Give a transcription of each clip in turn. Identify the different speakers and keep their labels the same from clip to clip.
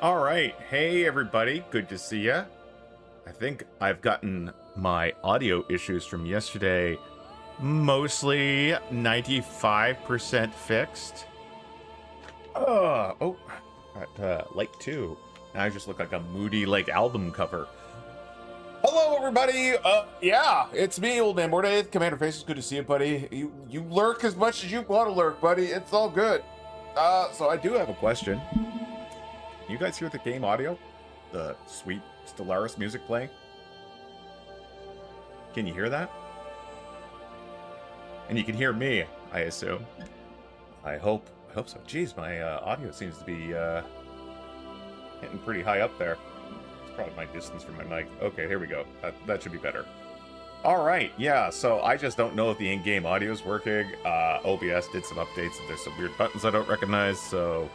Speaker 1: All right. Hey, everybody. Good to see ya. I think I've gotten my audio issues from yesterday mostly 95% fixed. Oh, got light 2. Now I just look like a moody, like, album cover. Hello, everybody. Yeah, it's me, Old Man Mordate, Commander Faces. Good to see you, buddy. You lurk as much as you want to lurk, buddy. It's all good. So I do have a question. You guys hear the game audio? The sweet Stellaris music playing? Can you hear that? And you can hear me, I assume. I hope so. Jeez, my audio seems to be hitting pretty high up there. It's probably my distance from my mic. Okay, here we go. That should be better. Alright, yeah, so I just don't know if the in-game audio is working. OBS did some updates and there's some weird buttons I don't recognize, so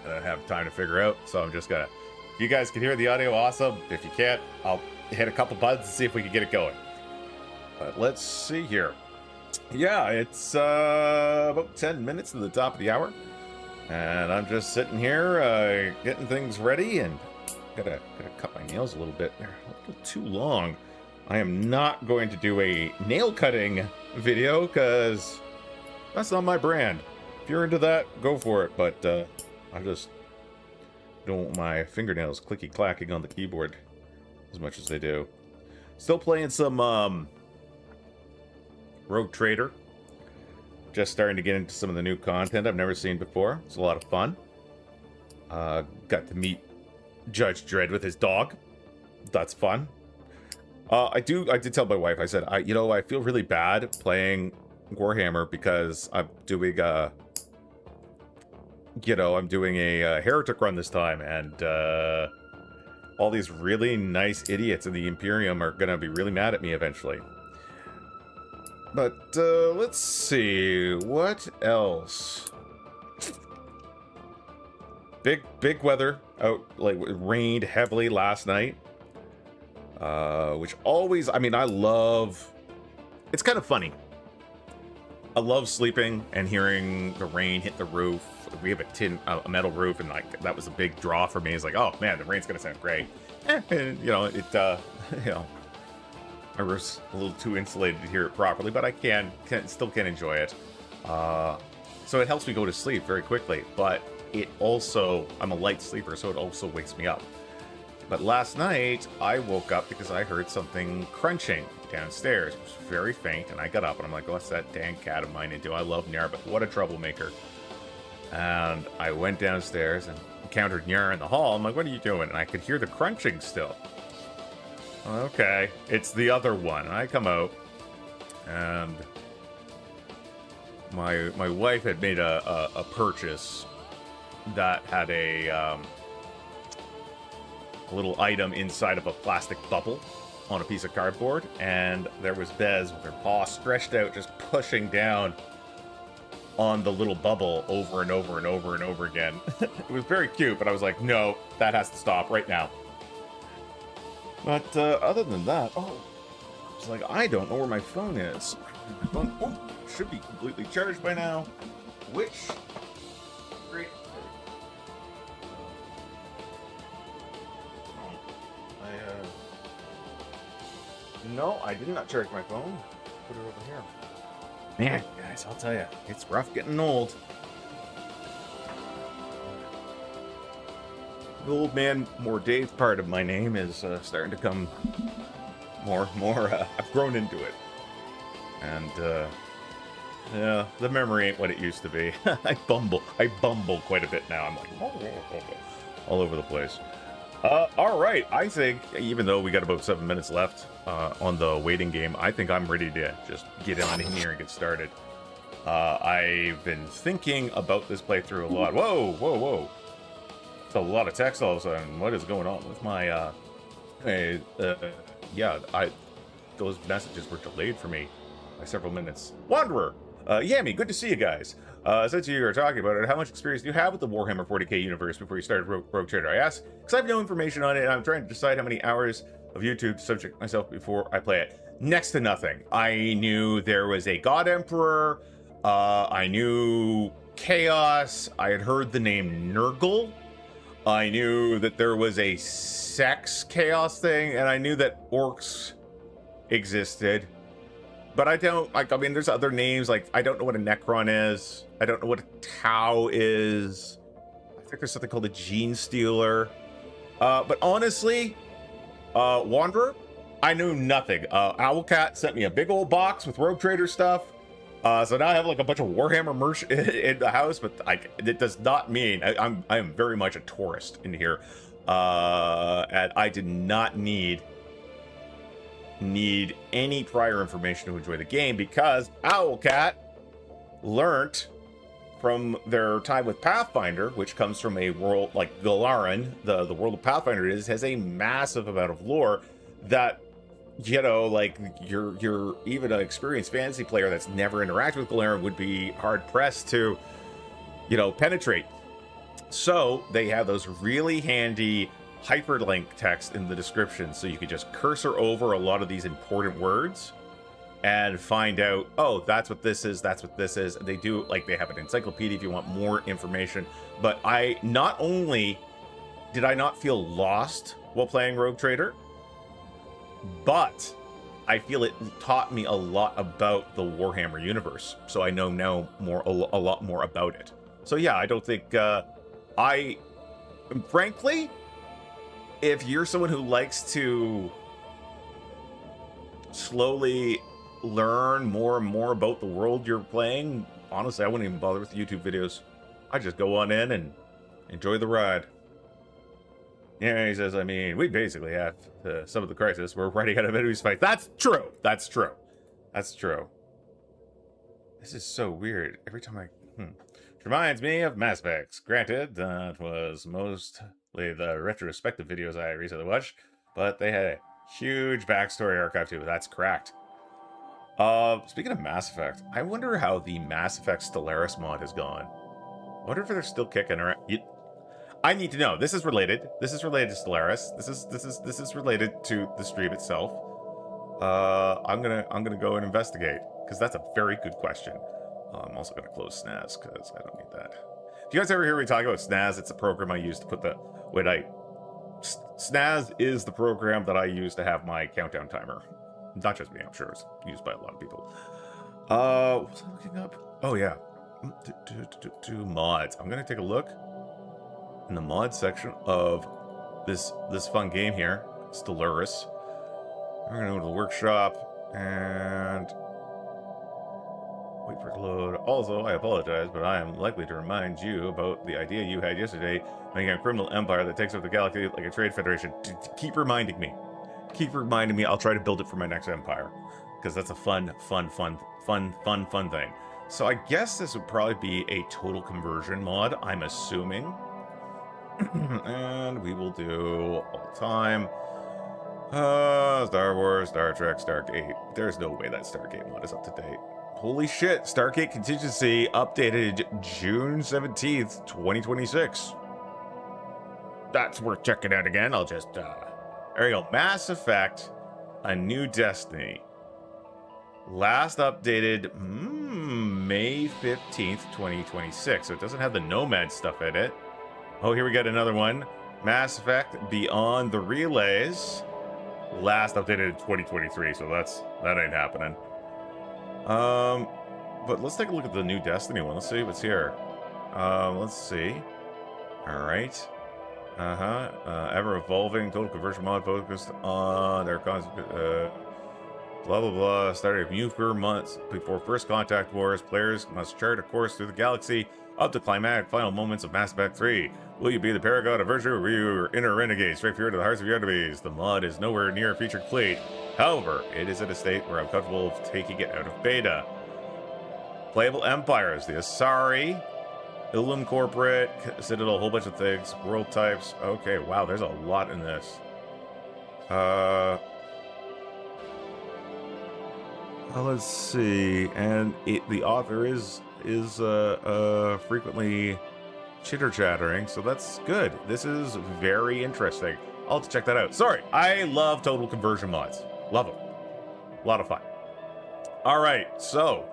Speaker 1: I don't have time to figure out. So I'm just gonna... If you guys can hear the audio, awesome. If you can't, I'll hit a couple buttons and see if we can get it going. But let's see here. Yeah, it's about 10 minutes to the top of the hour. And I'm just sitting here getting things ready and gotta cut my nails a little bit. They're a little too long. I am not going to do a nail cutting video because that's not my brand. If you're into that, go for it. But I just don't want my fingernails clicky clacking on the keyboard as much as they do. Still playing some Rogue Trader. Just starting to get into some of the new content I've never seen before. It's a lot of fun. Got to meet Judge Dredd with his dog. That's fun. I did tell my wife, I said, I feel really bad playing Warhammer because I'm doing I'm doing a heretic run this time, and all these really nice idiots in the Imperium are gonna be really mad at me eventually. But let's see, what else? Big weather out, like it rained heavily last night. Which always, I mean, it's kind of funny. I love sleeping and hearing the rain hit the roof. We have a metal roof, and like that was a big draw for me. It's like, oh man, the rain's gonna sound great. And I was a little too insulated to hear it properly, but I still can enjoy it. So it helps me go to sleep very quickly, but it also, I'm a light sleeper, so it also wakes me up. But last night, I woke up because I heard something crunching downstairs. It was very faint, and I got up, and I'm like, what's that dang cat of mine into? I love Nyar, but what a troublemaker. And I went downstairs and encountered Nyar in the hall. I'm like, what are you doing? And I could hear the crunching still. Okay, it's the other one. And I come out, and my wife had made a purchase that had a little item inside of a plastic bubble on a piece of cardboard, and there was Bez with her paw stretched out, just pushing down on the little bubble over and over and over and over again. It was very cute, but I was like, no, that has to stop right now. But other than that, it's like, I don't know where my phone is. My phone should be completely charged by now, which... Great. No, I did not charge my phone. Put it over here. Man, guys, I'll tell you, it's rough getting old. The Old Man Mordate part of my name is starting to come more. I've grown into it, and yeah, the memory ain't what it used to be. I bumble quite a bit now. I'm like all over the place. All right, I think, even though we got about 7 minutes left on the waiting game, I think I'm ready to just get on in here and get started. I've been thinking about this playthrough a lot. Whoa. It's a lot of text all of a sudden. What is going on with my, those messages were delayed for me by several minutes. Wanderer! Yami, good to see you guys. Since you were talking about it, how much experience do you have with the Warhammer 40k universe before you started Rogue Trader? I asked, because I have no information on it, and I'm trying to decide how many hours of YouTube to subject myself before I play it. Next to nothing. I knew there was a God Emperor, I knew Chaos, I had heard the name Nurgle, I knew that there was a sex chaos thing, and I knew that orcs existed. But I don't, like, I mean, there's other names, like, I don't know what a Necron is. I don't know what a Tau is. I think there's something called a Gene Stealer. But honestly, Wanderer, I knew nothing. Owlcat sent me a big old box with Rogue Trader stuff. So now I have like a bunch of Warhammer merch in the house, but it does not mean I am very much a tourist in here. And I did not need any prior information to enjoy the game, because Owlcat learnt from their time with Pathfinder, which comes from a world like Galaran, the world of Pathfinder has a massive amount of lore that, you know, like you're even an experienced fantasy player that's never interacted with Galaran would be hard pressed to, you know, penetrate. So they have those really handy hyperlink text in the description, so you could just cursor over a lot of these important words and find out, oh, that's what this is, that's what this is. They do, like, they have an encyclopedia if you want more information. But I not only did I not feel lost while playing Rogue Trader, but I feel it taught me a lot about the Warhammer universe. So I know now a lot more about it. So yeah, I don't think frankly, if you're someone who likes to slowly learn more and more about the world you're playing, honestly, I wouldn't even bother with the YouTube videos. I just go on in and enjoy the ride. Yeah, he says, I mean, we basically have some of the crisis. We're running out of enemies to fight. That's true. That's true. That's true. This is so weird. Every time It reminds me of Mass Effect. Granted, that was mostly the retrospective videos I recently watched, but they had a huge backstory archive too. That's correct. Speaking of Mass Effect, I wonder how the Mass Effect Stellaris mod has gone. I wonder if they're still kicking around. I need to know. This is related. This is related to Stellaris. This is related to the stream itself. I'm gonna go and investigate, because that's a very good question. I'm also gonna close SNAS because I don't need that. Do you guys ever hear me talk about SNAS? It's a program I use to put SNAS is the program that I use to have my countdown timer. Not just me, I'm sure it's used by a lot of people. What was I looking up? Oh yeah, mods. I'm gonna take a look in the mod section of this fun game here, Stellaris. We're gonna go to the workshop and wait for it to load. Also, I apologize, but I am likely to remind you about the idea you had yesterday, making a criminal empire that takes over the galaxy like a trade federation. Keep reminding me. Keep reminding me. I'll try to build it for my next empire, because that's a fun thing. So I guess this would probably be a total conversion mod, I'm assuming. And we will do all the time. Star Wars, Star Trek, Stargate. There's no way that Stargate mod is up to date. Holy shit, Stargate Contingency updated June 17th, 2026. That's worth checking out again. I'll just, there you go. Mass Effect, A New Destiny. Last updated May 15th, 2026. So it doesn't have the Nomad stuff in it. Oh, here we got another one. Mass Effect Beyond the Relays. Last updated in 2023, so that ain't happening. But let's take a look at the New Destiny one. Let's see what's here. Let's see. All right. Ever evolving total conversion mod focused on their concept. Blah blah blah. Started a few months before First Contact Wars. Players must chart a course through the galaxy up to climatic final moments of Mass Effect 3. Will you be the paragon of virtue, or will you inner renegade straight through to the hearts of your enemies? The mod is nowhere near feature complete. However, it is at a state where I'm comfortable taking it out of beta. Playable empires, the Asari, Ilum Corporate, Citadel, a whole bunch of things, world types. Okay, wow, there's a lot in this. Let's see, and the author is frequently chitter-chattering, so that's good. This is very interesting. I'll have to check that out. Sorry, I love total conversion mods. Love them. A lot of fun. All right, so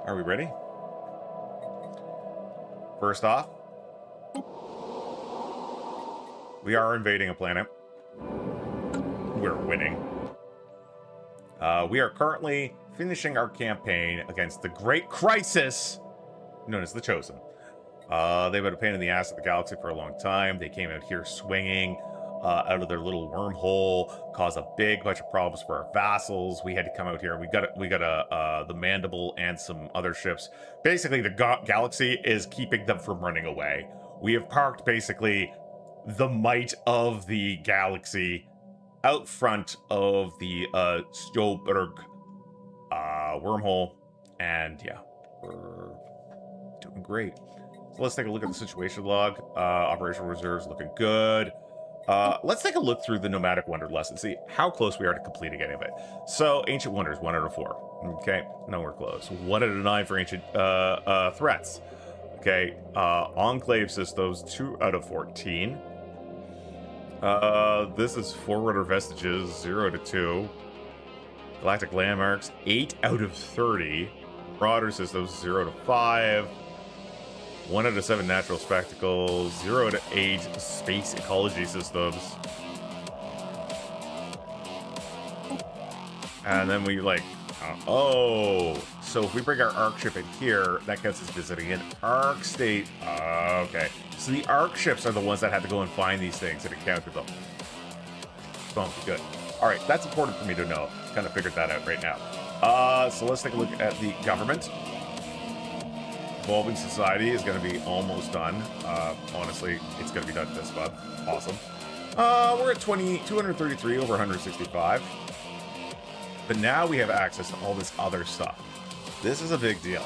Speaker 1: are we ready? First off, We are invading a planet. We're winning. We are currently finishing our campaign against the Great Crisis, known as the Chosen. They've been a pain in the ass of the galaxy for a long time. They came out here swinging out of their little wormhole, caused a big bunch of problems for our vassals. We had to come out here. We got the Mandible and some other ships. Basically, the galaxy is keeping them from running away. We have parked basically the might of the galaxy out front of the Stjolberg wormhole, and yeah, we're doing great. So let's take a look at the situation log. Operational reserves looking good. Let's take a look through the Nomadic Wanderlust and see how close we are to completing any of it. So, Ancient Wonders, 1 out of 4. Okay, nowhere close. 1 out of 9 for Ancient Threats. Okay, Enclave Systems, 2 out of 14. This is Forerunner Vestiges, 0 out of 2. Galactic Landmarks, 8 out of 30. Marauder Systems, 0 out of 5. 1 out of 7 Natural Spectacles, 0 out of 8 Space Ecology Systems. And then we oh, so if we bring our Ark ship in here, that counts as visiting an Ark state. Okay, so the Ark ships are the ones that have to go and find these things and encounter them. Boom, good. All right, that's important for me to know. Kind of figured that out right now. So let's take a look at the government. Evolving Society is going to be almost done. Honestly, it's going to be done this month. Awesome. We're at 233 over 165. But now we have access to all this other stuff. This is a big deal.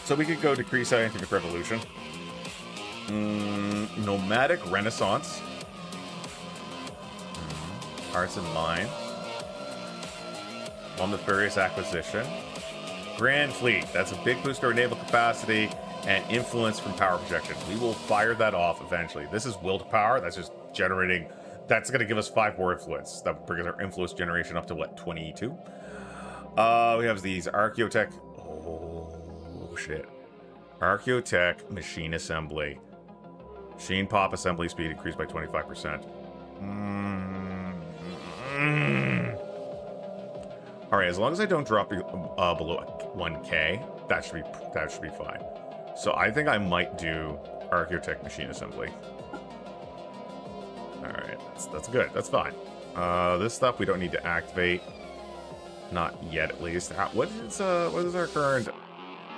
Speaker 1: So we could go decrease scientific revolution. Nomadic Renaissance. Arts and Mines. Omnifarious Acquisition. Grand Fleet. That's a big boost to our naval capacity and influence from power projection. We will fire that off eventually. This is will to power. That's just generating. That's going to give us 5 more influence. That will bring our influence generation up to what, 22? We have these Archaeotech. Oh shit. Archaeotech machine assembly. Machine pop assembly speed increased by 25%. All right, as long as I don't drop below 1K, that should be fine. So I think I might do Archaeotech machine assembly. All right, that's good. That's fine. This stuff we don't need to activate. Not yet, at least. What is our current?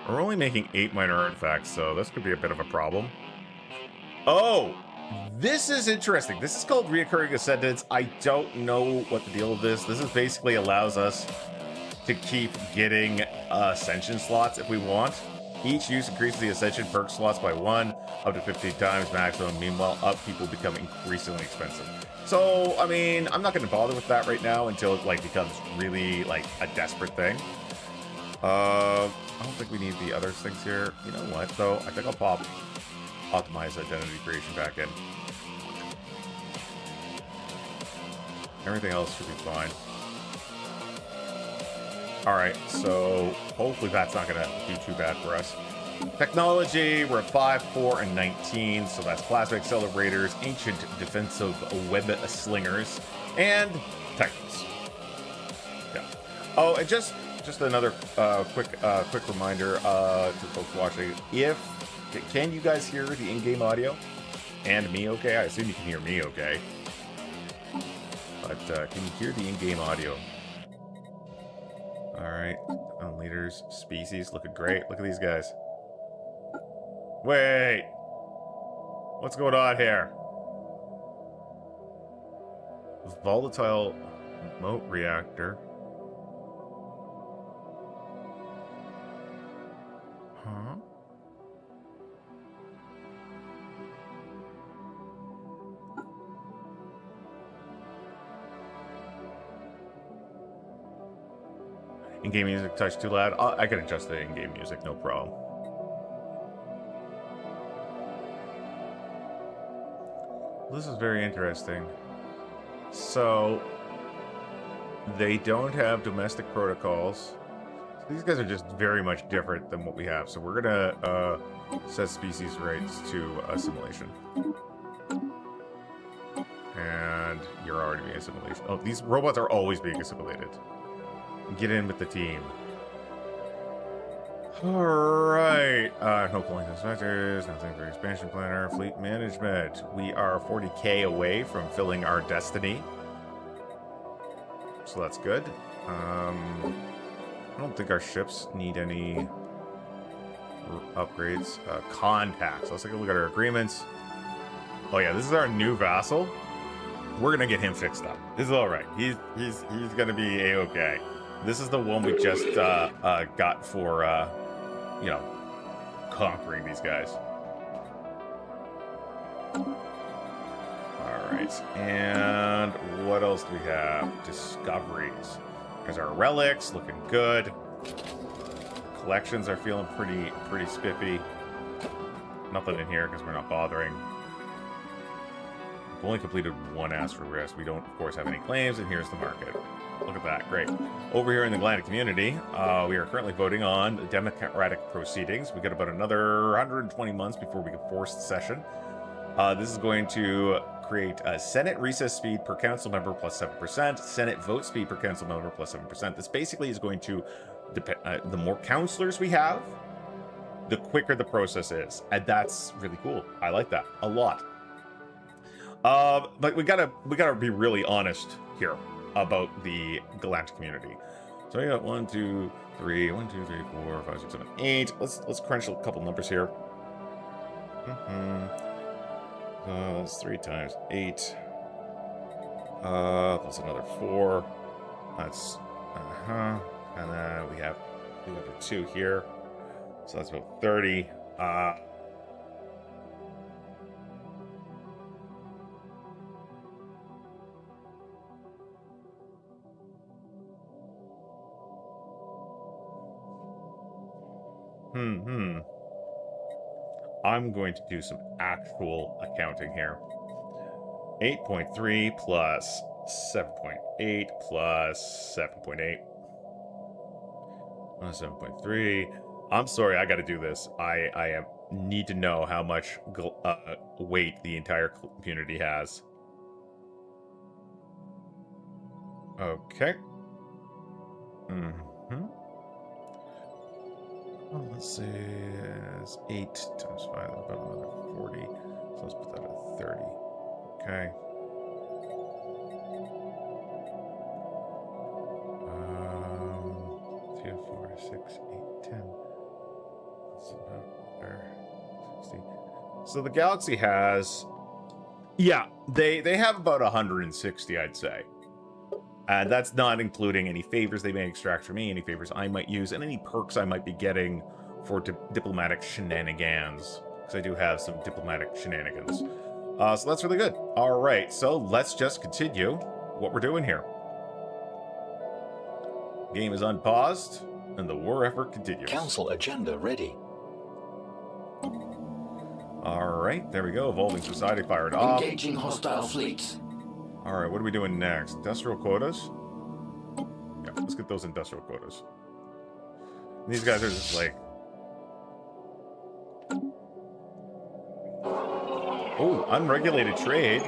Speaker 1: We're only making 8 minor artifacts, so this could be a bit of a problem. Oh, this is interesting. This is called Reoccurring Ascendance. I don't know what the deal of this. This is basically allows us to keep getting ascension slots if we want. Each use increases the ascension perk slots by 1, up to 15 times maximum. Meanwhile, upkeep will become increasingly expensive. So, I mean, I'm not going to bother with that right now until it becomes really a desperate thing. I don't think we need the other things here. You know what, though? I think I'll pop Optimize Identity Creation back in. Everything else should be fine. Alright, so hopefully that's not going to be too bad for us. Technology, we're at 5, 4, and 19, so that's plasma accelerators, ancient defensive web slingers, and Titans. Yeah. Oh, and just another quick reminder to folks watching. Can you guys hear the in-game audio? And me okay? I assume you can hear me okay. But can you hear the in-game audio? Alright. Leaders, species, looking great. Look at these guys. Wait! What's going on here? Volatile mote reactor. Huh? In-game music touch too loud. I can adjust the in-game music, no problem. This is very interesting. So, they don't have domestic protocols. So these guys are just very much different than what we have. So we're gonna set species rights to assimilation. and you're already being assimilated. Oh, these robots are always being assimilated. Get in with the team. Alright. No collecting inspectors, nothing for expansion planner, fleet management. We are 40k away from filling our destiny. So that's good. I don't think our ships need any upgrades. Contacts. Let's take a look at our agreements. Oh yeah, this is our new vassal. We're gonna get him fixed up. This is all right. He's gonna be a-okay. This is the one we just got for you know, conquering these guys. All right, and what else do we have? Discoveries. There's our relics, looking good. Collections are feeling pretty spiffy. Nothing in here because we're not bothering. We've only completed one ask for rest. We don't, of course, have any claims, and here's the market. Look at that, great. Over here in the Galactic community, we are currently voting on democratic proceedings. We got about another 120 months before we can force the session. This is going to create a Senate recess speed per council member plus 7%, Senate vote speed per council member plus 7%. This basically is going to depend, the more councilors we have, the quicker the process is. And that's really cool. I like that a lot. But we gotta be really honest here about the Galactic community. So we got 1, 2, 3, 1, 2, 3, 4, 5, 6, 7, 8. Let's crunch a couple numbers here. That's 3 times 8. That's another 4. That's and then we have a 2 here. So that's about 30. I'm going to do some actual accounting here. 8.3 plus 7.8 plus 7.8. 7.3. I'm sorry, I got to do this. I need to know how much weight the entire community has. Okay. Well, let's see, it's 8 times 5, about another 40. So let's put that at 30. Okay. 2, 4, 6, 8, 10. That's about there. 60. So the galaxy has, yeah, they have about 160, I'd say. And that's not including any favors they may extract from me, any favors I might use, and any perks I might be getting for diplomatic shenanigans. Because I do have some diplomatic shenanigans. So that's really good. All right, so let's just continue what we're doing here. Game is unpaused, and the war effort continues.
Speaker 2: Council agenda ready.
Speaker 1: All right, there we go. Evolving society fired off.
Speaker 2: Engaging hostile fleets.
Speaker 1: All right, what are we doing next? Industrial quotas? Yeah, let's get those industrial quotas. These guys are just like... Oh, unregulated trade.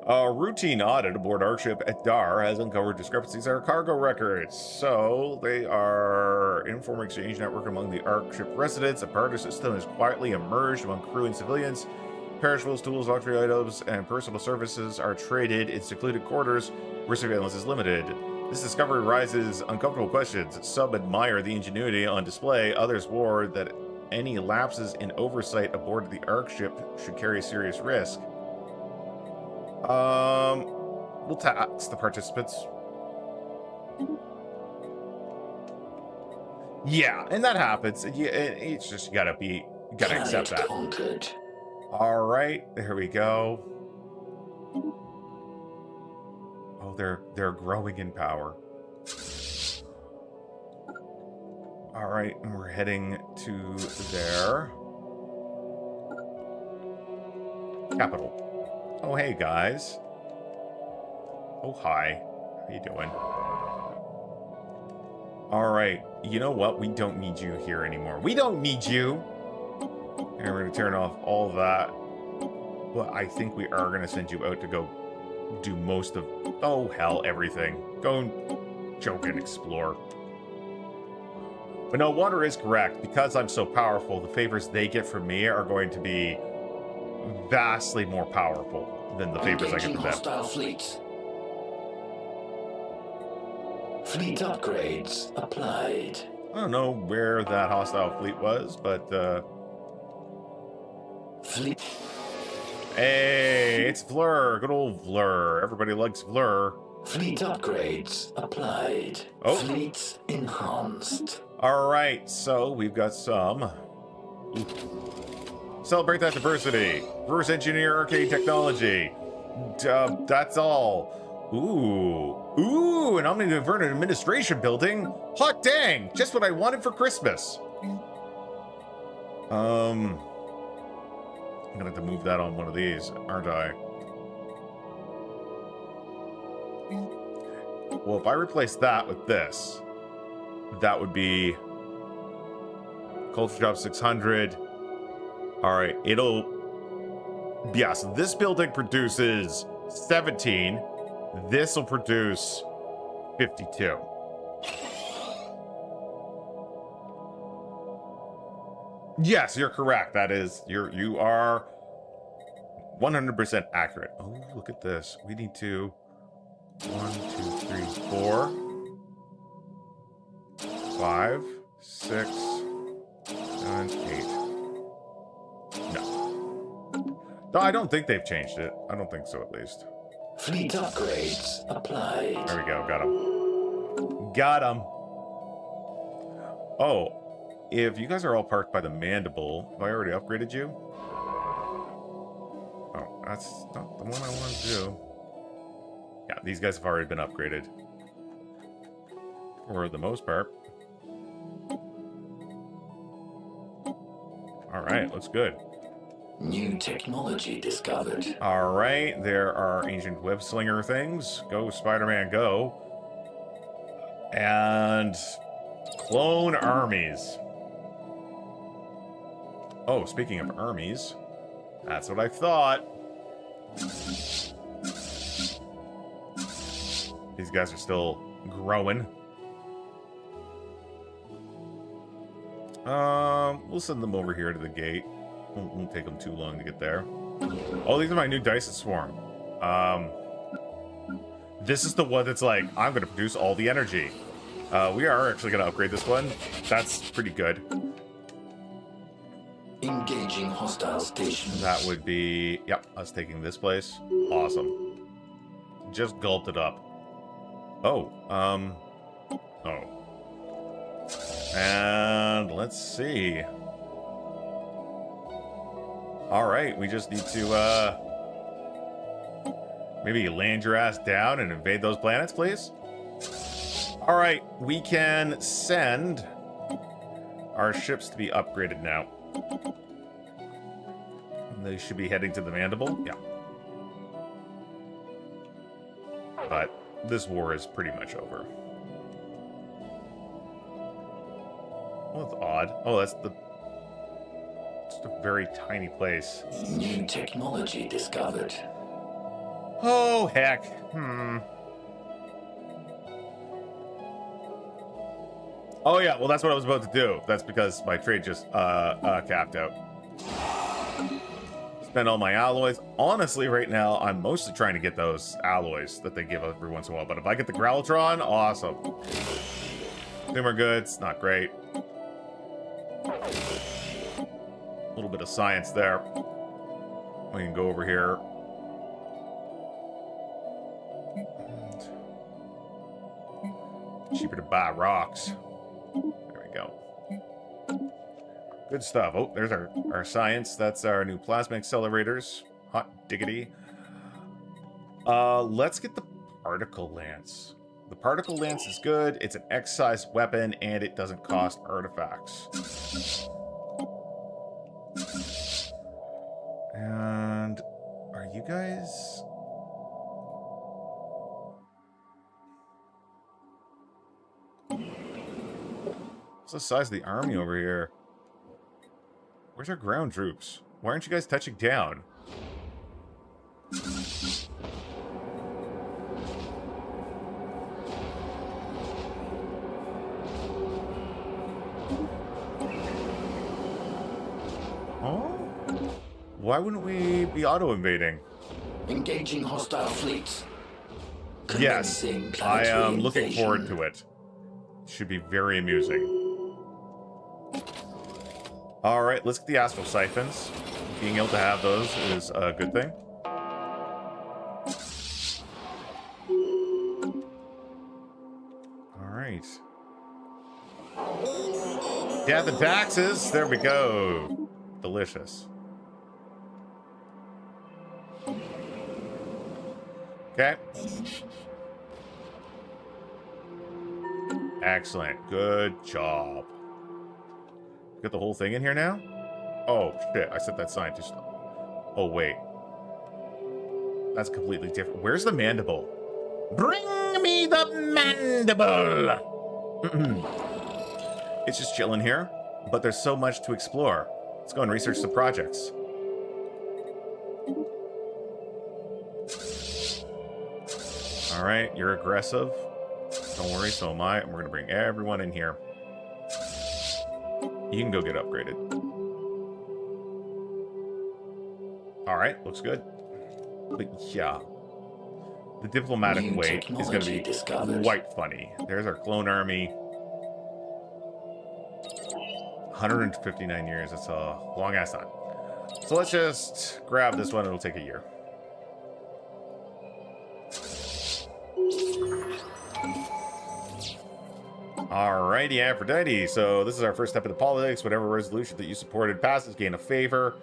Speaker 1: A routine audit aboard our ship at Dar has uncovered discrepancies in our cargo records. So, they are informing exchange network among the ARC ship residents. A barter system has quietly emerged among crew and civilians. Perishables, tools, luxury items, and personal services are traded in secluded quarters where surveillance is limited. This discovery raises uncomfortable questions. Some admire the ingenuity on display. Others warn that any lapses in oversight aboard the ARC ship should carry a serious risk. We'll tax the participants. Yeah, and that happens. It's just you gotta accept that.
Speaker 2: Conquered.
Speaker 1: All right, there we go. Oh, they're growing in power. All right, and we're heading to their capital. Oh, hey guys. Oh, hi. How you doing? All right. You know what? We don't need you here anymore. We don't need you. And we're going to turn off all that. Well, I think we are going to send you out to go do most of... Oh, hell, everything. Go and joke and explore. But no, Water is correct. Because I'm so powerful, the favors they get from me are going to be vastly more powerful than the favors I get from them.
Speaker 2: Hostile fleets. Fleet upgrades applied.
Speaker 1: I don't know where that hostile fleet was, but,
Speaker 2: Fleet.
Speaker 1: Hey, it's Vlur. Good old Vlur. Everybody likes Vlur.
Speaker 2: Fleet upgrades applied.
Speaker 1: Oh.
Speaker 2: Fleets enhanced.
Speaker 1: Alright, so we've got some... Celebrate that diversity. Reverse engineer arcade technology. That's all. Ooh, an Omni-Vernon administration building? Hot dang! Just what I wanted for Christmas. I'm gonna have to move that on one of these, aren't I? Well, if I replace that with this, that would be Culture Drop 600. Alright, it'll... Yeah, so this building produces 17. This will produce 52. Yes, you're correct. That is, you are 100% accurate. Oh, look at this. We need to 1, 2, 3, 4, 5, 6, 7, 8. No, I don't think they've changed it. I don't think so, at least.
Speaker 2: Fleet upgrades applied.
Speaker 1: There we go. Got him. Got him. Oh, if you guys are all parked by the Mandible, have I already upgraded you? Oh, that's not the one I want to do. Yeah, these guys have already been upgraded. For the most part. Alright, looks good.
Speaker 2: New technology discovered.
Speaker 1: Alright, there are ancient web slinger things. Go, Spider-Man, go. And clone armies. Oh, speaking of armies, that's what I thought. These guys are still growing. We'll send them over here to the gate. Won't take them too long to get there. Oh, these are my new Dyson Swarm. This is the one that's like, I'm going to produce all the energy. We are actually going to upgrade this one. That's pretty good.
Speaker 2: Engaging hostile stations.
Speaker 1: That would be, yep, us taking this place. Awesome. Just gulped it up. Oh, oh. And let's see. All right, we just need to, maybe land your ass down and invade those planets, please. All right, we can send our ships to be upgraded now. They should be heading to the Mandible. Yeah. But this war is pretty much over. Well, that's odd. Oh, that's the... Just a very tiny place.
Speaker 2: New technology discovered.
Speaker 1: Oh, heck. Oh, yeah. Well, that's what I was about to do. That's because my trade just capped out. Spend all my alloys. Honestly, right now, I'm mostly trying to get those alloys that they give every once in a while. But if I get the Growlitron, awesome. Consumer goods, not great. A little bit of science there. We can go over here. Cheaper to buy rocks. There we go. Good stuff. Oh, there's our science. That's our new plasma accelerators. Hot diggity. Let's get the particle lance. The particle lance is good. It's an X-size weapon, and it doesn't cost artifacts. And are you guys... What's the size of the army over here? Where's our ground troops? Why aren't you guys touching down? Why wouldn't we be auto-invading?
Speaker 2: Engaging hostile fleets.
Speaker 1: Yes,
Speaker 2: Commencing
Speaker 1: I am
Speaker 2: planetary
Speaker 1: looking
Speaker 2: invasion.
Speaker 1: forward to it. Should be very amusing. Alright, let's get the astral siphons. Being able to have those is a good thing. Alright. Death and taxes! There we go. Delicious. Okay. Excellent. Good job. Get the whole thing in here now? Oh, shit. I set that scientist. Oh, wait. That's completely different. Where's the mandible? Bring me the mandible! It's just chilling here, but there's so much to explore. Let's go and research the projects. Alright, you're aggressive. Don't worry, so am I. And we're going to bring everyone in here. You can go get upgraded. Alright, looks good. But yeah. The diplomatic
Speaker 2: New
Speaker 1: weight is going to
Speaker 2: technology
Speaker 1: be
Speaker 2: discovered.
Speaker 1: quite funny. There's our clone army. 159 years. That's a long-ass time. So let's just grab this one. It'll take a year. Alrighty, Aphrodite. So this is our first step into politics. Whatever resolution that you supported passes, gain a favor.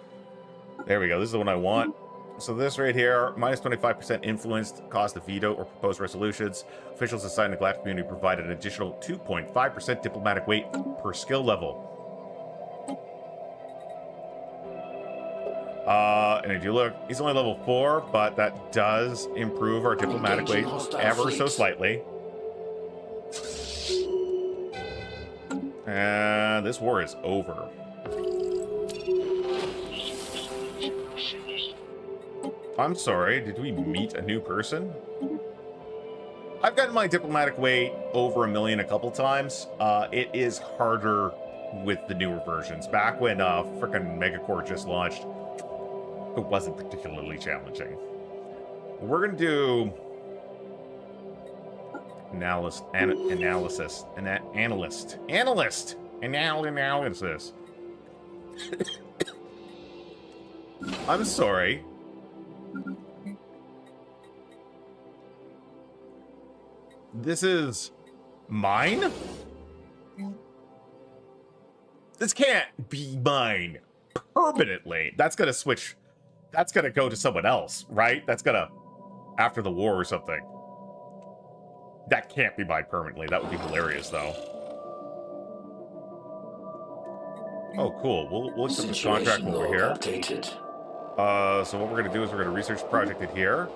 Speaker 1: There we go. This is the one I want. So this right here, minus 25% influenced, cost of veto or proposed resolutions. Officials assigned to Galactic Community provided an additional 2.5% diplomatic weight per skill level. And if you look, he's only level 4, but that does improve our diplomatic weight ever so slightly. And this war is over. I'm sorry, did we meet a new person? I've gotten my diplomatic weight over 1 million a couple times. It is harder with the newer versions. Back when frickin' Megacore just launched, it wasn't particularly challenging. We're gonna do analyst. I'm sorry. This is mine? This can't be mine permanently. That's gonna switch. That's gonna go to someone else, right? That's gonna after the war or something. That can't be mine permanently. That would be hilarious, though. Oh, cool. We'll accept this contract when we're here.
Speaker 2: Updated.
Speaker 1: So what we're gonna do is we're gonna research the project in here.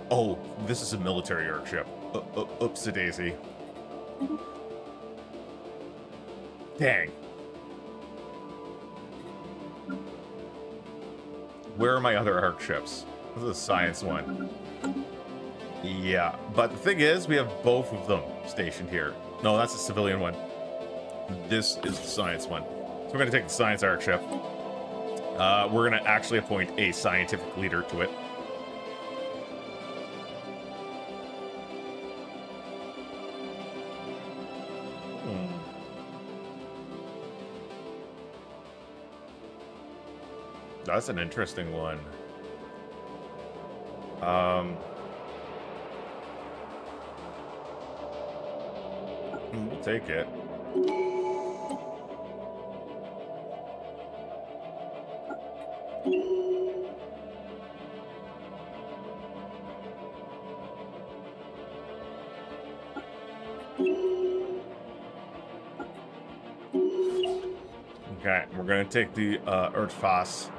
Speaker 1: Oh, this is a military airship. Oopsie daisy. Dang. Where are my other arc ships? This is a science one. Yeah, but the thing is, we have both of them stationed here. No, that's a civilian one. This is the science one. So we're going to take the science arc ship. We're going to actually appoint a scientific leader to it. That's an interesting one. We'll take it. Okay, we're gonna take the Erdfass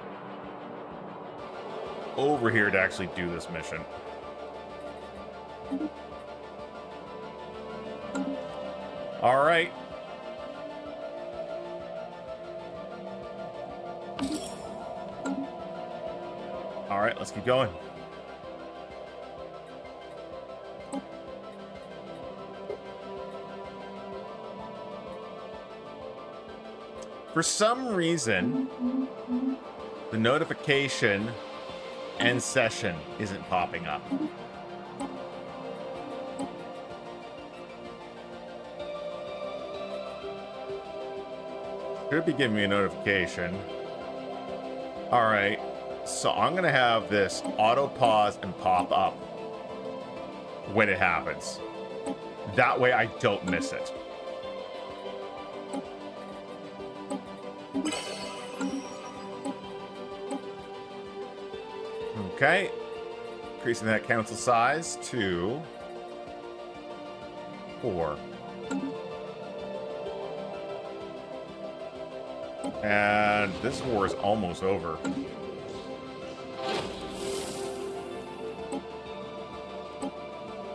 Speaker 1: over here to actually do this mission. All right. All right, let's keep going. For some reason, the notification end session isn't popping up. Should be giving me a notification. Alright, so I'm gonna have this auto pause and pop up when it happens. That way I don't miss it. Okay, increasing that council size to 4. And this war is almost over.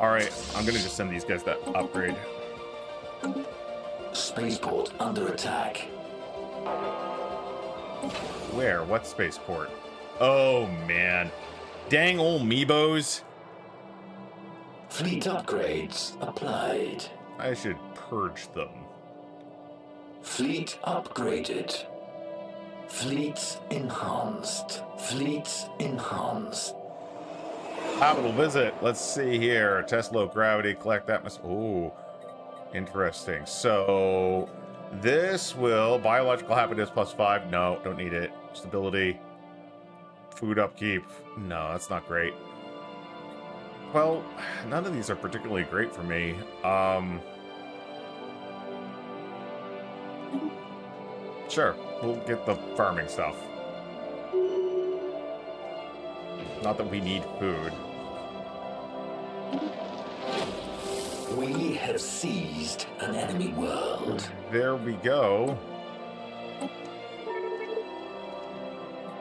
Speaker 1: Alright, I'm gonna just send these guys that upgrade.
Speaker 2: Spaceport under attack.
Speaker 1: Where? What spaceport? Oh, man. Dang old Meebos.
Speaker 2: Fleet upgrades applied.
Speaker 1: I should purge them.
Speaker 2: Fleet upgraded. Fleets enhanced. Fleets enhanced.
Speaker 1: Capital visit. Let's see here. Test low gravity, collect atmosphere. Ooh, interesting. So this will biological happiness +5. No, don't need it. Stability, food upkeep. No, that's not great. Well, none of these are particularly great for me. Sure, we'll get the farming stuff. Not that we need food.
Speaker 2: We have seized an enemy world.
Speaker 1: There we go.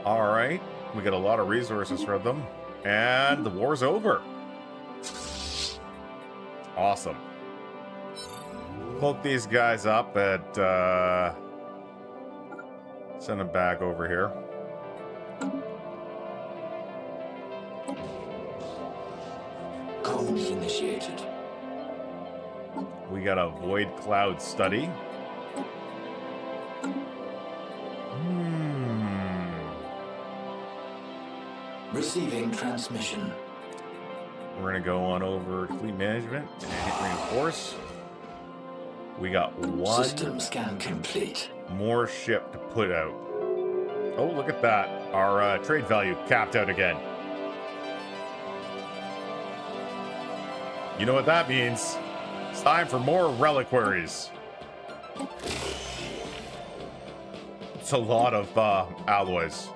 Speaker 1: Alright, we get a lot of resources from them. And the war's over. Awesome. Poke these guys up and send them back over here.
Speaker 2: Codes initiated.
Speaker 1: We got a void cloud study.
Speaker 2: Receiving transmission.
Speaker 1: We're gonna go on over to fleet management and hit reinforce. We got one
Speaker 2: System scan complete.
Speaker 1: more ship to put out. Oh, look at that. Our trade value capped out again. You know what that means? It's time for more reliquaries. It's a lot of alloys.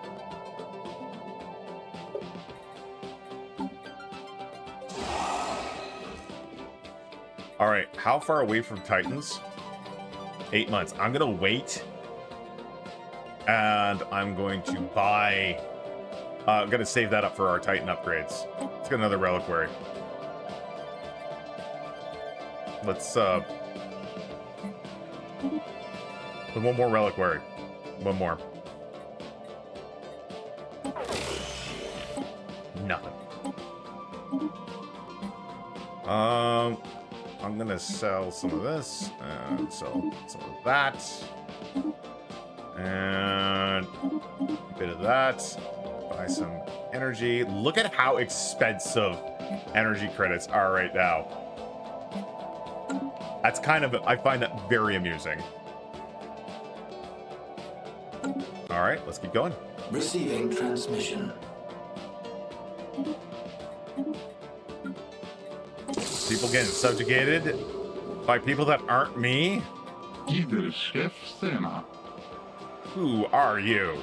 Speaker 1: All right, how far away from Titans? 8 months. I'm gonna wait, and I'm going to buy. I'm gonna save that up for our Titan upgrades. Let's get another reliquary. Let's one more reliquary. One more. Nothing. I'm gonna sell some of this and sell some of that and a bit of that. Buy some energy. Look at how expensive energy credits are right now. That's kind of, I find that very amusing. All right, let's keep going.
Speaker 2: Receiving transmission.
Speaker 1: People getting subjugated by people that aren't me? Who are you?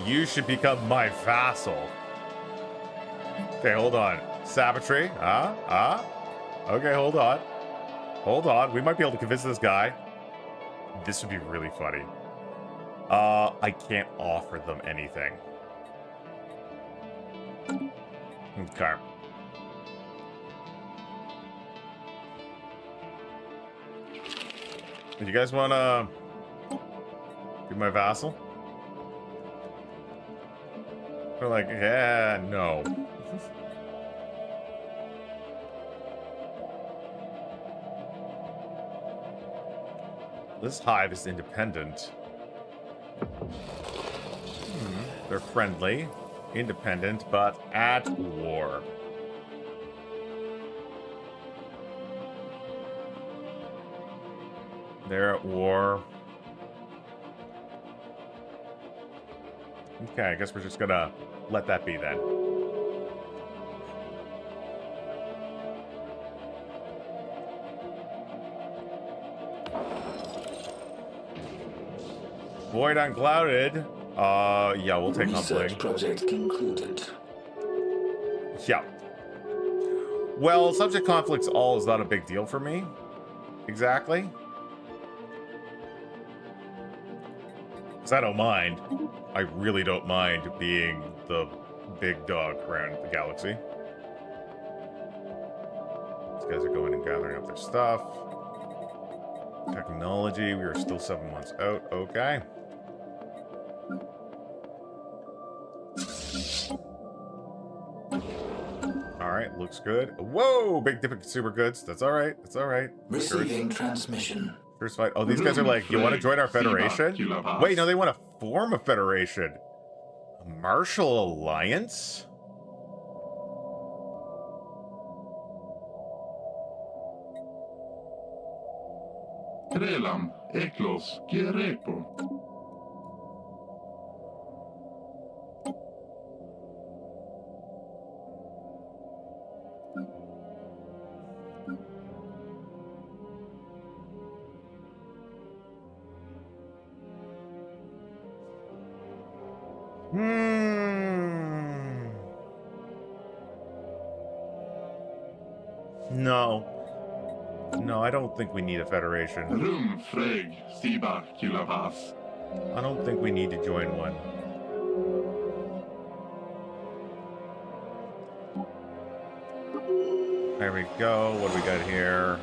Speaker 1: You should become my vassal. Okay, hold on. Savagery? Okay, hold on. Hold on. We might be able to convince this guy. This would be really funny. I can't offer them anything. Okay. Do you guys want to be my vassal? They're like, yeah, no. this hive is independent. They're friendly, independent, but at war. They're at war. Okay, I guess we're just gonna let that be then. Void unclouded. Yeah, we'll take
Speaker 2: Research
Speaker 1: Humpling.
Speaker 2: project concluded.
Speaker 1: Yeah. Well, subject conflicts all is not a big deal for me. Exactly. Because I don't mind. I really don't mind being the big dog around the galaxy. These guys are going and gathering up their stuff. Technology, we are still 7 months out. Okay. Alright, looks good. Whoa! Big dip in consumer goods. That's alright. That's alright.
Speaker 2: Receiving transmission.
Speaker 1: First fight. Oh, these guys are like, you want to join our federation? Wait, no, they want to form a federation. A martial alliance?
Speaker 3: Trelam, Eklos, Gierepo.
Speaker 1: No. No, I don't think we need a federation.
Speaker 3: Rum, Freg, Sibar, Kilavas.
Speaker 1: I don't think we need to join one. There we go. What do we got here?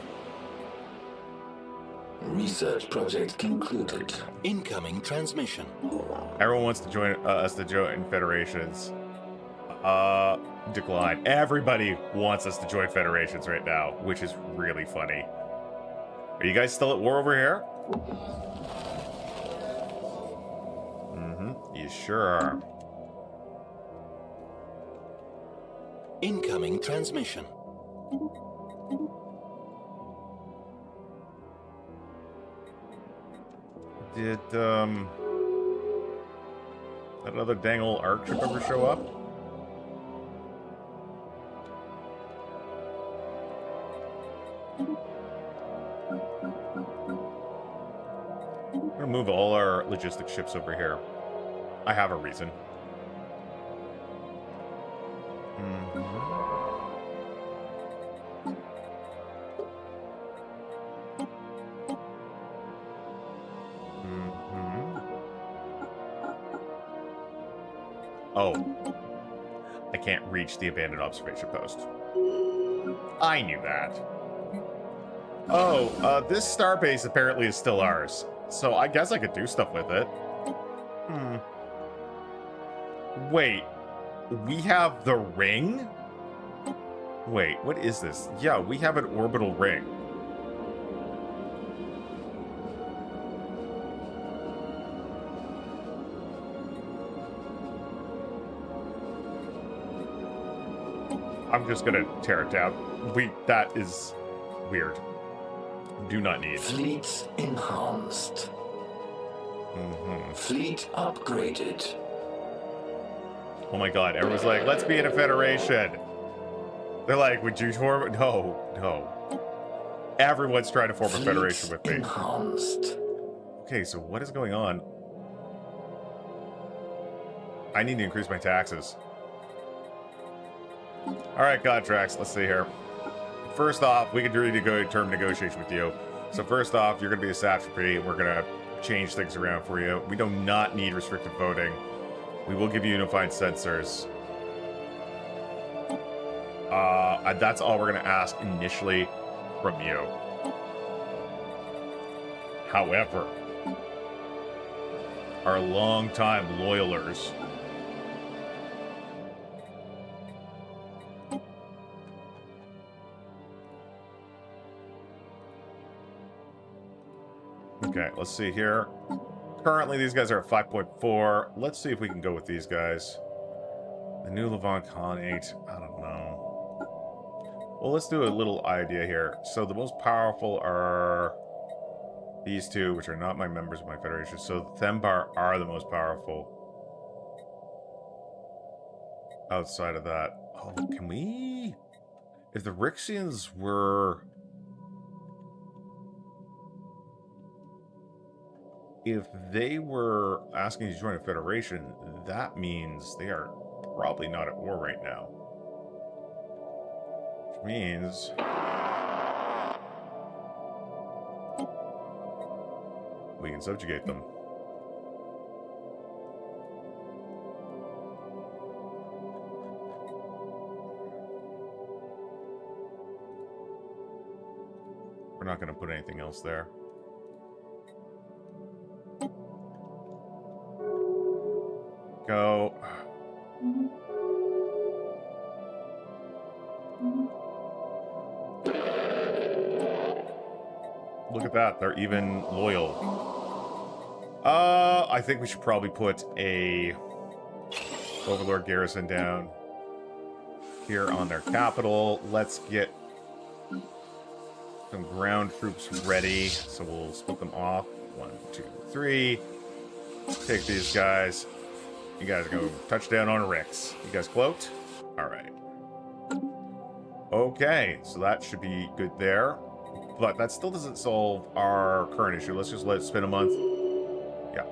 Speaker 2: Research project concluded.
Speaker 4: Incoming transmission.
Speaker 1: Everyone wants to join us to join federations. Decline. Everybody wants us to join federations right now, which is really funny. Are you guys still at war over here? You sure are.
Speaker 4: Incoming transmission.
Speaker 1: Did, that other dang old arc ship ever show up? I'm gonna move all our logistics ships over here. I have a reason. Oh. I can't reach the abandoned observation post. I knew that. Oh, this starbase apparently is still ours. So I guess I could do stuff with it. Wait. We have the ring? Wait, what is this? Yeah, we have an orbital ring. I'm just gonna tear it down. That is weird. Do not need.
Speaker 2: Fleet enhanced. Fleet upgraded.
Speaker 1: Oh my god, everyone's like, let's be in a federation. They're like, would you form? No, no. Everyone's trying to form a federation with me.
Speaker 2: Enhanced.
Speaker 1: Okay, so what is going on? I need to increase my taxes. Alright, contracts, let's see here. First off, we can do a term negotiation with you. So first off, you're going to be a satrapy, and we're going to change things around for you. We do not need restricted voting. We will give you unified sensors. That's all we're going to ask initially from you. However, our longtime loyalers Okay, let's see here. Currently, these guys are at 5.4. Let's see if we can go with these guys. The new Levant Khanate. I don't know. Well, let's do a little idea here. So the most powerful are these two, which are not my members of my federation. So the Thembar are the most powerful. Outside of that. Oh, can we... If the Rixians were... If they were asking to join a federation, that means they are probably not at war right now. Which means... we can subjugate them. We're not going to put anything else there. Go. Look at that. They're even loyal. I think we should probably put a Overlord garrison down here on their capital. Let's get some ground troops ready. So we'll split them off. 1, 2, 3. Take these guys. You guys go touchdown on Rix. You guys cloaked? Alright. Okay, so that should be good there. But that still doesn't solve our current issue. Let's just let it spin a month. Yeah.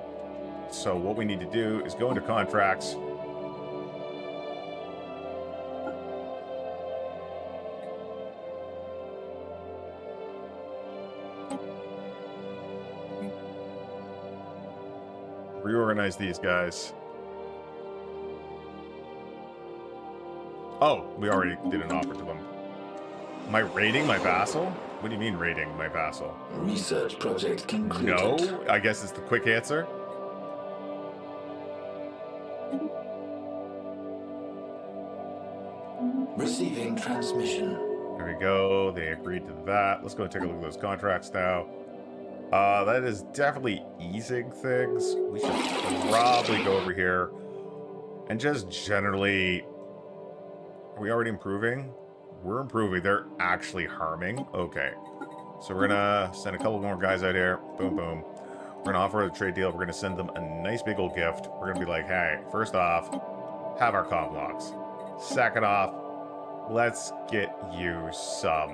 Speaker 1: So what we need to do is go into contracts. Reorganize these guys. Oh, we already did an offer to them. Am I raiding my vassal? What do you mean raiding my vassal?
Speaker 2: Research project concluded.
Speaker 1: No, I guess it's the quick answer.
Speaker 2: Receiving transmission.
Speaker 1: There we go. They agreed to that. Let's go and take a look at those contracts now. That is definitely easing things. We should probably go over here and just generally... Are we already improving? We're improving. They're actually harming. Okay. So we're gonna send a couple more guys out here. Boom, boom. We're gonna offer a trade deal. We're gonna send them a nice big old gift. We're gonna be like, hey, first off, have our comm blocks. Second off, let's get you some...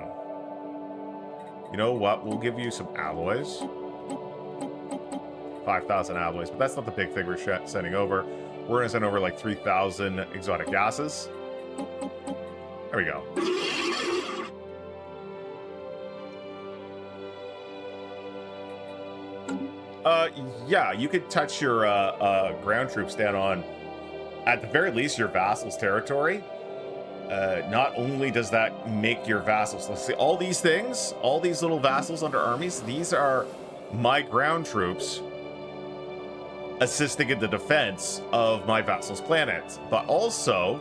Speaker 1: You know what? We'll give you some alloys. 5,000 alloys, but that's not the big thing we're sending over. We're gonna send over like 3,000 exotic gases. There we go. Yeah, you could touch your ground troops down on, at the very least, your vassal's territory. Not only does that make your vassals, let's see, all these things, all these little vassals under armies, these are my ground troops assisting in the defense of my vassal's planets. But also,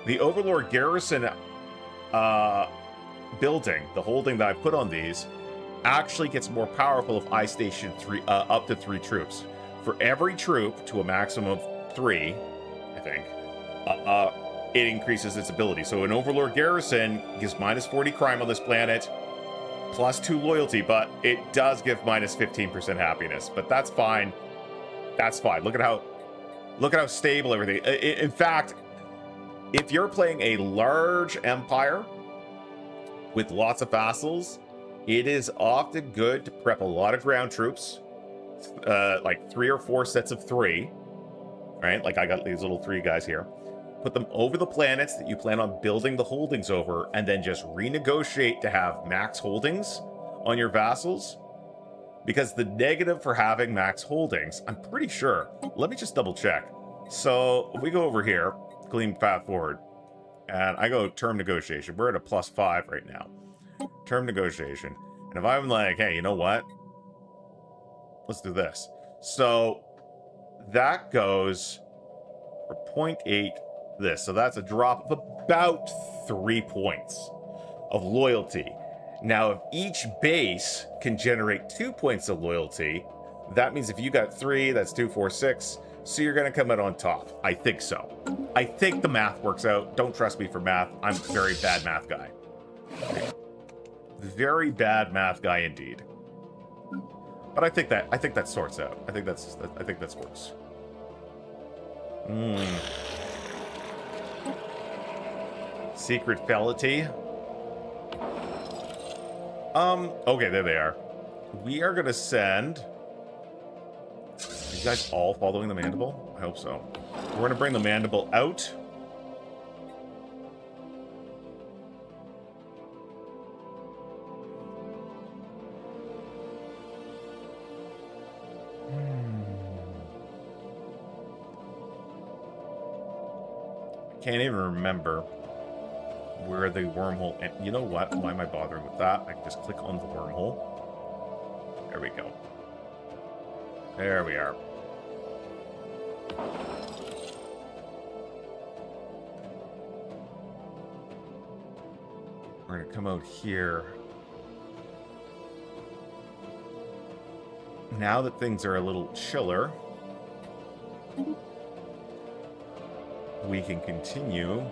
Speaker 1: the Overlord garrison building, the holding that I put on these, actually gets more powerful if I station up to 3 troops. For every troop to a maximum of 3, I think, it increases its ability. So an Overlord garrison gives minus 40 crime on this planet, plus 2 loyalty, but it does give minus 15% happiness. But that's fine. That's fine. Look at how stable everything. In fact, if you're playing a large empire with lots of vassals, it is often good to prep a lot of ground troops, like 3 or 4 sets of 3, right? Like I got these little 3 guys here. Put them over the planets that you plan on building the holdings over, and then just renegotiate to have max holdings on your vassals. Because the negative for having max holdings, I'm pretty sure, let me just double check. So if we go over here, Gleam Path Forward, and I go term negotiation. We're at a +5 right now. Term negotiation. And if I'm like, hey, you know what? Let's do this. So that goes for 0.8 this. So that's a drop of about 3 points of loyalty. Now, if each base can generate 2 points of loyalty, that means if you got 3, that's 2, 4, 6. So you're going to come out on top. I think so. I think the math works out. Don't trust me for math. I'm a very bad math guy. Very bad math guy indeed. But I think that sorts out. I think that works. Secret Felity. Okay, there they are. We are gonna send. Are you guys all following the mandible? I hope so. We're gonna bring the mandible out. Can't even remember where the wormhole. And you know what? Why am I bothering with that? I can just click on the wormhole. There we go. There we are. We're gonna come out here. Now that things are a little chiller, we can continue.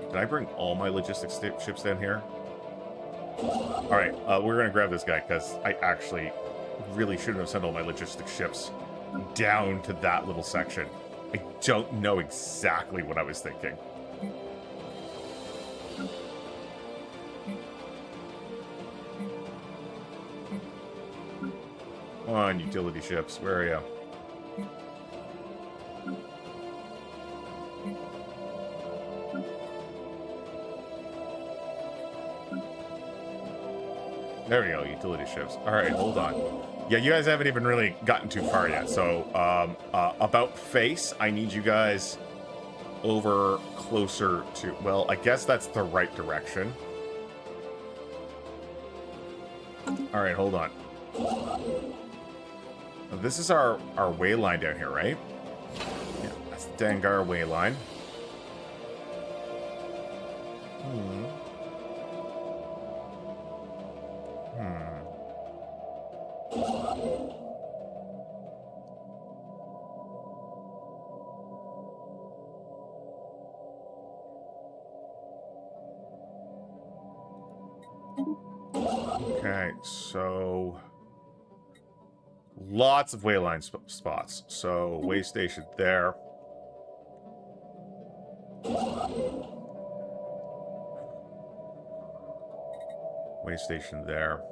Speaker 1: Did I bring all my logistics ships down here? Alright, we're going to grab this guy because I actually really shouldn't have sent all my logistics ships down to that little section. I don't know exactly what I was thinking. Come on, utility ships, where are you? There we go, utility ships. All right, hold on. Yeah, you guys haven't even really gotten too far yet. So, about face, I need you guys over closer to... Well, I guess that's the right direction. All right, hold on. This is our way line down here, right? Yeah, that's the Dengar way line. Okay, so lots of wayline spots. So way station there. Way station there.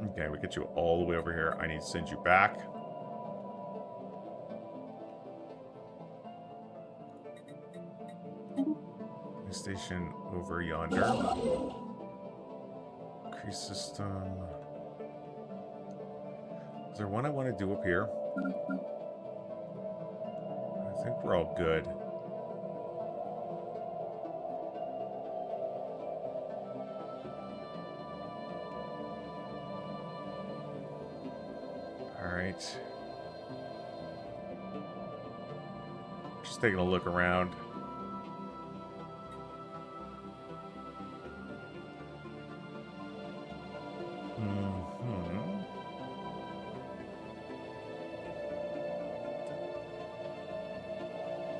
Speaker 1: Okay, we get you all the way over here. I need to send you back. Station over yonder. Increase system. Is there one I want to do up here? I think we're all good. All right. Just taking a look around.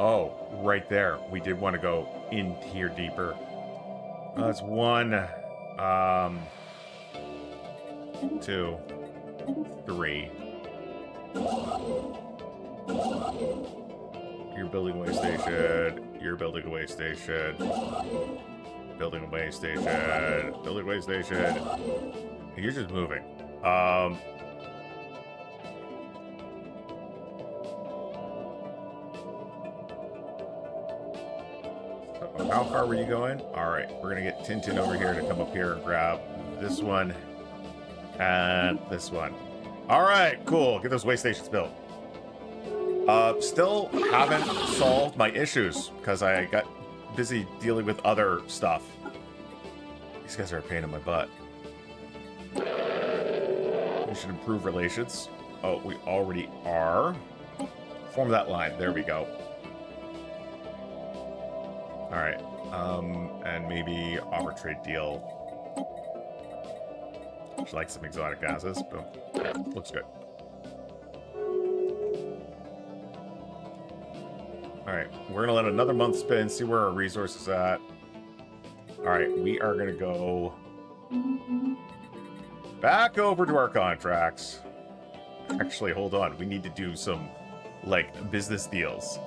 Speaker 1: Oh, right there. We did want to go in here deeper. That's 1, 2, 3. You're building a way station. You're building a way station. Building a way station. Building a way station. You're just moving. How far were you going? All right, we're gonna get Tintin over here to come up here and grab this one and this one. All right, cool. Get those way stations built. Still haven't solved my issues because I got busy dealing with other stuff. These guys are a pain in my butt. We should improve relations. Oh, we already are. form that line. There we go. All right. And maybe offer trade deal. Would you like some exotic gases? Boom. Looks good. Alright, we're gonna let another month spin, see where our resources at. Alright, we are gonna go back over to our contracts. Actually, hold on. We need to do some, like, business deals.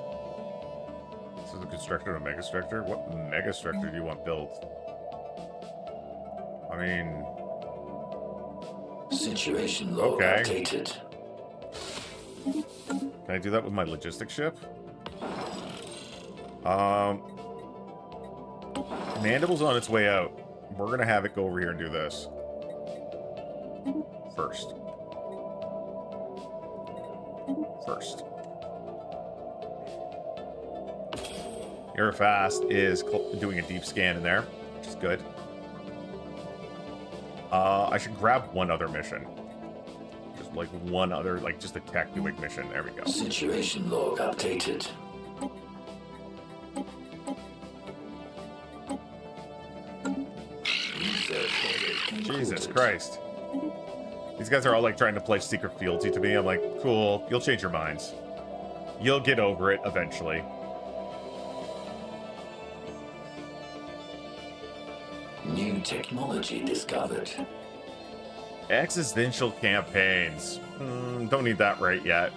Speaker 1: This is a constructor and a mega structure. What mega structure do you want built? I mean...
Speaker 2: Situation log
Speaker 1: Okay.
Speaker 2: updated.
Speaker 1: Can I do that with my logistics ship? Mandible's on its way out. We're gonna have it go over here and do this. First. Aerofast is doing a deep scan in there, which is good. I should grab one other mission. Just like one other, like just a tech doing mission. There we go.
Speaker 2: Situation log updated.
Speaker 1: Jesus Christ. These guys are all like trying to play secret fealty to me. I'm like, cool, you'll change your minds. You'll get over it eventually.
Speaker 2: New technology discovered.
Speaker 1: Existential campaigns. Don't need that right yet.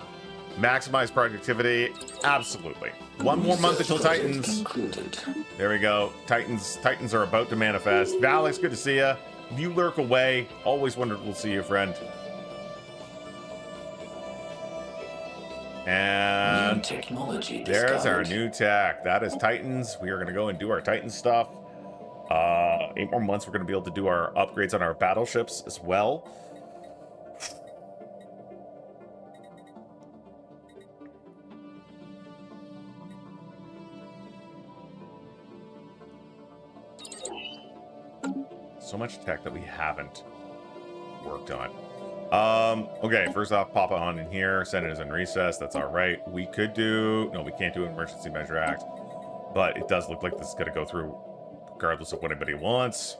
Speaker 1: Maximize productivity. Absolutely. One more month until
Speaker 2: Research project
Speaker 1: Titans.
Speaker 2: concluded.
Speaker 1: There we go. Titans are about to manifest. Valix, good to see ya. You lurk away. Always wonderful to see you, friend.
Speaker 2: New
Speaker 1: And
Speaker 2: technology
Speaker 1: there's
Speaker 2: discovered.
Speaker 1: our new tech. That is Titans. We are going to go and do our Titan stuff. 8 more months, we're going to be able to do our upgrades on our battleships as well. So much tech that we haven't worked on. Okay, first off, Papa on in here. Senate is in recess. That's all right. We could do... No, we can't do an Emergency Measure Act. But it does look like this is going to go through regardless of what anybody wants.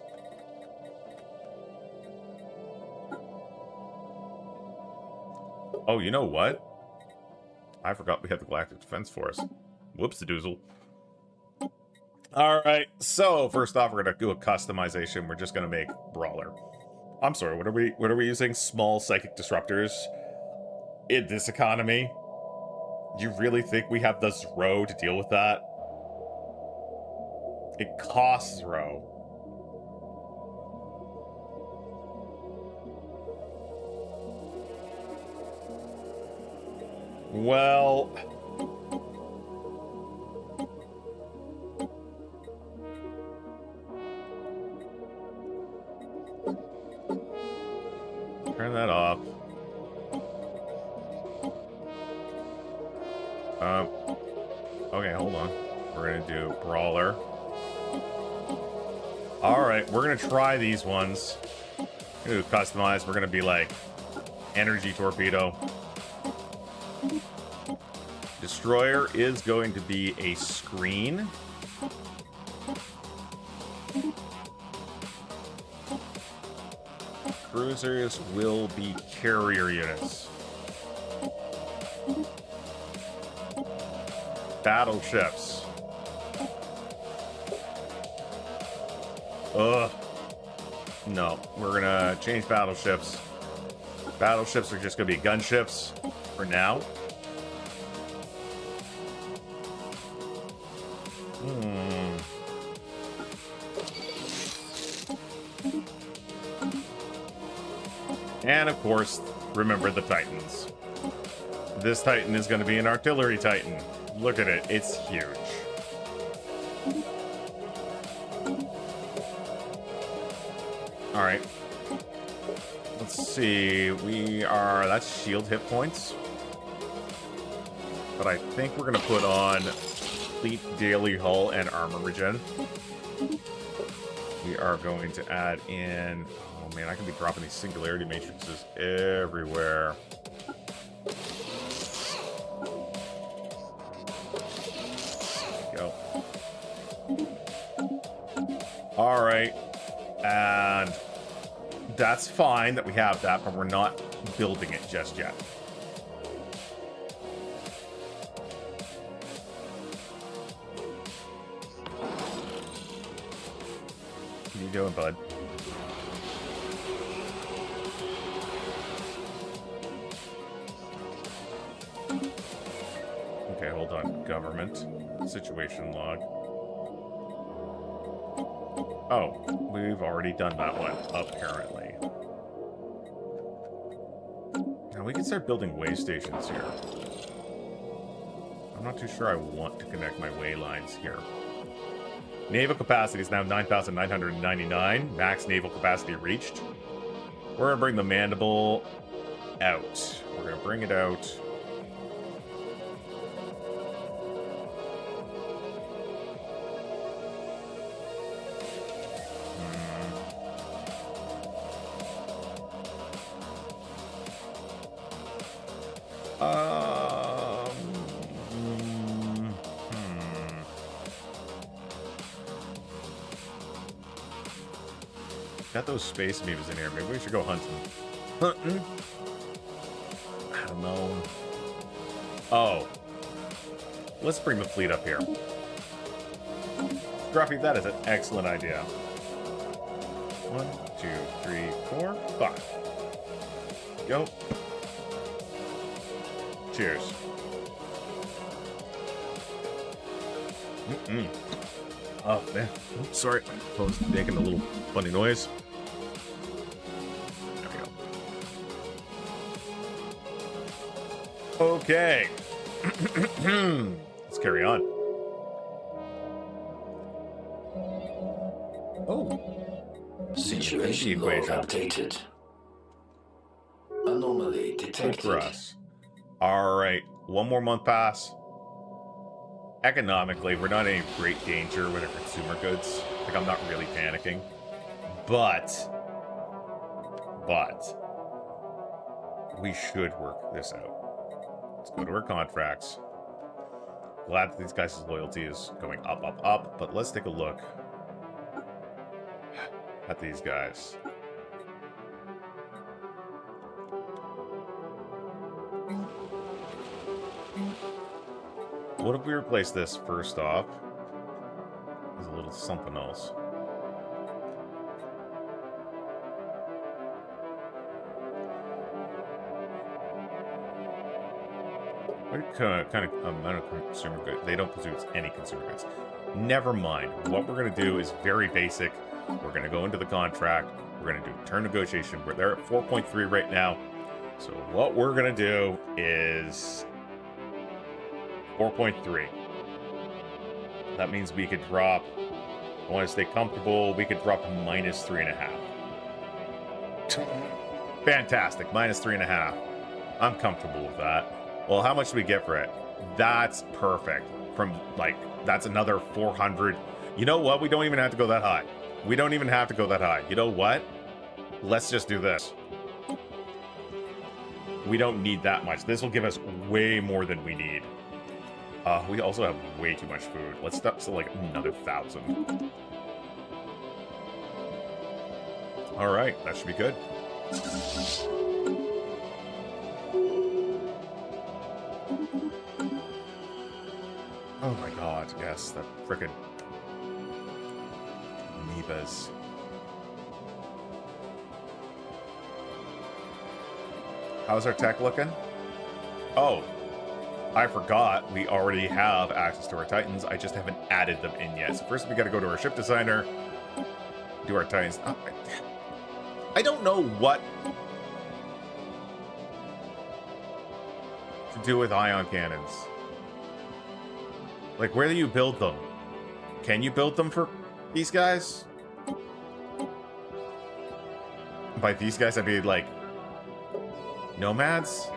Speaker 1: Oh, you know what? I forgot we had the Galactic Defense Force. Whoops-a-doozle. Alright, so first off, we're going to do a customization. We're just going to make Brawler. I'm sorry, what are we using? Small psychic disruptors in this economy? You really think we have the Zro to deal with that? It costs Zro. Well... Turn that off. Okay, hold on. We're gonna do Brawler. Alright, we're gonna try these ones. We're gonna do customize. We're gonna be like Energy Torpedo. Destroyer is going to be a screen. Cruisers will be carrier units. Battleships. Ugh. No, we're gonna change battleships. Battleships are just gonna be gunships for now. And of course, remember the Titans. This Titan is going to be an artillery Titan. Look at it, it's huge. Alright. Let's see, that's shield hit points. But I think we're going to put on Fleet Daily Hull and Armor Regen. We are going to add in... Oh man, I can be dropping these singularity matrices everywhere. All right. And that's fine that we have that, but we're not building it just yet. What are you doing, bud? Okay, hold on. Government. Situation log. Oh, we've already done that one, apparently. Now we can start building way stations here. I'm not too sure I want to connect my way lines here. Naval capacity is now 9,999. Max naval capacity reached. We're going to bring the Mandible out. We're going to bring it out. Got those space amoebas in here. Maybe we should go hunting. Hunting? I don't know. Oh. Let's bring the fleet up here. Scruffy, that is an excellent idea. 1, 2, 3, 4, 5. Go. Cheers. Oh, man. Oops, sorry. My phone's making a little funny noise. There we go. Okay. Let's carry on. Oh.
Speaker 2: Situation log updated. Anomaly
Speaker 1: Good
Speaker 2: detected.
Speaker 1: for us. All right. One more month pass. Economically, we're not in any great danger with our consumer goods. Like, I'm not really panicking. But we should work this out. Let's go to our contracts. Glad that these guys' loyalty is going up, up, up. But let's take a look at these guys. What if we replace this first off with a little something else? What kind of amount of consumer goods? They don't produce any consumer goods. Never mind. What we're going to do is very basic. We're going to go into the contract. We're going to do term negotiation. They're at 4.3 right now. So what we're going to do is 4.3. That means we could drop, I want to stay comfortable, we could drop to minus 3.5. Fantastic, minus 3.5. I'm comfortable with that. Well, how much do we get for it? That's perfect. From, like, that's another 400. You know what? We don't even have to go that high. We don't even have to go that high. You know what? Let's just do this. We don't need that much. This will give us way more than we need. We also have way too much food. Let's stop to like another 1,000. All right, that should be good. Oh my god, yes, that frickin' amoebas. How's our tech looking? Oh, I forgot we already have access to our Titans. I just haven't added them in yet. So first we gotta go to our ship designer, do our Titans. Oh, I don't know what to do with ion cannons. Like, where do you build them? Can you build them for these guys? By these guys, I mean, like, nomads?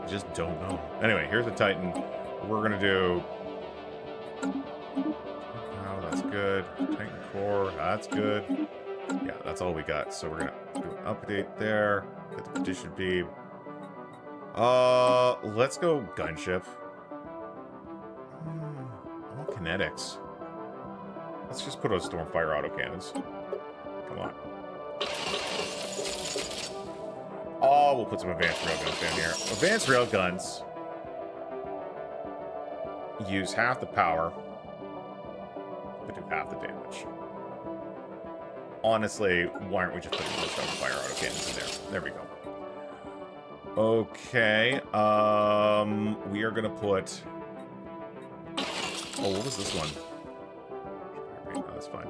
Speaker 1: Just don't know. Anyway, here's the Titan. We're gonna do. Oh, that's good. Titan core, that's good. Yeah, that's all we got. So we're gonna do an update there. Get the petition beam. Let's go gunship. kinetics. Let's just put on Stormfire autocannons. Come on. Oh, we'll put some advanced railguns down here. Advanced railguns use half the power, but do half the damage. Honestly, why aren't we just putting those Stormfire autocannons in there? There we go. Okay, we are gonna put... Oh, what was this one? No, that's fine.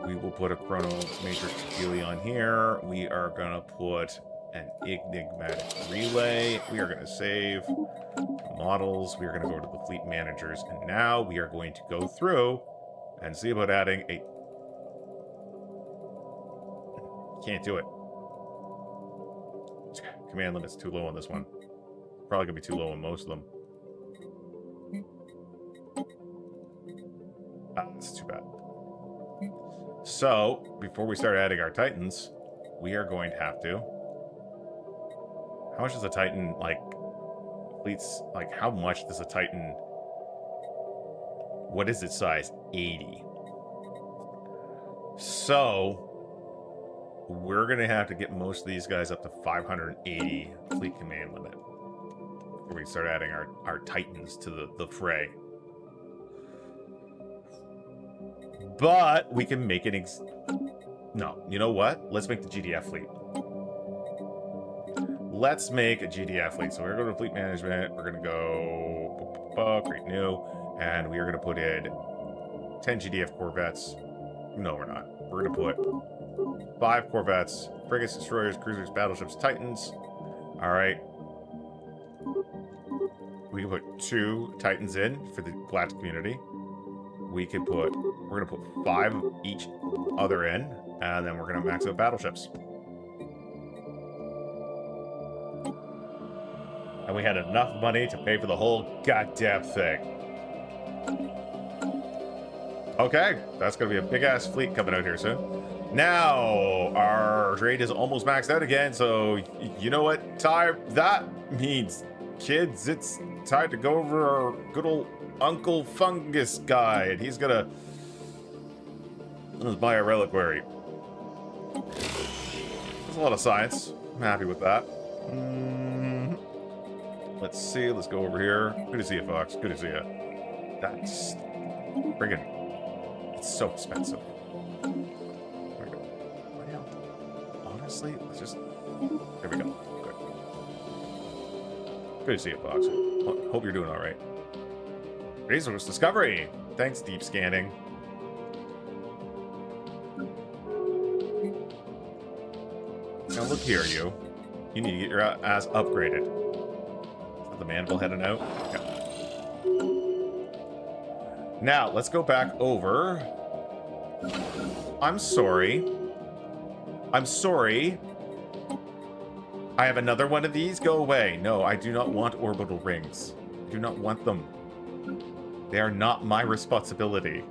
Speaker 1: We will put a Chrono Matrix Helion here. We are gonna put an Enigmatic Relay. We are gonna save models. We are gonna go to the fleet managers. And now we are going to go through and see about adding a... Can't do it. Command limit's too low on this one. Probably gonna be too low on most of them. Ah, that's too bad. So, before we start adding our Titans, we are going to have to... How much does a Titan, like, fleets... Like, how much does a Titan... What is its size? 80. So... We're going to have to get most of these guys up to 580 fleet command limit before we start adding our Titans to the fray. But we can make an No, you know what? Let's make the GDF fleet. Let's make a GDF fleet. So we're going to go to fleet management. We're going to go create new, and we are going to put in 10 GDF Corvettes. No, we're not. We're going to put 5 Corvettes, frigates, destroyers, cruisers, battleships, Titans. All right. We can put 2 Titans in for the Galactic community. We could put, we're going to put 5 of each other in, and then we're going to max out battleships. And we had enough money to pay for the whole goddamn thing. Okay, that's going to be a big-ass fleet coming out here soon. Now, our trade is almost maxed out again, so you know what time that means, kids? It's time to go over our good old Uncle Fungus guy, and he's gonna... Let's buy a reliquary. There's a lot of science. I'm happy with that. Let's see, let's go over here. Good to see you, Fox. Good to see you. That's... friggin'... It's so expensive. Honestly, let's just... There we go. Good. Good to see you, Fox. Hope you're doing alright. Resource discovery! Thanks, deep scanning. Now look here, you. You need to get your ass upgraded. Is that the mandible heading out? Yeah. Now, let's go back over. I'm sorry. I'm sorry. I have another one of these? Go away. No, I do not want orbital rings. I do not want them. They are not my responsibility.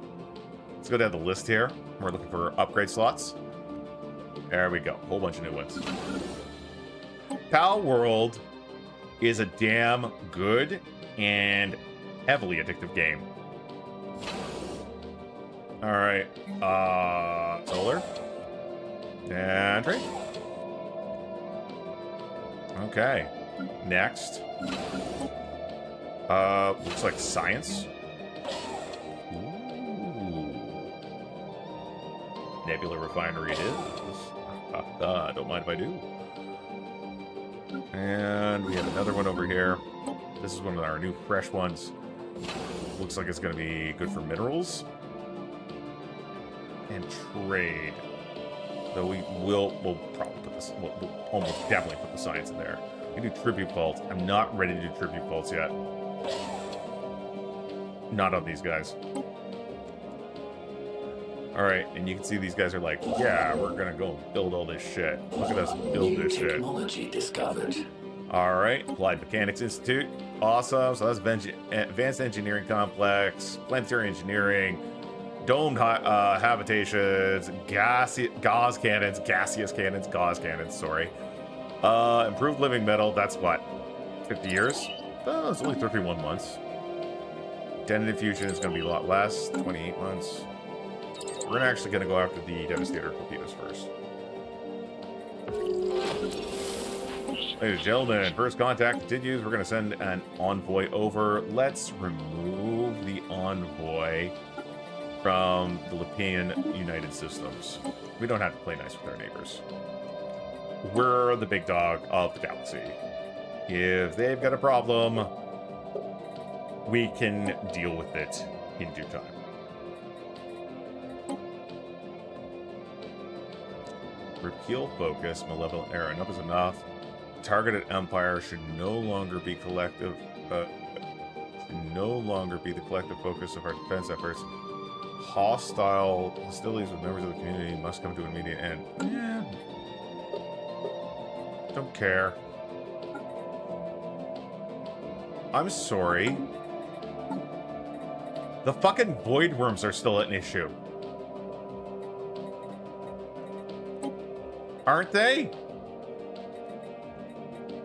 Speaker 1: Let's go down the list here. We're looking for upgrade slots. There we go. Whole bunch of new ones. Pal World is a damn good and heavily addictive game. Alright. Solar. And trade. Okay. Next. Looks like science. Ooh. Nebula Refinery it is. Don't mind if I do. And we have another one over here. This is one of our new fresh ones. Looks like it's going to be good for minerals. And trade. Though we'll probably put this, we'll almost definitely put the science in there. We can do tribute vaults. I'm not ready to do tribute vaults yet. Not on these guys. Alright, and you can see these guys are like, yeah, we're gonna go build all this shit. Look at us build this shit.
Speaker 2: Technology discovered.
Speaker 1: Alright, Applied Mechanics Institute. Awesome. So that's Advanced Engineering Complex, Planetary Engineering, Domed habitations, gauze cannons, sorry. Improved living metal, that's what? 50 years? Oh, it's only 31 months. Denton fusion is going to be a lot less, 28 months. We're actually going to go after the Devastator torpedoes first. Ladies and gentlemen, first contact continues. We're going to send an envoy over. Let's remove the envoy from the Lipian United Systems. We don't have to play nice with our neighbors. We're the big dog of the galaxy. If they've got a problem, we can deal with it in due time. Repeal focus, malevolent error. Enough is enough. Targeted empire should no longer be collective. Should no longer be the collective focus of our defense efforts. Hostilities with members of the community must come to an immediate end. Yeah. Don't care. I'm sorry. The fucking void worms are still an issue. Aren't they?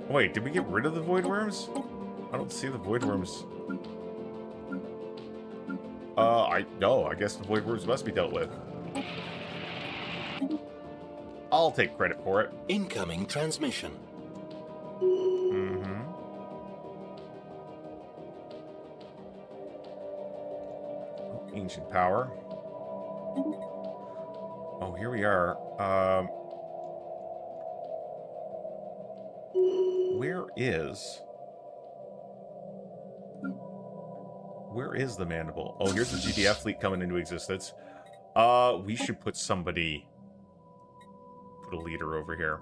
Speaker 1: Wait, did we get rid of the void worms? I don't see the void worms. I guess the void worms must be dealt with. I'll take credit for it.
Speaker 4: Incoming transmission.
Speaker 1: Mm-hmm. Ancient power. Oh, here we are. Where is the mandible? Oh, here's the GDF fleet coming into existence. We should put a leader over here.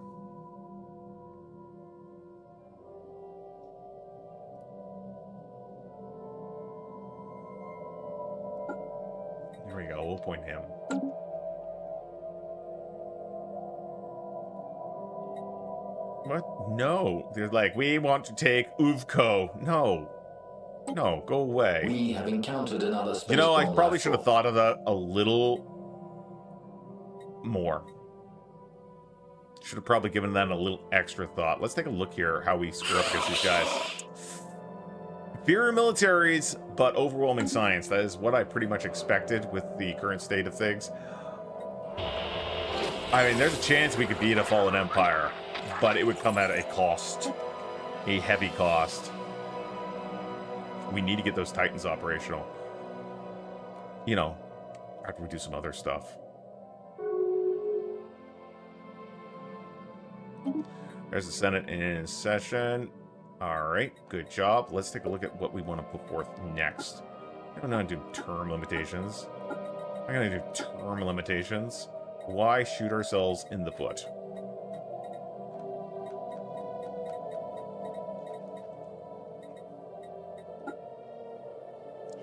Speaker 1: Here we go, we'll point him. What? No. They're like, we want to take Uvko. No. No, go away.
Speaker 2: We have encountered another space.
Speaker 1: You know, I probably should have thought of that a little more. Should have probably given that a little extra thought. Let's take a look here how we screw up against these guys. Inferior militaries, but overwhelming science. That is what I pretty much expected with the current state of things. I mean, there's a chance we could beat a fallen empire, but it would come at a cost. A heavy cost. We need to get those Titans operational. You know, after we do some other stuff. There's the Senate in session. Alright, good job. Let's take a look at what we want to put forth next. I'm going to do term limitations. I'm going to do term limitations. Why shoot ourselves in the foot?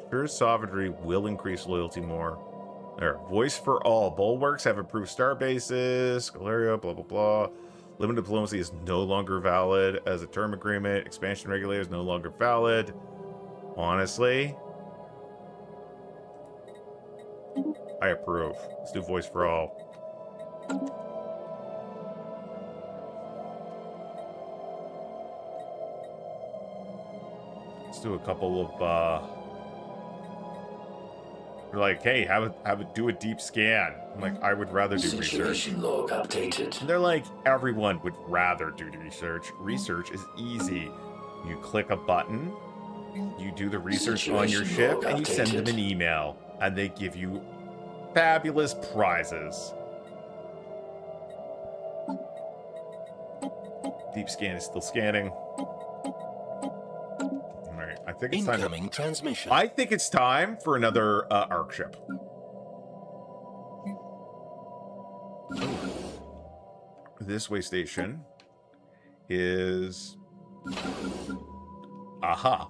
Speaker 1: Sure, sovereignty will increase loyalty more. There, voice for all. Bulwarks have improved star bases. Scalaria, blah, blah, blah. Limited diplomacy is no longer valid as a term agreement. Expansion regulator is no longer valid. Honestly, I approve. Let's do voice for all. Let's do a couple of, They're like, hey, have it do a deep scan. I'm like, I would rather do research.
Speaker 2: Situation log updated.
Speaker 1: And they're like, everyone would rather do research. Research is easy. You click a button, you do the research on your ship, and you send them an email, and they give you fabulous prizes. Deep scan is still scanning. I think it's
Speaker 4: incoming transmission.
Speaker 1: I think it's time for another ARC ship. This way station is... Aha.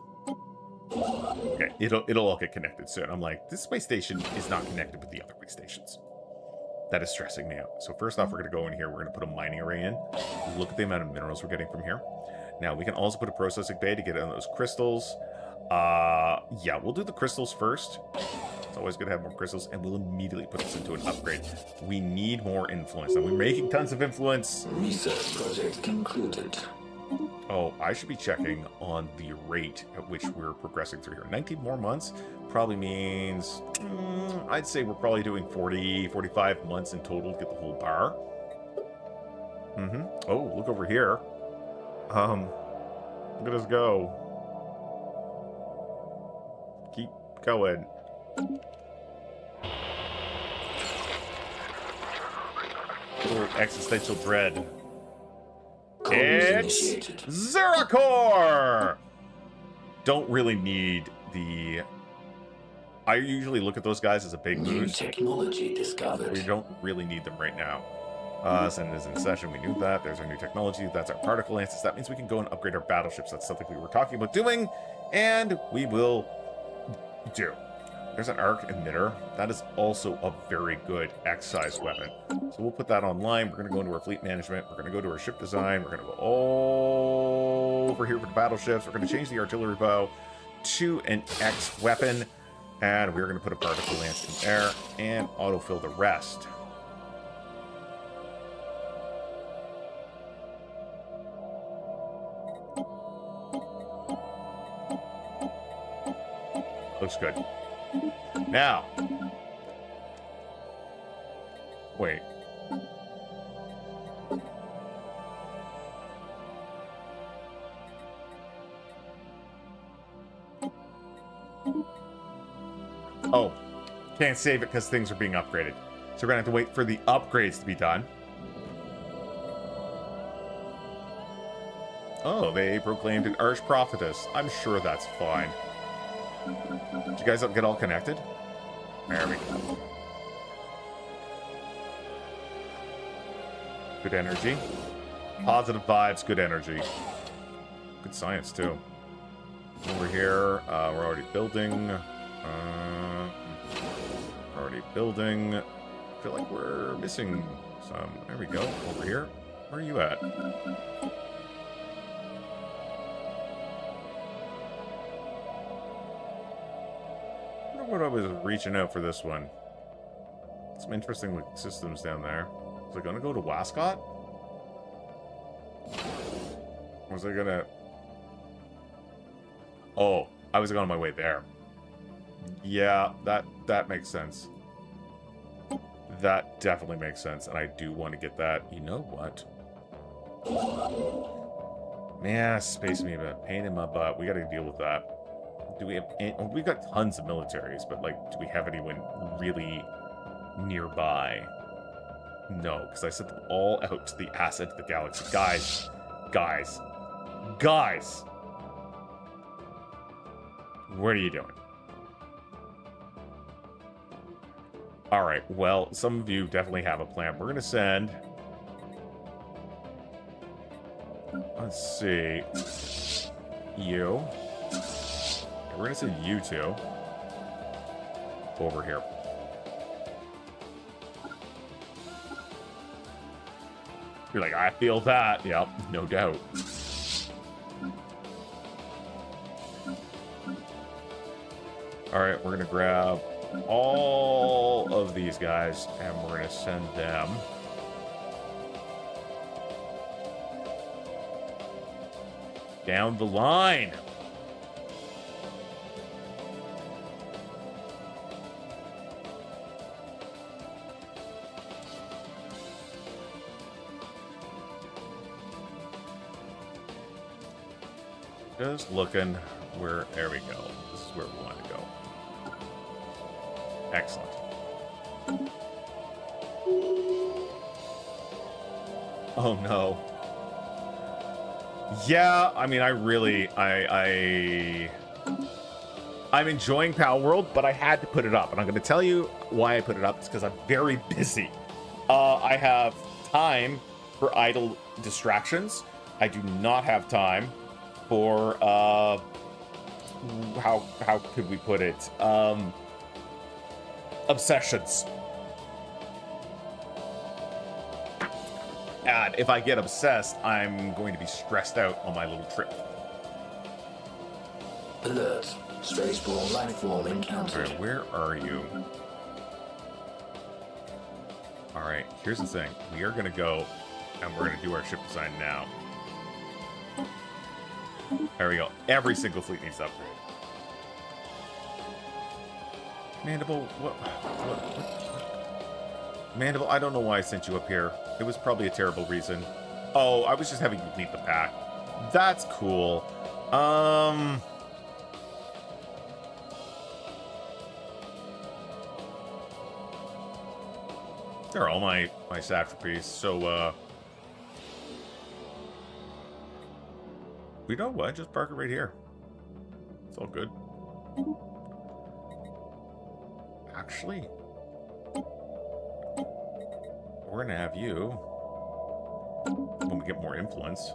Speaker 1: Okay, it'll all get connected soon. I'm like, this way station is not connected with the other way stations. That is stressing me out. So first off, we're going to go in here. We're going to put a mining array in. Look at the amount of minerals we're getting from here. Now, we can also put a processing bay to get on those crystals. Yeah, we'll do the crystals first. It's always good to have more crystals, and we'll immediately put this into an upgrade. We need more influence. Now, we're making tons of influence.
Speaker 2: Research project concluded.
Speaker 1: Oh, I should be checking on the rate at which we're progressing through here. 19 more months probably means, I'd say we're probably doing 40, 45 months in total to get the whole bar. Oh, look over here. Look at us go. Keep going. Little existential dread. It's
Speaker 2: initiated.
Speaker 1: Zeracor! Don't really need the... I usually look at those guys as a big
Speaker 2: New
Speaker 1: boost.
Speaker 2: technology discovered.
Speaker 1: We don't really need them right now. Send is in session. We knew that. There's our new technology. That's our particle lances. That means we can go and upgrade our battleships. That's something we were talking about doing, and we will do. There's an arc emitter. That is also a very good X-size weapon. So we'll put that online. We're going to go into our fleet management. We're going to go to our ship design. We're going to go over here for the battleships. We're going to change the artillery bow to an X weapon, and we're going to put a particle lance in there and autofill the rest. Looks good. Now, wait. Oh, can't save it because things are being upgraded. So we're gonna have to wait for the upgrades to be done. Oh, they proclaimed an Arch Prophetess. I'm sure that's fine. Did you guys get all connected? There we go. Good energy. Positive vibes, good energy. Good science, too. Over here, we're already building. I feel like we're missing some. There we go. Over here. Where are you at? What I was reaching out for this one. Some interesting systems down there. Was I gonna go to Wascott? Was I gonna... Oh, I was on my way there. Yeah, that makes sense. That definitely makes sense, and I do want to get that. You know what? Man, space me a pain in my butt. We gotta deal with that. Do we have... We've got tons of militaries, but, like, do we have anyone really nearby? No, because I sent them all out to the asset of the galaxy. Guys. What are you doing? Alright, well, some of you definitely have a plan. We're going to send... Let's see. You... We're going to send you two over here. You're like, I feel that. Yep, no doubt. All right, we're going to grab all of these guys, and we're going to send them down the line. Just looking where... There we go. This is where we want to go. Excellent. Oh, no. Yeah, I mean, I'm enjoying Pal World, but I had to put it up. And I'm going to tell you why I put it up. It's because I'm very busy. I have time for idle distractions. I do not have time for how could we put it, obsessions. And if I get obsessed, I'm going to be stressed out on my little trip.
Speaker 2: Alert. Spaceborne life form encountered.
Speaker 1: Alright, where are you? Alright, here's the thing. We are going to go, and we're going to do our ship design now. There we go. Every single fleet needs to upgrade. Mandible, what? Mandible, I don't know why I sent you up here. It was probably a terrible reason. Oh, I was just having you lead the pack. That's cool. They're all my satrapies, so, you know what? Just park it right here. It's all good. Actually, we're gonna have you when we get more influence.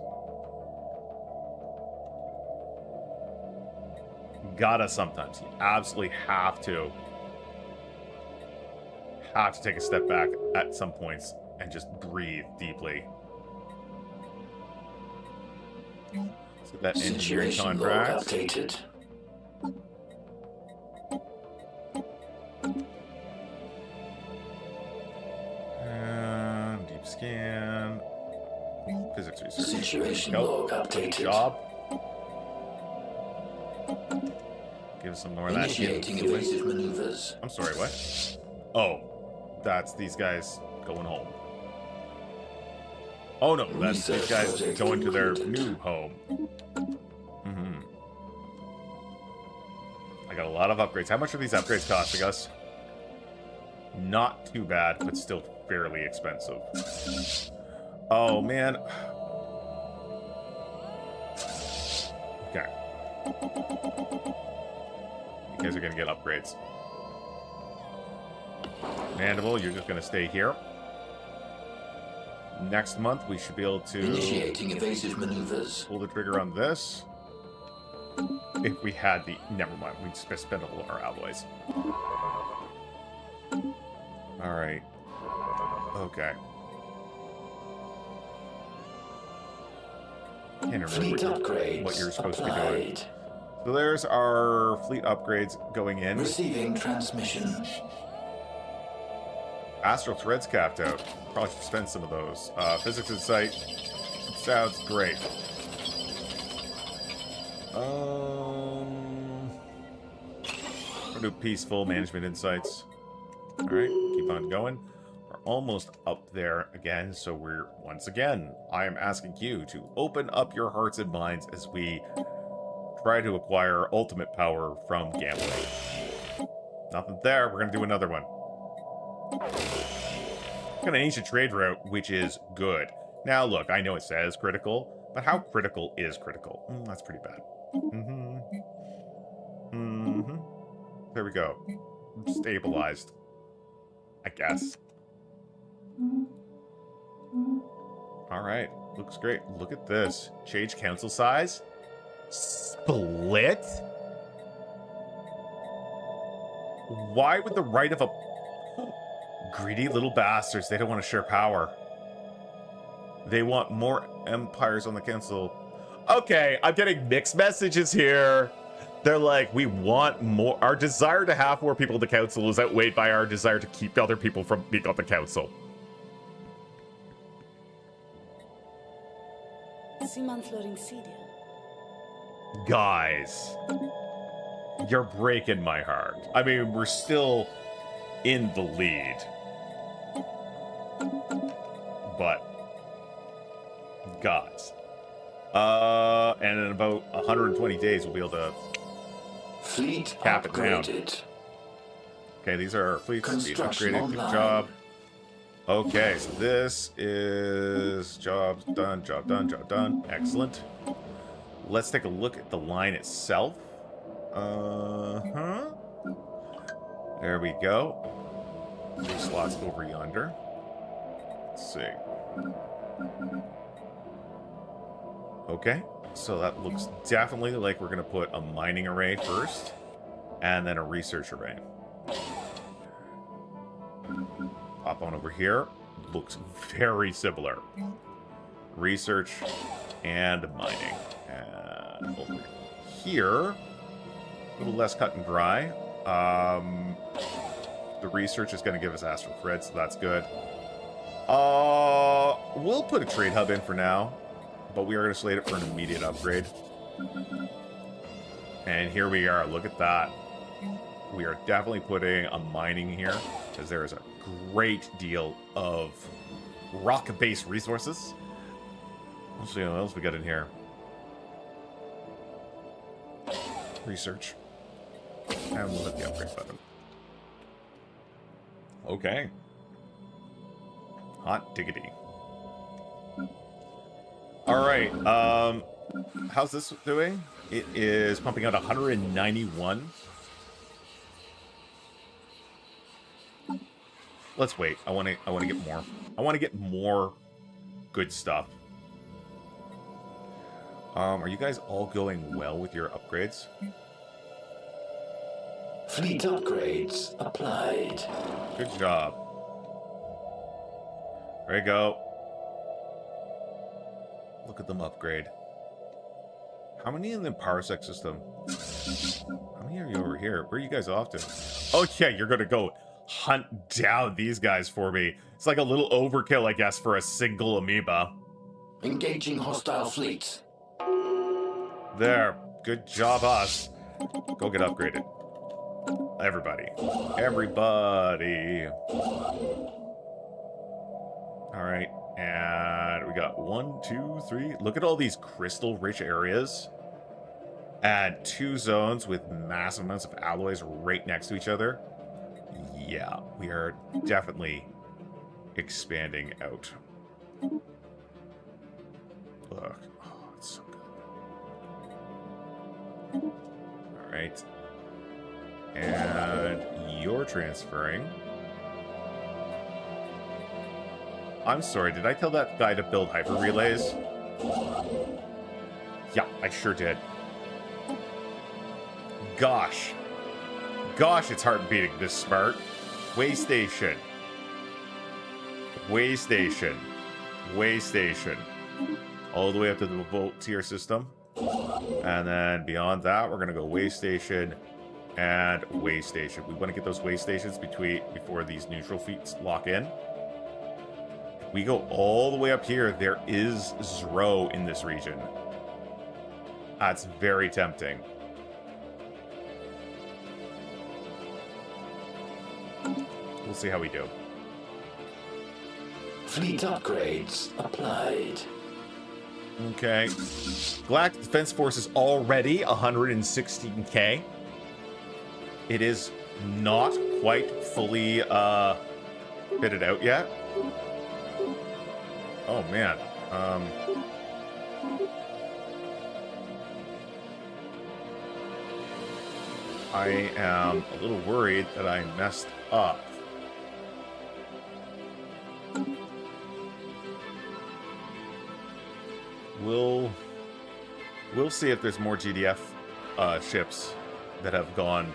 Speaker 1: Gotta sometimes. You absolutely have to take a step back at some points and just breathe deeply. So that engineering
Speaker 2: Situation log
Speaker 1: contract.
Speaker 2: updated.
Speaker 1: And deep scan. Physics research.
Speaker 2: Situation
Speaker 1: Nope.
Speaker 2: log updated.
Speaker 1: Job. Give us some more of that.
Speaker 2: Initiating evasive maneuvers.
Speaker 1: I'm sorry, what? Oh, that's these guys going home. Oh no, that's these
Speaker 2: Research
Speaker 1: guys
Speaker 2: project
Speaker 1: going to their
Speaker 2: concluded.
Speaker 1: new home. I got a lot of upgrades. How much are these upgrades costing us? Not too bad, but still fairly expensive. Oh man. Okay. You guys are gonna get upgrades. Mandible, you're just gonna stay here. Next month, we should be able to
Speaker 2: Initiating evasive maneuvers.
Speaker 1: pull the trigger on this. If we had the... Never mind, we just spent all of our alloys. Alright. Okay. Can't remember
Speaker 2: Fleet upgrades
Speaker 1: what you're supposed to be doing.
Speaker 2: applied.
Speaker 1: So there's our fleet upgrades going in.
Speaker 2: Receiving transmission.
Speaker 1: Astral threads capped out. Probably should spend some of those. Physics Insight sounds great. We'll do peaceful management insights. All right, keep on going. We're almost up there again, so we're once again. I am asking you to open up your hearts and minds as we try to acquire ultimate power from gambling. Nothing there. We're gonna do another one. Got an ancient trade route, which is good. Now, look, I know it says critical, but how critical is critical? That's pretty bad. There we go. Stabilized. I guess. Alright. Looks great. Look at this. Change council size. Split? Why would the right of a... Greedy little bastards. They don't want to share power. They want more empires on the council. Okay, I'm getting mixed messages here. They're like, we want more. Our desire to have more people on the council is outweighed by our desire to keep other people from being on the council.
Speaker 5: Siman Florencidia.
Speaker 1: Guys, you're breaking my heart. I mean, we're still in the lead. But, guys. And in about 120 days, we'll be able to
Speaker 2: Fleet
Speaker 1: cap it down.
Speaker 2: upgraded.
Speaker 1: Okay, these are our fleets. Speed
Speaker 2: Construction
Speaker 1: upgraded. Good
Speaker 2: online.
Speaker 1: job. Okay, so this is job done, job done, job done. Excellent. Let's take a look at the line itself. There we go. 2 slots over yonder. Let's see. Okay, so that looks definitely like we're going to put a mining array first, and then a research array. Pop on over here. Looks very similar. Research and mining. And over here, a little less cut and dry. The research is going to give us astral thread, so that's good. We'll put a trade hub in for now, but we are going to slate it for an immediate upgrade. And here we are. Look at that. We are definitely putting a mining here, because there is a great deal of rock-based resources. Let's see what else we got in here. Research. And we'll hit the upgrade button. Okay. Hot diggity. Alright, how's this doing? It is pumping out 191. Let's wait. I want to get more. I want to get more good stuff. Are you guys all going well with your upgrades?
Speaker 2: Fleet upgrades applied.
Speaker 1: Good job. There you go. Look at them upgrade. How many in the Parsec system? How many are you over here? Where are you guys off to? Oh yeah, you're gonna go hunt down these guys for me. It's like a little overkill, I guess, for a single amoeba.
Speaker 2: Engaging hostile fleets.
Speaker 1: There. Good job, us. Go get upgraded. Everybody. Everybody. Alright. And we got 1, 2, 3. Look at all these crystal-rich areas. And 2 zones with massive amounts of alloys right next to each other. Yeah, we are definitely expanding out. Look. Oh, it's so good. Alright. And you're transferring. I'm sorry, did I tell that guy to build hyper relays? Yeah, I sure did. Gosh. Gosh, it's heart beating this smart. Way station. Way station. Way station. All the way up to the Volt tier system. And then beyond that, we're going to go way station and way station. We want to get those way stations before these neutral fleets lock in. We go all the way up here. There is Zro in this region. That's very tempting. We'll see how we do.
Speaker 2: Fleet upgrades applied.
Speaker 1: Okay. Galactic Defense Force is already 116k. It is not quite fully fitted out yet. Oh man. I am a little worried that I messed up. We'll see if there's more GDF ships that have gone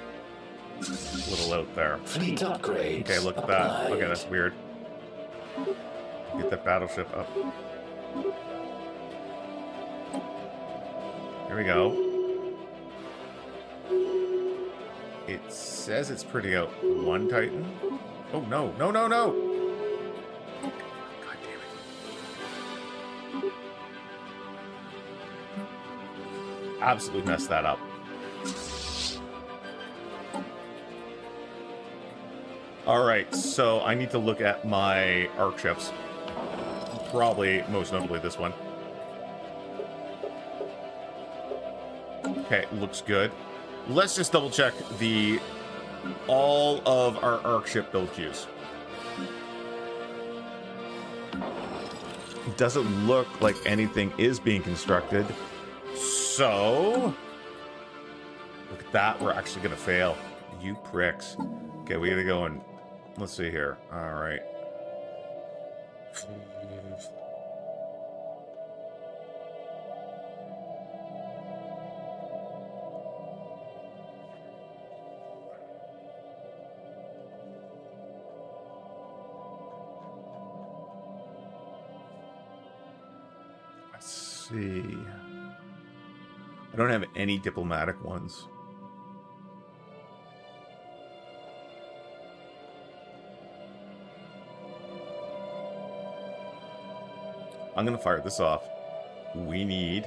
Speaker 1: a little out there.
Speaker 2: Fleet upgrades.
Speaker 1: Okay, look at that. Okay, that's weird. Get that battleship up. Here we go. It says it's putting out 1 Titan. Oh no, no, no, no! God damn it. Absolutely messed that up. Alright, so I need to look at my arc ships. Probably, most notably, this one. Okay, looks good. Let's just double check all of our arc ship build queues. Doesn't look like anything is being constructed. So, look at that. We're actually going to fail. You pricks. Okay, we got to go and let's see here. All right. Let's see. I don't have any diplomatic ones. I'm going to fire this off. We need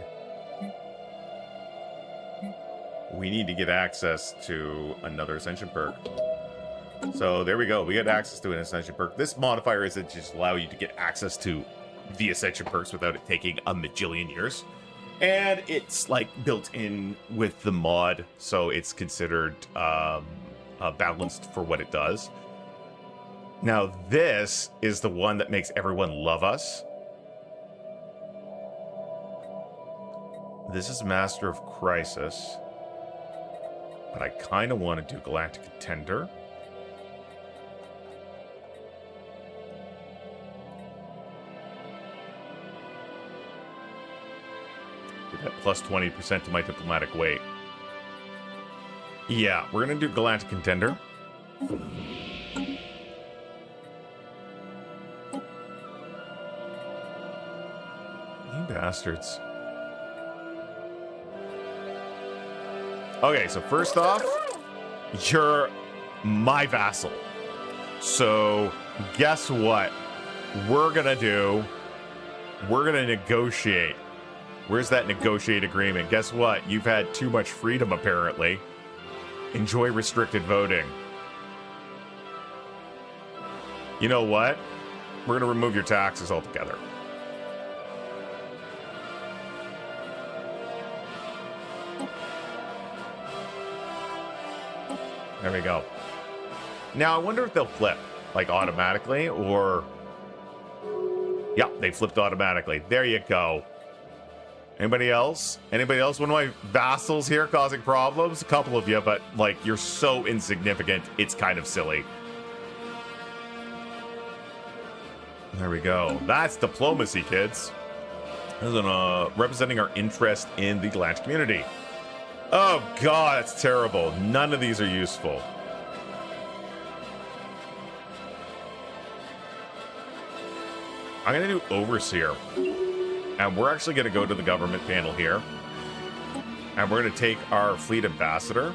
Speaker 1: we need to get access to another Ascension perk. So there we go. We get access to an Ascension perk. This modifier is to just allow you to get access to the Ascension perks without it taking a majillion years. And it's like built in with the mod, so it's considered balanced for what it does. Now this is the one that makes everyone love us. This is Master of Crisis. But I kind of want to do Galactic Contender. Give that plus 20% to my diplomatic weight. Yeah, we're going to do Galactic Contender. You bastards. Okay, so first off, you're my vassal. So, guess what? We're gonna do? We're gonna negotiate. Where's that negotiate agreement? Guess what? You've had too much freedom, apparently. Enjoy restricted voting. You know what? We're gonna remove your taxes altogether. There we go. Now, I wonder if they'll flip, like, automatically, or... Yeah, they flipped automatically. There you go. Anybody else? Anybody else? One of my vassals here causing problems? A couple of you, but, like, you're so insignificant, it's kind of silly. There we go. That's diplomacy, kids. This is representing our interest in the Galactic community. Oh, God, that's terrible. None of these are useful. I'm going to do Overseer. And we're actually going to go to the government panel here. And we're going to take our fleet ambassador.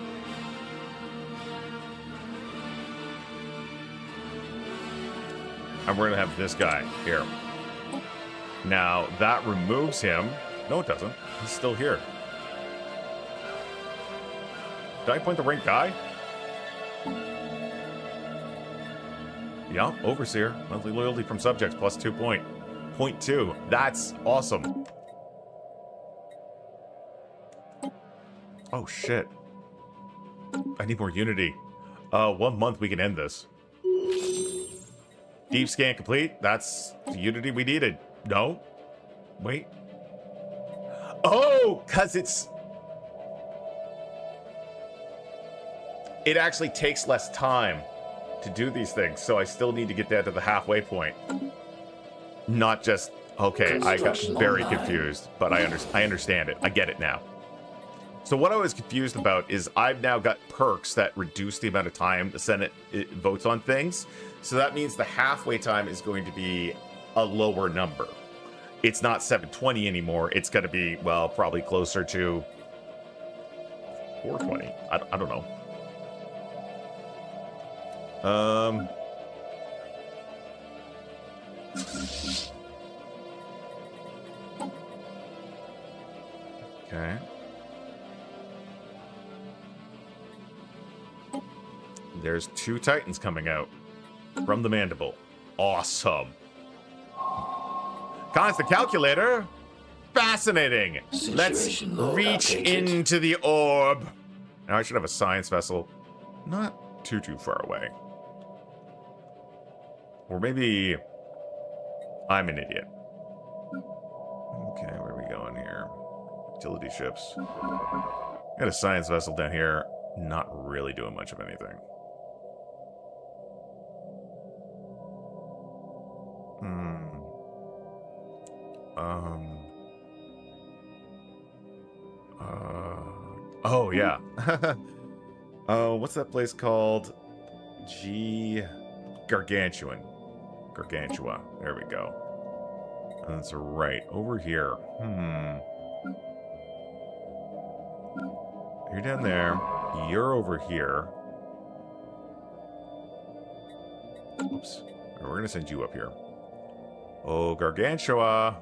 Speaker 1: And we're going to have this guy here. Now, that removes him. No, it doesn't. He's still here. Did I point the right guy? Yeah, Overseer. Monthly loyalty from subjects plus 2.2. That's awesome. Oh, shit. I need more unity. 1 month we can end this. Deep scan complete. That's the unity we needed. No. Wait. Oh, because it actually takes less time to do these things, so I still need to get down to the halfway point. Not just, okay, I got very confused, but I understand it. I get it now. So what I was confused about is I've now got perks that reduce the amount of time the Senate votes on things. So that means the halfway time is going to be a lower number. It's not 720 anymore. It's going to be, well, probably closer to 420. I don't know. Okay. There's 2 Titans coming out from the mandible. Awesome. Constant calculator. Fascinating. Let's reach into the orb. Now I should have a science vessel. Not too far away. Or maybe I'm an idiot. Okay, where are we going here? Utility ships. Got a science vessel down here. Not really doing much of anything. Oh, yeah. Oh, what's that place called? Gargantuan. Gargantua. There we go. And that's right over here. You're down there. You're over here. Oops. We're going to send you up here. Oh, Gargantua.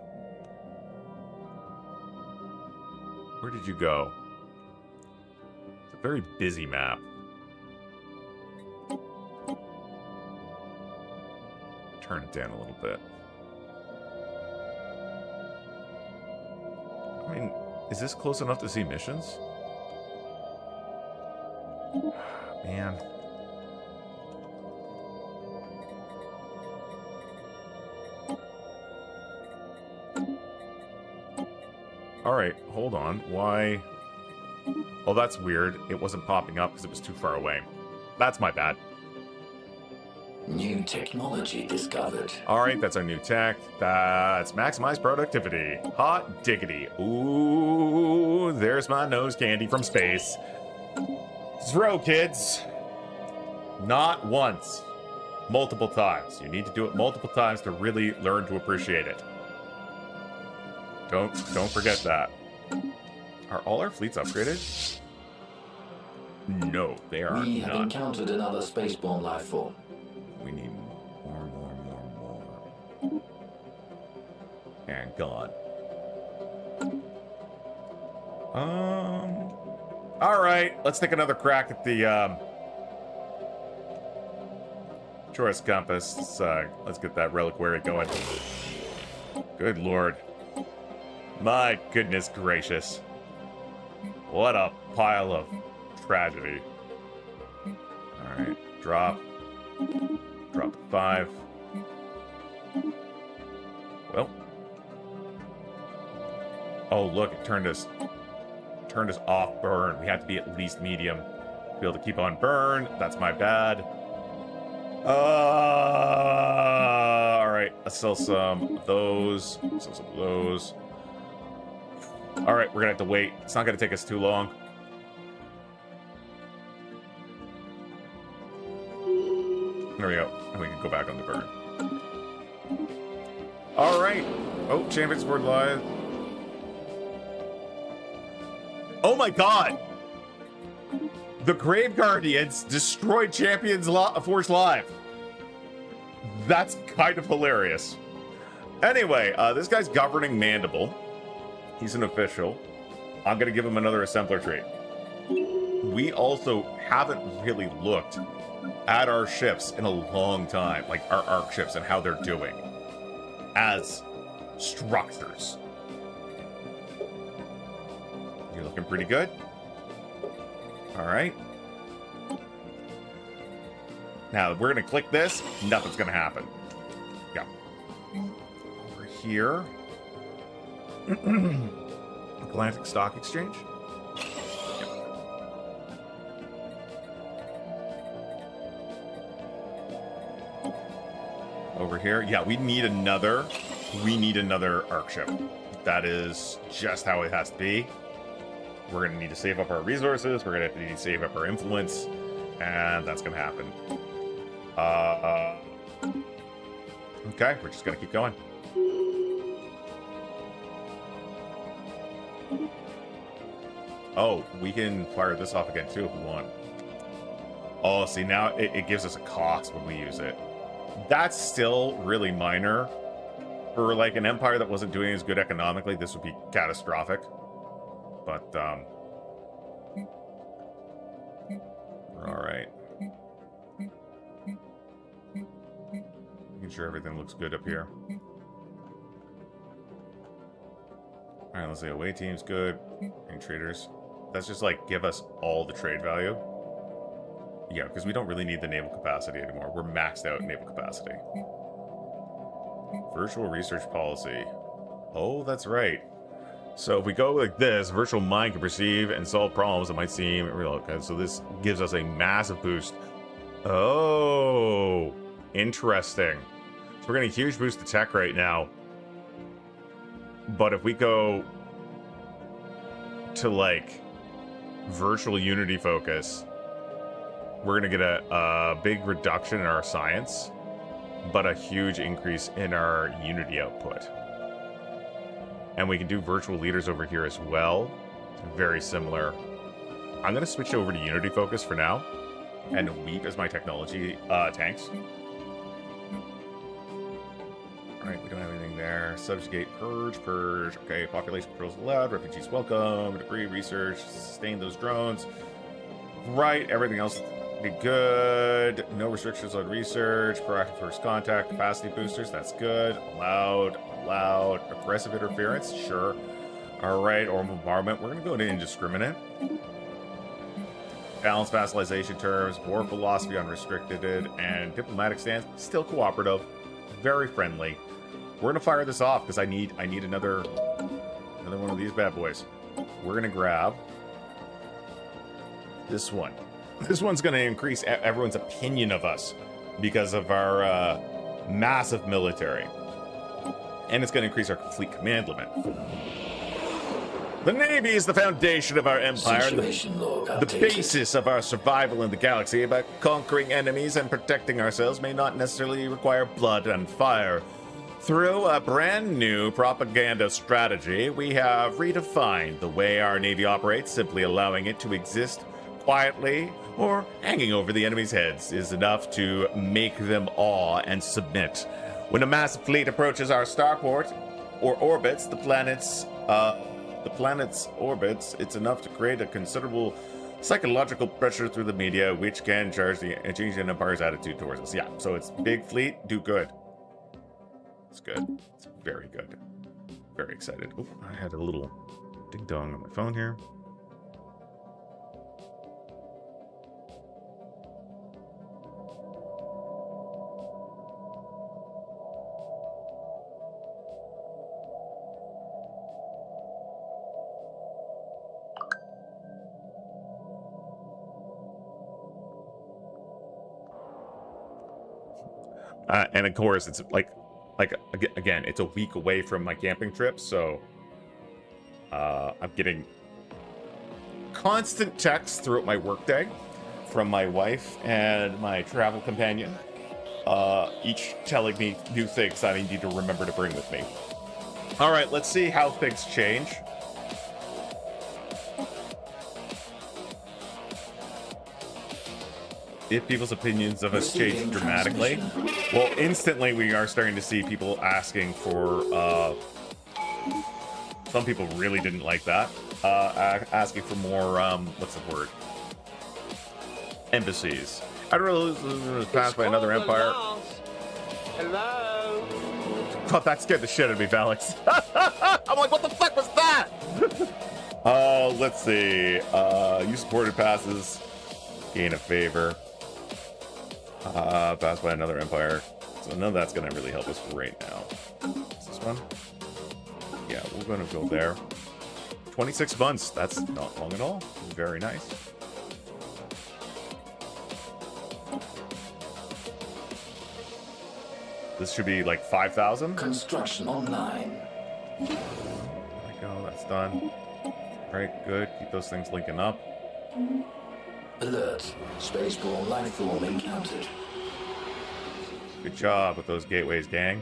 Speaker 1: Where did you go? Very busy map. Turn it down a little bit. I mean, is this close enough to see missions? Man. Alright, hold on. Why? Oh, that's weird. It wasn't popping up because it was too far away. That's my bad.
Speaker 2: New technology discovered.
Speaker 1: Alright, that's our new tech. That's maximize productivity. Hot diggity. Ooh, there's my nose candy from space. Throw, kids. Not once. Multiple times. You need to do it multiple times to really learn to appreciate it. Don't forget that. Are all our fleets upgraded? No, they are
Speaker 2: We have
Speaker 1: not.
Speaker 2: encountered another spaceborne life form.
Speaker 1: We need more. And gone. Alright, let's take another crack at the Choice Compass. Let's get that reliquary going. Good lord. My goodness gracious. What a pile of tragedy. Alright, drop. Drop to 5. Well. Oh, look, it turned us off burn. We have to be at least medium to be able to keep on burn. That's my bad. Alright, let's sell some of those. Sell some of those. Alright, we're gonna have to wait. It's not gonna take us too long. There we go. And we can go back on the burn. Alright. Oh, Champions Board Live. Oh my god! The Grave Guardians destroyed Champions Force Live. That's kind of hilarious. Anyway, this guy's governing Mandible. He's an official. I'm going to give him another assembler trait. We also haven't really looked at our ships in a long time, like our arc ships and how they're doing as structures. You're looking pretty good. All right. Now we're going to click this. Nothing's going to happen. Yeah. Over here. Atlantic Stock Exchange. Yep. Over here. Yeah, we need another arc ship. That is just how it has to be. We're going to need to save up our resources. We're going to need to save up our influence. And that's going to happen. Okay, we're just going to keep going. Oh, we can fire this off again too if we want. Oh, see, now it gives us a cost when we use it. That's still really minor. For like an empire that wasn't doing as good economically, this would be catastrophic. But, we're alright. Making sure everything looks good up here. Alright, let's see. Away team's good. And traders. That's just like give us all the trade value. Yeah, because we don't really need the naval capacity anymore. We're maxed out in naval capacity. Virtual research policy. Oh, that's right. So if we go like this, virtual mind can perceive and solve problems that might seem real. Okay, so this gives us a massive boost. Oh, interesting. So we're getting a huge boost to tech right now. But if we go to like virtual unity focus, we're going to get a big reduction in our science, but a huge increase in our unity output. And we can do virtual leaders over here as well. It's very similar. I'm going to switch over to unity focus for now, and Weep as my technology tanks. Alright, we don't have anything there. Subjugate, purge. Okay, population controls allowed. Refugees welcome. Debris research. Sustain those drones. right. Everything else be good. No restrictions on research. Proactive first contact. Capacity boosters. That's good. Allowed. Aggressive interference. Sure. All right. Or bombardment. We're going to go into indiscriminate. Balanced vassalization terms. War philosophy unrestricted. And diplomatic stance. Still cooperative. Very friendly. We're going to fire this off because I need another one of these bad boys. We're going to grab this one. This one's going to increase everyone's opinion of us because of our massive military. And it's going to increase our fleet command limit. The Navy is the foundation of our empire, the basis of our survival in the galaxy, but conquering enemies and protecting ourselves may not necessarily require blood and fire. Through a brand new propaganda strategy, we have redefined the way our Navy operates. Simply allowing it to exist quietly or hanging over the enemy's heads is enough to make them awe and submit. When a massive fleet approaches our starport or orbits the planet's orbits, it's enough to create a considerable psychological pressure through the media, which can change the Empire's attitude towards us. Yeah, so it's big fleet, do good. It's good. It's very good. Very excited. Oh, I had a little ding dong on my phone here. And of course, it's like again, it's a week away from my camping trip, so I'm getting constant texts throughout my workday from my wife and my travel companion, each telling me new things that I need to remember to bring with me. All right, let's see how things change. If people's opinions of us change dramatically, well, instantly we are starting to see people asking for, some people really didn't like that, asking for more, what's the word? Embassies. I'd rather was passed by another empire.
Speaker 6: Hello?
Speaker 1: God, that scared the shit out of me, Valix. I'm like, what the fuck was that? Let's see. You supported passes. Gain a favor. Passed by another empire. So none of that's going to really help us right now. Is this one? Yeah, we're going to go there. 26 months. That's not long at all. Very nice. This should be like 5,000.
Speaker 2: Construction online.
Speaker 1: There we go. That's done. All right, good. Keep those things linking up.
Speaker 2: Alert. Spaceborne lifeform encountered.
Speaker 1: Good job with those gateways, gang.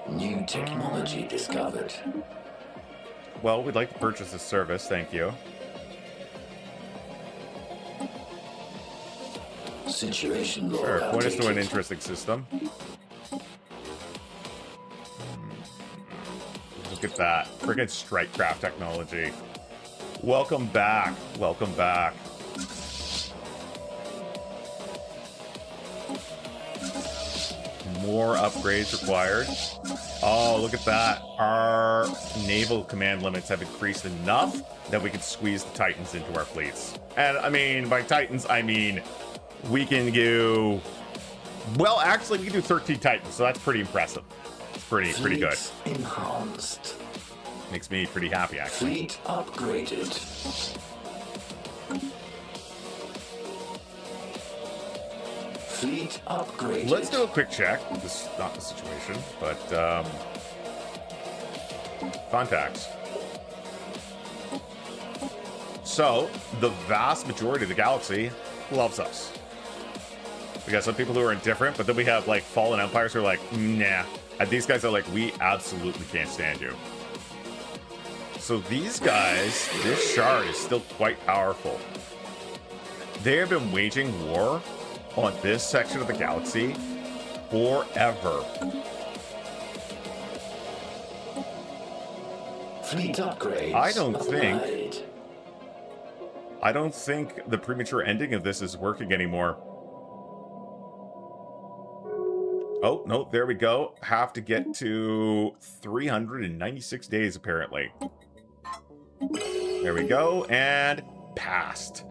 Speaker 2: New technology discovered.
Speaker 1: Well, we'd like to purchase this service, thank you.
Speaker 2: Situation log
Speaker 1: Sure, point us to an
Speaker 2: updated.
Speaker 1: interesting system. Look at that. Friggin' Strikecraft technology. Welcome back. Welcome back. More upgrades required. Oh, look at that. Our naval command limits have increased enough that we can squeeze the Titans into our fleets. And I mean, by Titans, I mean we can do... Well, actually, we can do 13 Titans, so that's pretty impressive. It's pretty good.
Speaker 2: Fleet enhanced.
Speaker 1: Makes me pretty happy, actually.
Speaker 2: Fleet upgraded. Fleet upgraded.
Speaker 1: Let's do a quick check. This is not the situation, but contacts. So, the vast majority of the galaxy loves us. We got some people who are indifferent, but then we have, like, fallen empires who are like, nah. And these guys are like, we absolutely can't stand you. So these guys, this shard is still quite powerful. They have been waging war on this section of the galaxy forever.
Speaker 2: Fleet upgrades.
Speaker 1: I don't think the premature ending of this is working anymore. Oh, no, there we go. Have to get to 396 days, apparently. There we go, and passed.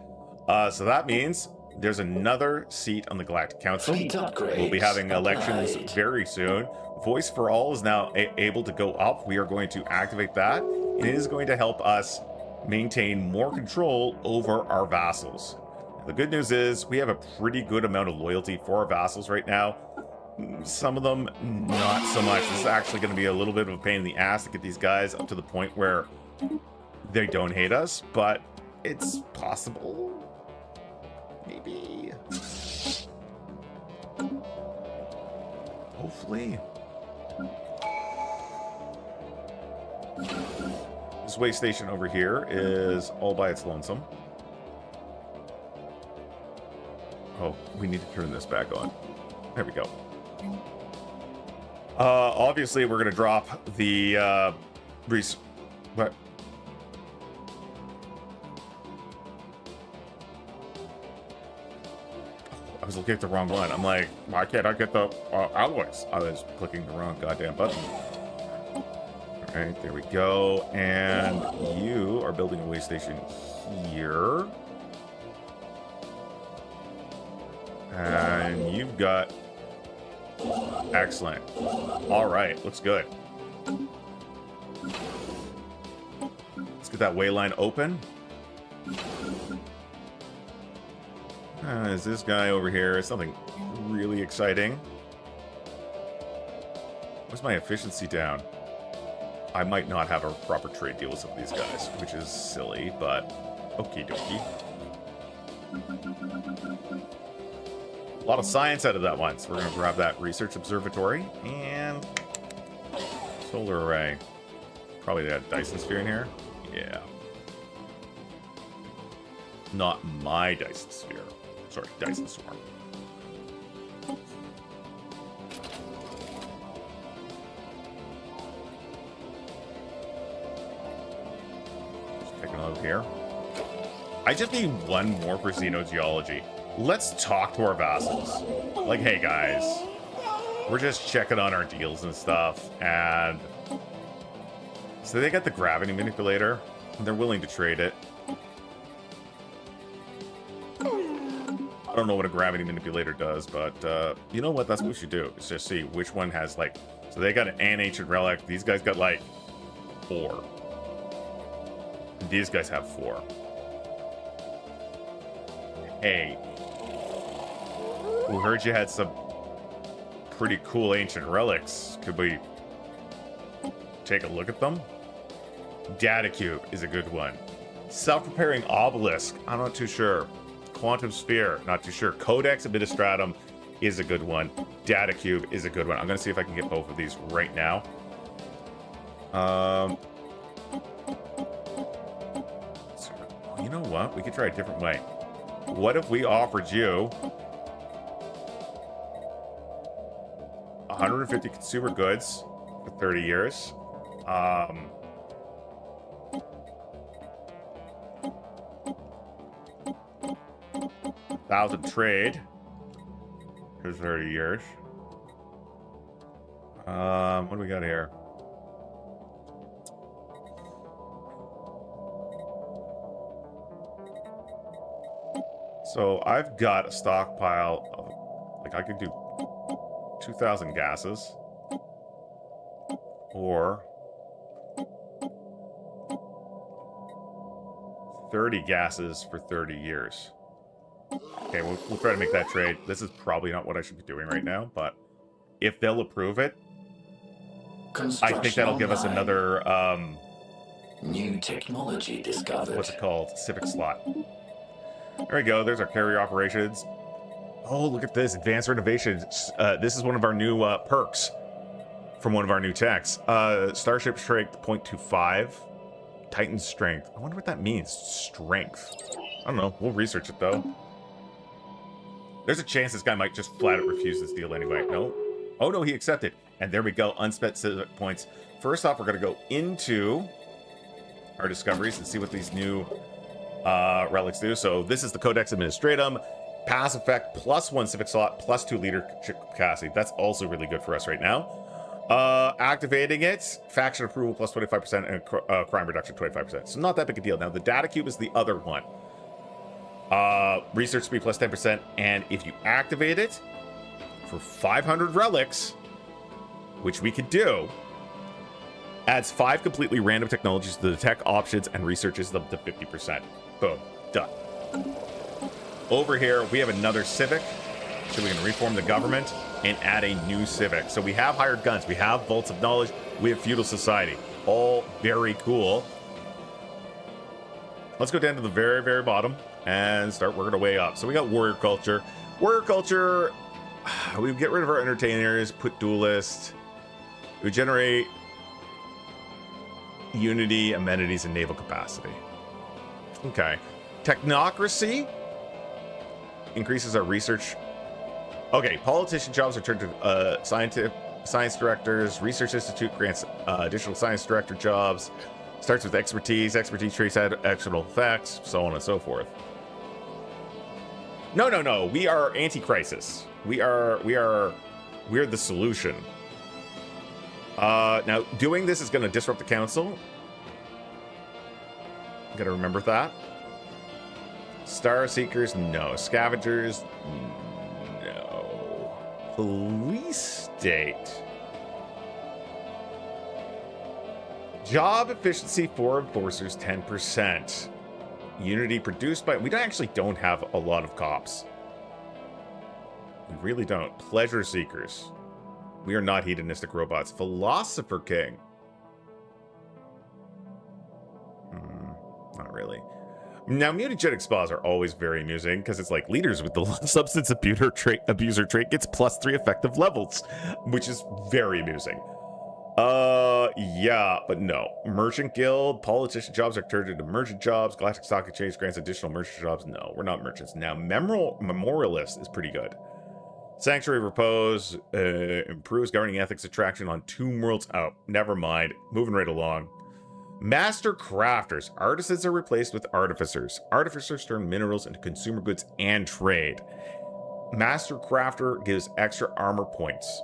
Speaker 1: So that means there's another seat on the Galactic Council.
Speaker 2: Fleet upgrades.
Speaker 1: We'll be having elections
Speaker 2: applied.
Speaker 1: very soon. Voice for All is now able to go up. We are going to activate that. It is going to help us maintain more control over our vassals. The good news is we have a pretty good amount of loyalty for our vassals right now. Some of them, not so much. This is actually going to be a little bit of a pain in the ass to get these guys up to the point where they don't hate us, but it's possible. Maybe. Hopefully. This way station over here is all by its lonesome. Oh, we need to turn this back on. There we go. Obviously, we're going to drop the what? I was looking at the wrong one. I'm like, why can't I get the alloys? I was clicking the wrong goddamn button. All right, there we go. And you are building a way station here. And you've got... Excellent. All right, looks good. Let's get that way line open. Is this guy over here? Something really exciting. What's my efficiency down? I might not have a proper trade deal with some of these guys, which is silly, but okie dokie. A lot of science out of that one, so we're going to grab that research observatory and solar array. Probably that Dyson sphere in here. Yeah. Not my Dyson sphere. Sorry, Dyson swarm. Just taking a look here. I just need one more for xenogeology. Let's talk to our vassals. Like, hey guys, we're just checking on our deals and stuff, and so they got the gravity manipulator, and they're willing to trade it. I don't know what a gravity manipulator does, but you know what? That's what we should do. Is just see which one has like. So they got an ancient relic. These guys got like 4. And these guys have 4. Hey. We heard you had some pretty cool ancient relics. Could we take a look at them? Data Cube is a good one. Self-repairing obelisk, I'm not too sure. Quantum sphere, not too sure. Codex Administratum is a good one. Data Cube is a good one. I'm gonna see if I can get both of these right now. You know what? We could try a different way. What if we offered you 150 consumer goods for 30 years? 1,000 trade for 30 years. What do we got here? So I've got a stockpile of, like, I could do 2,000 gases, or 30 gases for 30 years. Okay, we'll try to make that trade. This is probably not what I should be doing right now, but if they'll approve it, I think that'll give us another,
Speaker 2: new technology discovered.
Speaker 1: what's it called? Civic slot. There we go. There's our carrier operations. Oh, look at this. Advanced renovations. This is one of our new perks from one of our new techs. Starship Strength 0.25. Titan Strength. I wonder what that means. Strength. I don't know. We'll research it, though. There's a chance this guy might just flat out refuse this deal anyway. No. Oh, no, he accepted. And there we go. Unspent civic points. First off, we're going to go into our discoveries and see what these new relics do. So this is the Codex Administratum. Pass effect, +1 civic slot, +2 leadership capacity. That's also really good for us right now. Activating it, faction approval +25% and crime reduction 25%. So not that big a deal. Now the data cube is the other one. Research speed +10%, and if you activate it for 500 relics, which we could do, adds 5 completely random technologies to the tech options and researches them to 50%. Boom, done. Over here, we have another civic, so we can reform the government and add a new civic. So we have hired guns, we have vaults of knowledge, we have feudal society. All very cool. Let's go down to the very, very bottom and start working our way up. So we got warrior culture. Warrior culture, we get rid of our entertainers, put duelist. We generate unity, amenities, and naval capacity. Okay. Technocracy increases our research. Okay, politician jobs are turned to science directors. Research institute grants additional science director jobs. Starts with expertise. Expertise traits add external effects, so on and so forth. No. We are anti-crisis. We're the solution. Now, doing this is going to disrupt the council. Gotta remember that. Star Seekers, no. Scavengers, no. Police state. Job efficiency for enforcers, 10%. Unity produced by... We don't have a lot of cops. We really don't. Pleasure Seekers. We are not hedonistic robots. Philosopher King. Not really. Now, mutagenic spas are always very amusing because it's like leaders with the substance abuser trait gets +3 effective levels, which is very amusing. Yeah, but no. Merchant Guild, politician jobs are turned into merchant jobs. Galactic Stock Exchange grants additional merchant jobs. No, we're not merchants. Now, Memorialist is pretty good. Sanctuary Repose improves governing ethics attraction on Tomb Worlds. Oh, never mind. Moving right along. Master Crafters. Artisans are replaced with Artificers. Artificers turn minerals into consumer goods and trade. Master Crafter gives extra armor points.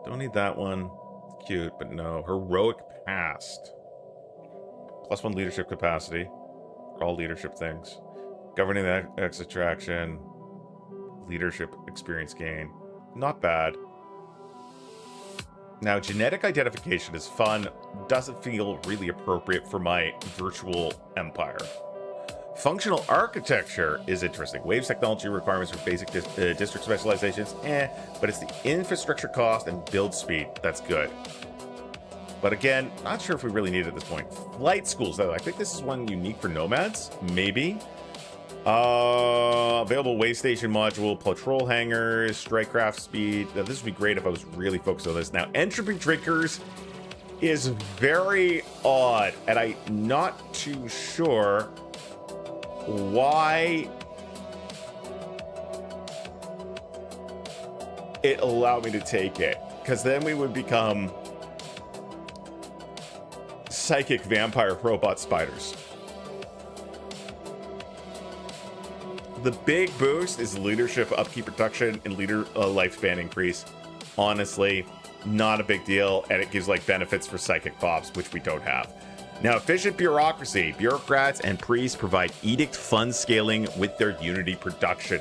Speaker 1: Don't need that one. Cute, but no. Heroic Past. +1 leadership capacity. For all leadership things. Governing the X attraction. Leadership experience gain. Not bad. Now, genetic identification is fun. Doesn't feel really appropriate for my virtual empire. Functional architecture is interesting. Waves technology requirements for basic district specializations, but it's the infrastructure cost and build speed that's good. But again, not sure if we really need it at this point. Flight schools, though. I think this is one unique for nomads. Maybe. Available way station module, patrol hangars, strike craft speed. Now, this would be great if I was really focused on this. Now, entropy drinkers is very odd, and I'm not too sure why it allowed me to take it, because then we would become psychic vampire robot spiders. The big boost is leadership upkeep reduction and leader lifespan increase. Honestly, not a big deal, and it gives like benefits for psychic pops, which we don't have. Now, efficient bureaucracy. Bureaucrats and priests provide edict fund scaling with their unity production.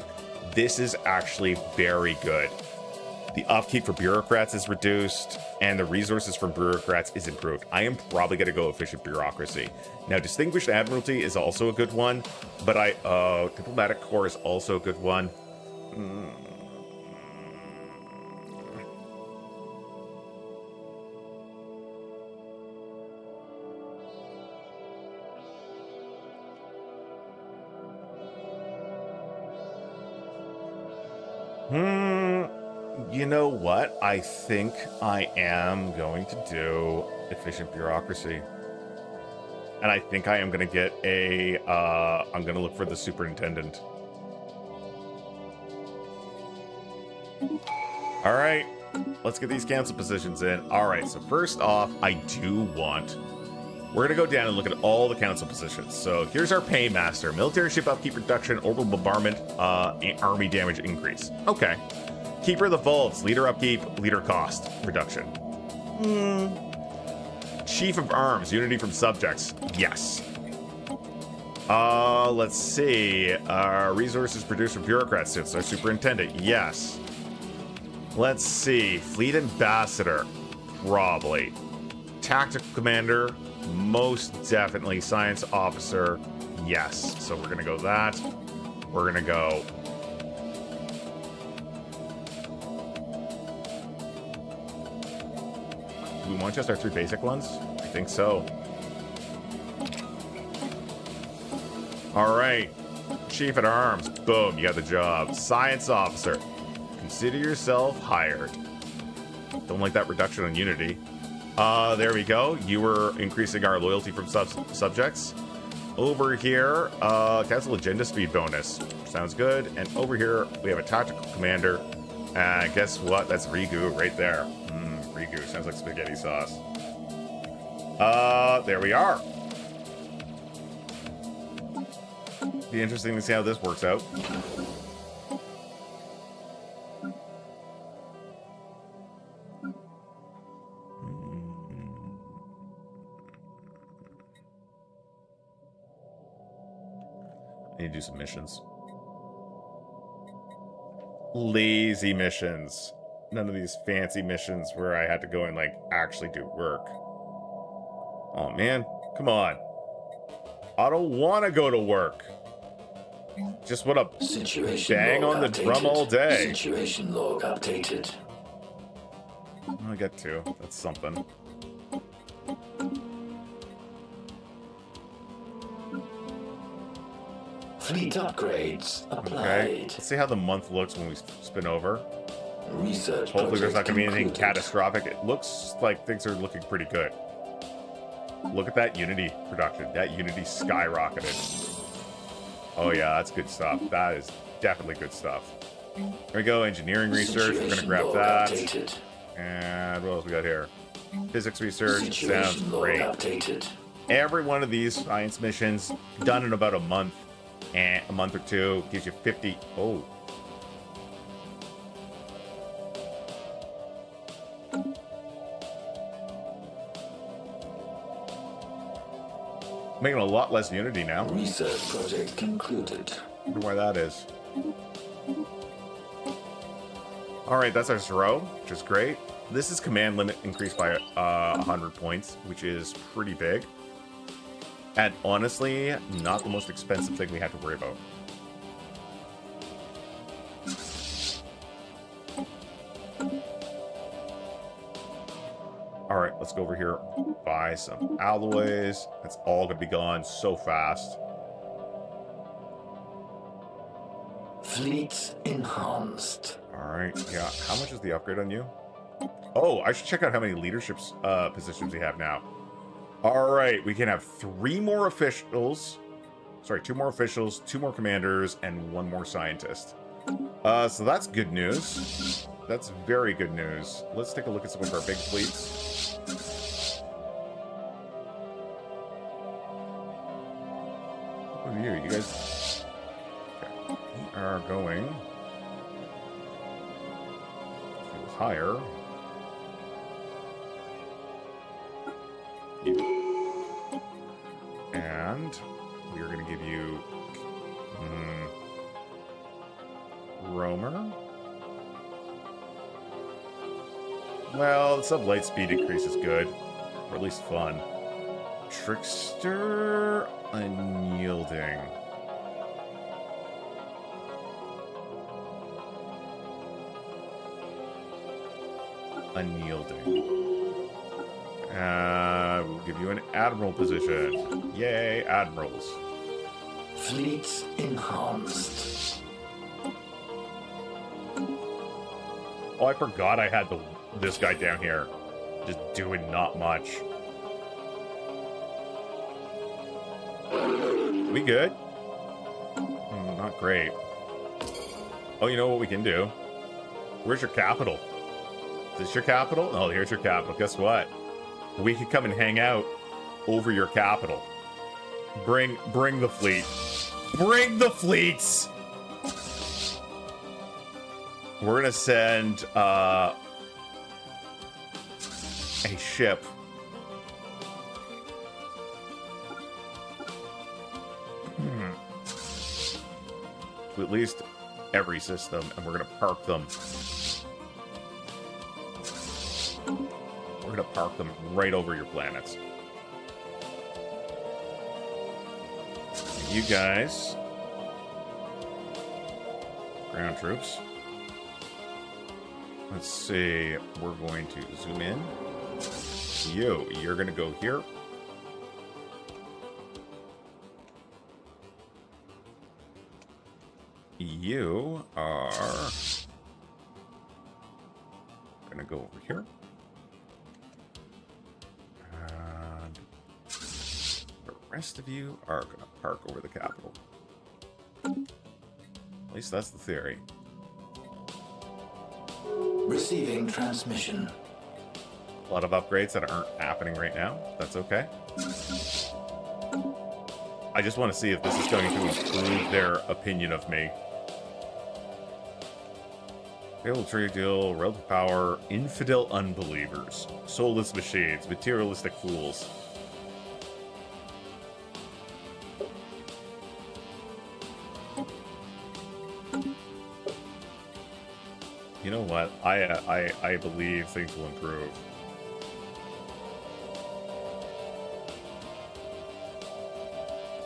Speaker 1: This is actually very good. The upkeep for bureaucrats is reduced, and the resources from bureaucrats is improved. I am probably going to go efficient bureaucracy. Now, Distinguished Admiralty is also a good one, but Diplomatic Corps is also a good one. You know what? I think I am going to do efficient bureaucracy. And I think I am going to get a, I'm going to look for the superintendent. All right, let's get these council positions in. All right, so first off, I do want, we're going to go down and look at all the council positions. So here's our paymaster, military ship upkeep reduction, orbital bombardment, army damage increase. Okay. Keeper of the vaults, leader upkeep, leader cost reduction. Chief of arms, unity from subjects. Yes. Let's see. Resources produced from bureaucrats. It's our superintendent. Yes. Let's see. Fleet ambassador. Probably. Tactical commander. Most definitely. Science officer. Yes. So we're going to go that. We're going to go. Do we want just our 3 basic ones? I think so. All right. Chief at arms. Boom. You got the job. Science officer. Consider yourself hired. Don't like that reduction on unity. There we go. You were increasing our loyalty from subjects. Over here, cancel agenda speed bonus. Sounds good. And over here, we have a tactical commander. And guess what? That's Rigu right there. Rigu. Sounds like spaghetti sauce. There we are. Be interesting to see how this works out. I need to do some missions. Lazy missions. None of these fancy missions where I had to go and, like, actually do work. Oh, man. Come on. I don't want to go to work. Just want to
Speaker 2: Situation
Speaker 1: bang
Speaker 2: log
Speaker 1: on the
Speaker 2: updated.
Speaker 1: drum all day.
Speaker 2: Situation log updated.
Speaker 1: I get 2. That's something.
Speaker 2: Fleet upgrades applied.
Speaker 1: Okay. Let's see how the month looks when we spin over.
Speaker 2: Research
Speaker 1: Hopefully there's not
Speaker 2: project
Speaker 1: going to be anything
Speaker 2: concluded.
Speaker 1: catastrophic. It looks like things are looking pretty good. Look at that Unity production. That Unity skyrocketed. Oh yeah, that's good stuff. That is definitely good stuff. There we go. Engineering research. We're going to
Speaker 2: Situation
Speaker 1: grab
Speaker 2: log
Speaker 1: that.
Speaker 2: updated.
Speaker 1: And what else we got here? Physics research. Sounds
Speaker 2: Situation log
Speaker 1: great.
Speaker 2: updated.
Speaker 1: Every one of these science missions done in about a month. And a month or 2 gives you 50. Oh. Making a lot less Unity now.
Speaker 2: Research project concluded.
Speaker 1: Wonder why that is. Alright, that's our Zero, which is great. This is command limit increased by 100 points, which is pretty big. And honestly, not the most expensive thing we had to worry about. Alright, let's go over here, buy some alloys. That's all gonna be gone so fast.
Speaker 2: Fleet enhanced.
Speaker 1: Alright, yeah. How much is the upgrade on you? Oh, I should check out how many leadership positions we have now. Alright, we can have 3 more officials. Sorry, 2 more officials, 2 more commanders, and 1 more scientist. So that's good news. That's very good news. Let's take a look at some of our big fleets. What are you? You guys... Okay. We are going... higher. And we are going to give you Roamer. Well, the sub-light speed increase is good, or at least fun. Trickster, unyielding. Unyielding. We'll give you an admiral position. Yay, admirals.
Speaker 2: Fleet enhanced.
Speaker 1: Oh, I forgot I had this guy down here. Just doing not much. We good? Not great. Oh, you know what we can do? Where's your capital? Is this your capital? Oh, here's your capital. Guess what? We can come and hang out over your capital. Bring the fleet. Bring the fleets! We're gonna send a ship. To at least every system, and we're gonna park them. We're gonna park them right over your planets. You guys, ground troops. Let's see. We're going to zoom in. You're gonna go here. You are gonna go over here. And the rest of you are gonna park over the capital. At least that's the theory.
Speaker 2: Receiving transmission.
Speaker 1: A lot of upgrades that aren't happening right now. That's okay. I just want to see if this is going to improve their opinion of me. Failed trade deal, relative power, infidel unbelievers, soulless machines, materialistic fools. You know what? I believe things will improve.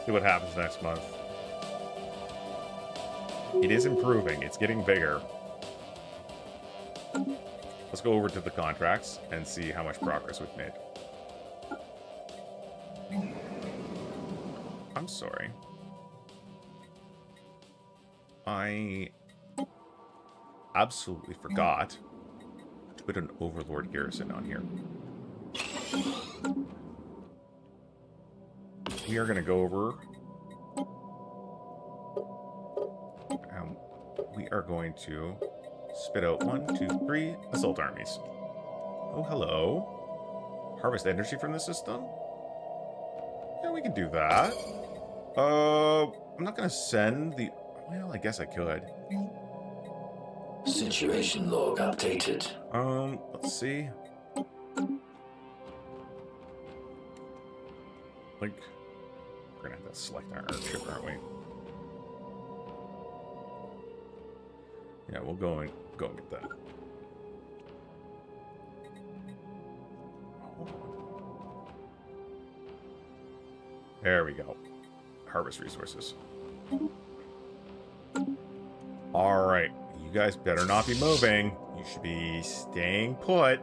Speaker 1: See what happens next month. It is improving. It's getting bigger. Let's go over to the contracts and see how much progress we've made. I'm sorry. I absolutely forgot to put an Overlord garrison on here. We are going to go over. We are going to spit out 1, 2, 3 assault armies. Oh, hello. Harvest energy from the system? Yeah, we can do that. I'm not going to send the... Well, I guess I could.
Speaker 2: Situation log updated.
Speaker 1: Let's see. Like, we're gonna have to select our ship, aren't we? Yeah, we'll go and get that. There we go. Harvest resources. All right. You guys better not be moving. You should be staying put.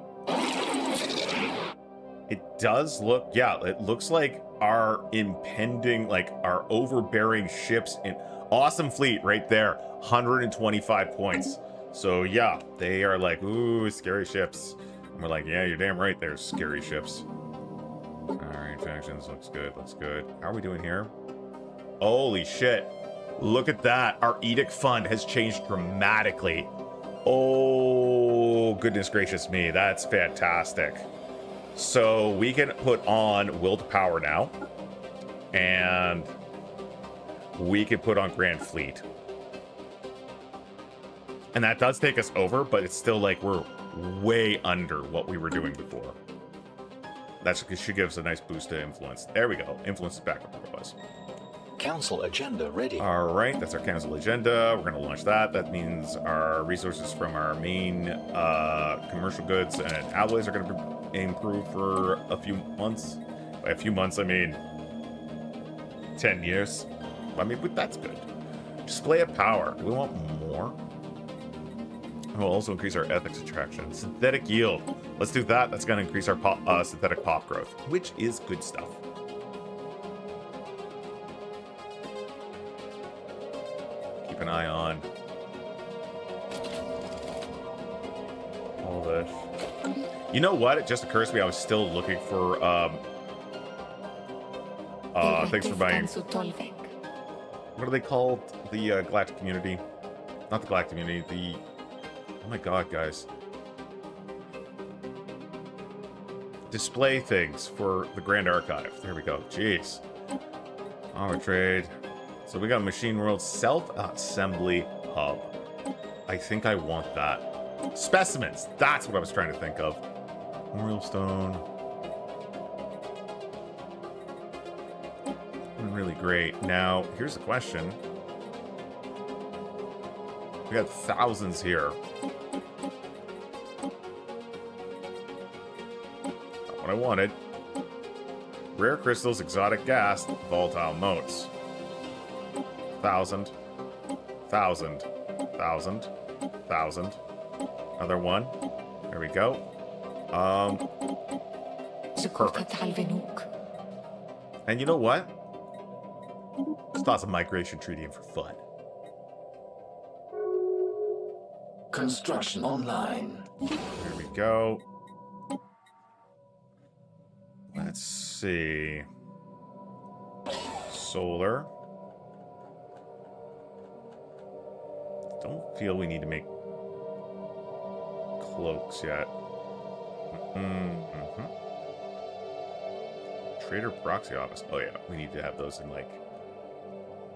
Speaker 1: It does look, yeah, it looks like our impending, like our overbearing ships in awesome fleet right there. 125 points. So yeah, they are like, ooh, scary ships. And we're like, yeah, you're damn right, there's scary ships. All right, factions, looks good, looks good. How are we doing here? Holy shit. Look at that. Our edict fund has changed dramatically. Oh, goodness gracious me. That's fantastic. So we can put on Will to Power now. And we can put on Grand Fleet. And that does take us over, but it's still like we're way under what we were doing before. That should give us a nice boost to influence. There we go. Influence is back up where it was.
Speaker 4: Council agenda ready.
Speaker 1: All right, that's our council agenda. We're going to launch that. That means our resources from our main commercial goods and alloys are going to improve for a few months. By a few months, I mean 10 years. I mean, but that's good. Display of power. Do we want more? We'll also increase our ethics attraction. Synthetic yield. Let's do that. That's going to increase our synthetic pop growth, which is good stuff. Keep an eye on all this. You know what? It just occurs to me I was still looking for Thanks for buying. What are they called? The Galactic Community? Not the Galactic Community, the... Oh my god, guys. Display things for the Grand Archive. There we go. Jeez. Armor trade. So we got Machine World Self-Assembly Hub. I think I want that. Specimens. That's what I was trying to think of. Memorial Stone. Really great. Now, here's the question. We got thousands here. Not what I wanted. Rare crystals, exotic gas, volatile motes. 1,000. 1,000. 1,000. 1,000. Another one. There we go. Perfect. And you know what? Let's toss a migration treaty in for fun.
Speaker 2: Construction online.
Speaker 1: There we go. Let's see. Solar. Don't feel we need to make cloaks yet. Trader proxy office. Oh yeah, we need to have those in like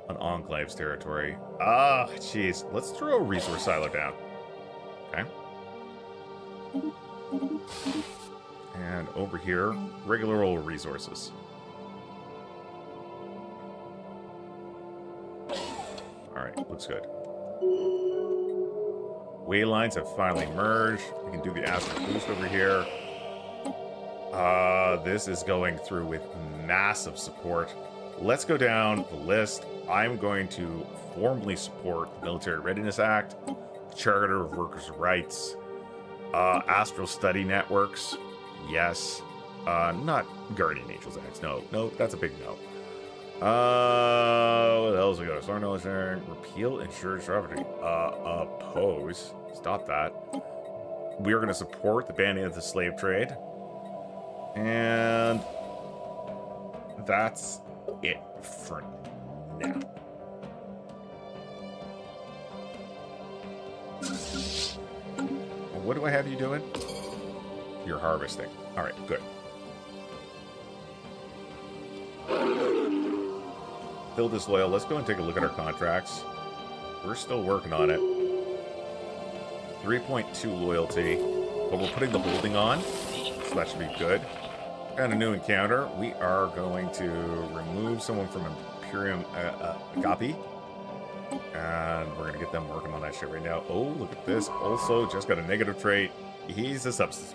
Speaker 1: an enclave's territory. Ah, jeez. Let's throw a resource silo down. Okay. And over here, regular old resources. Alright, looks good. Waylines have finally merged. We can do the Astral Boost over here. This is going through with massive support. Let's go down the list. I'm going to formally support the Military Readiness Act, Charter of Workers' Rights, Astral Study Networks, yes. Not Guardian Angels Acts, no, that's a big no. What else we got? Star Knowledge Sharing, repeal insured property. Oppose. Stop that. We are going to support the banning of the slave trade. And that's it for now. What do I have you doing? You're harvesting. All right, good. Phil Disloyal, let's go and take a look at our contracts. We're still working on it. 3.2 loyalty, but we're putting the holding on, so that should be good. And a new encounter. We are going to remove someone from Imperium Agapi. And we're going to get them working on that shit right now. Oh, look at this. Also, just got a negative trait. He's a substance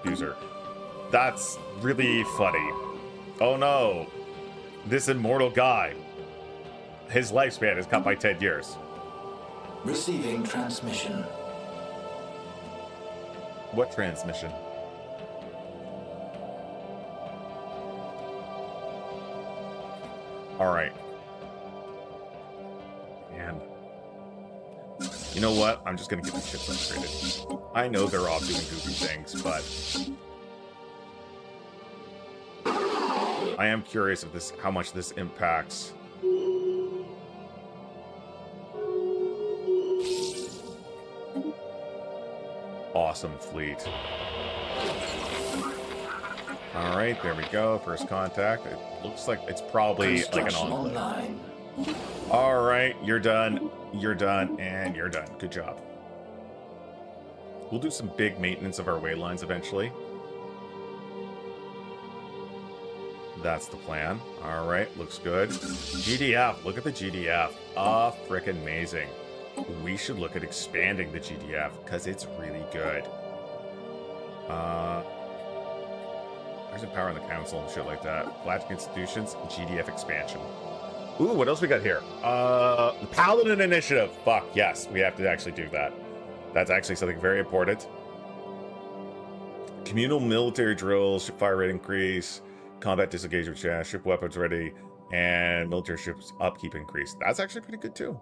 Speaker 1: user. That's really funny. Oh no. This immortal guy. His lifespan is cut by 10 years.
Speaker 2: Receiving transmission.
Speaker 1: What transmission? Alright. And you know what? I'm just gonna get the ships upgraded. I know they're off doing goofy things, but I am curious of this, how much this impacts. Awesome fleet. Alright, there we go. First contact. It looks like it's probably like an online. Alright, you're done. You're done. And you're done. Good job. We'll do some big maintenance of our waylines eventually. That's the plan. Alright, looks good. GDF. Look at the GDF. Frickin' amazing. We should look at expanding the GDF because it's really good. There's a power in the council and shit like that. Galactic institutions, GDF expansion. Ooh, what else we got here? The Paladin Initiative. Fuck, yes, we have to actually do that. That's actually something very important. Communal military drills, ship fire rate increase, combat disengagement chance, ship weapons ready, and military ships upkeep increase. That's actually pretty good too.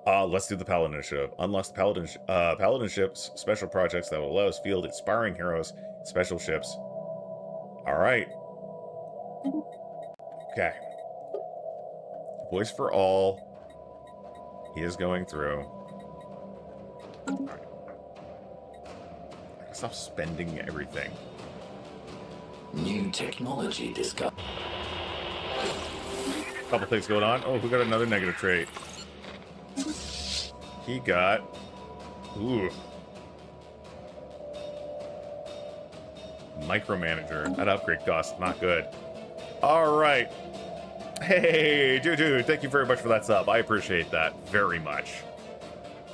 Speaker 1: Let's do the Paladin Initiative. Unlocks the Paladin ships, special projects that will allow us field inspiring heroes, special ships. Alright. Okay. Voice for all. He is going through. Alright. I can stop spending everything.
Speaker 2: New technology discovered.
Speaker 1: Couple things going on. Oh, we got another negative trait. He got... Ooh. Micromanager. That upgrade cost not good. Alright. Hey, dude, thank you very much for that sub. I appreciate that very much.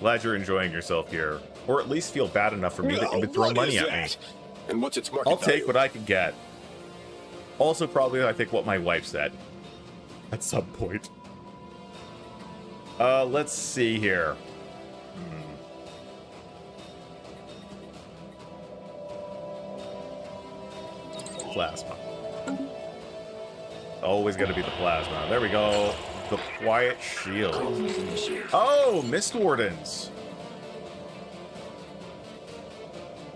Speaker 1: Glad you're enjoying yourself here. Or at least feel bad enough for me that you would throw money at me.
Speaker 6: And what's its market
Speaker 1: I'll
Speaker 6: value?
Speaker 1: take what I can get. Also, probably, I think, what my wife said. At some point. Let's see here. Plasma. Always gonna be the plasma. There we go. The quiet shield. Oh, Mist Wardens.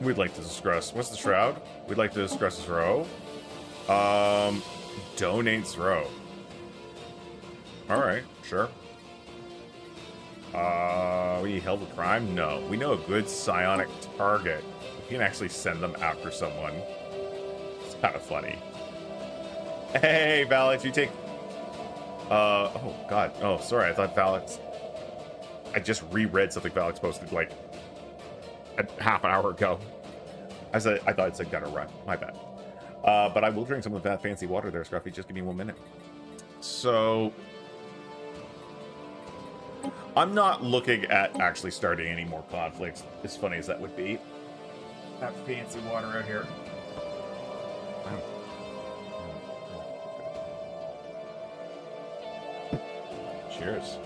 Speaker 1: We'd like to discuss. What's the shroud? We'd like to discuss this row. Donate throw. Alright, sure. We held a prime? No. We know a good psionic target. We can actually send them after someone. It's kind of funny. Hey, Valix, you take... oh, God. Oh, sorry. I thought Valix... I just reread something Valix posted, like, a half an hour ago. I thought it said gotta run. My bad. But I will drink some of that fancy water there, Scruffy. Just give me 1 minute. So... I'm not looking at actually starting any more conflicts, as funny as that would be. That fancy water out here. Cheers.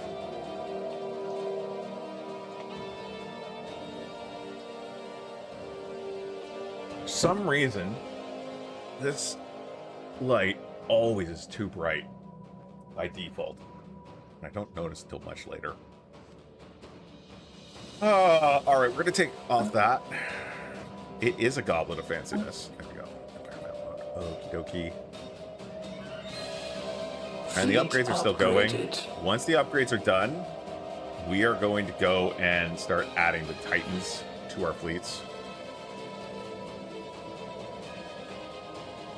Speaker 1: For some reason, this light always is too bright by default. I don't notice until much later. Alright, we're gonna take off that. It is a goblet of fanciness. There we go. Okie dokie. And the upgrades are still going. Once the upgrades are done, we are going to go and start adding the Titans to our fleets.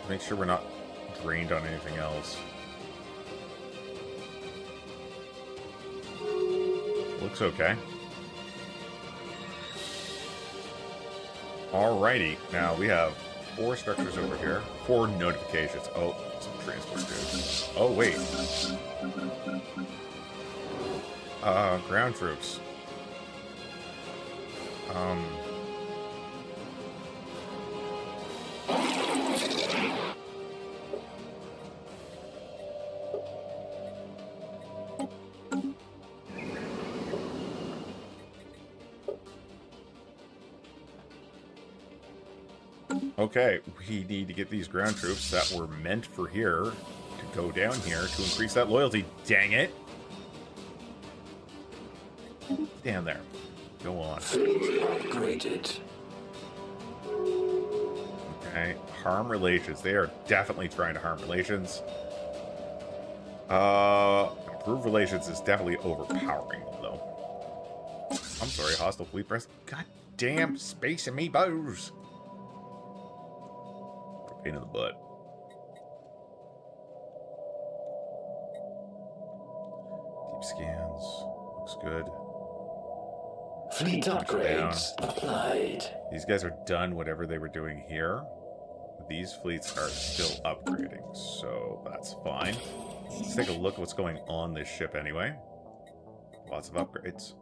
Speaker 1: Make sure we're not drained on anything else. Looks okay. Alrighty, now we have 4 structures over here. 4 notifications. Oh, some transport dudes. Oh, wait. Ground troops. Okay, we need to get these ground troops that were meant for here to go down here to increase that loyalty. Dang it! Stand there. Go on.
Speaker 2: Upgraded.
Speaker 1: Okay, harm relations. They are definitely trying to harm relations. Improve relations is definitely overpowering them, though. I'm sorry, hostile fleet press. God damn space amiibos! Pain in the butt. Deep scans. Looks good.
Speaker 2: Fleet upgrades applied.
Speaker 1: These guys are done whatever they were doing here. These fleets are still upgrading, so that's fine. Let's take a look at what's going on this ship anyway. Lots of upgrades.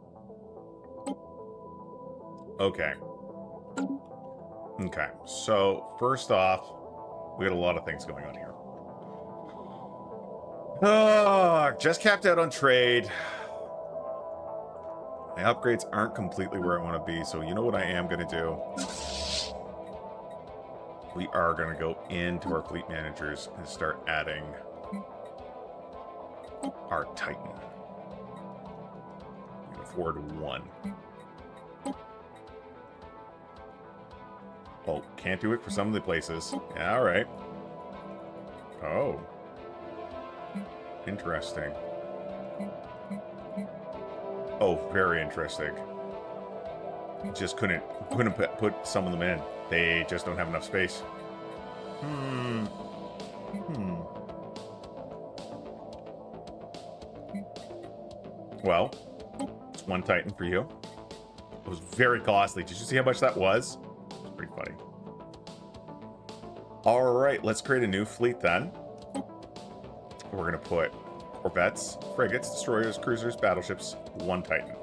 Speaker 1: Okay. Okay, so first off, we got a lot of things going on here. Just capped out on trade. My upgrades aren't completely where I want to be, so you know what I am going to do? We are going to go into our fleet managers and start adding our Titan. Afford 1. Oh, can't do it for some of the places. Yeah, all right. Oh. Interesting. Oh, very interesting. Just couldn't put some of them in. They just don't have enough space. Well, it's one Titan for you. It was very costly. Did you see how much that was? It's pretty funny. All right, let's create a new fleet then. We're gonna put corvettes, frigates, destroyers, cruisers, battleships, one Titan.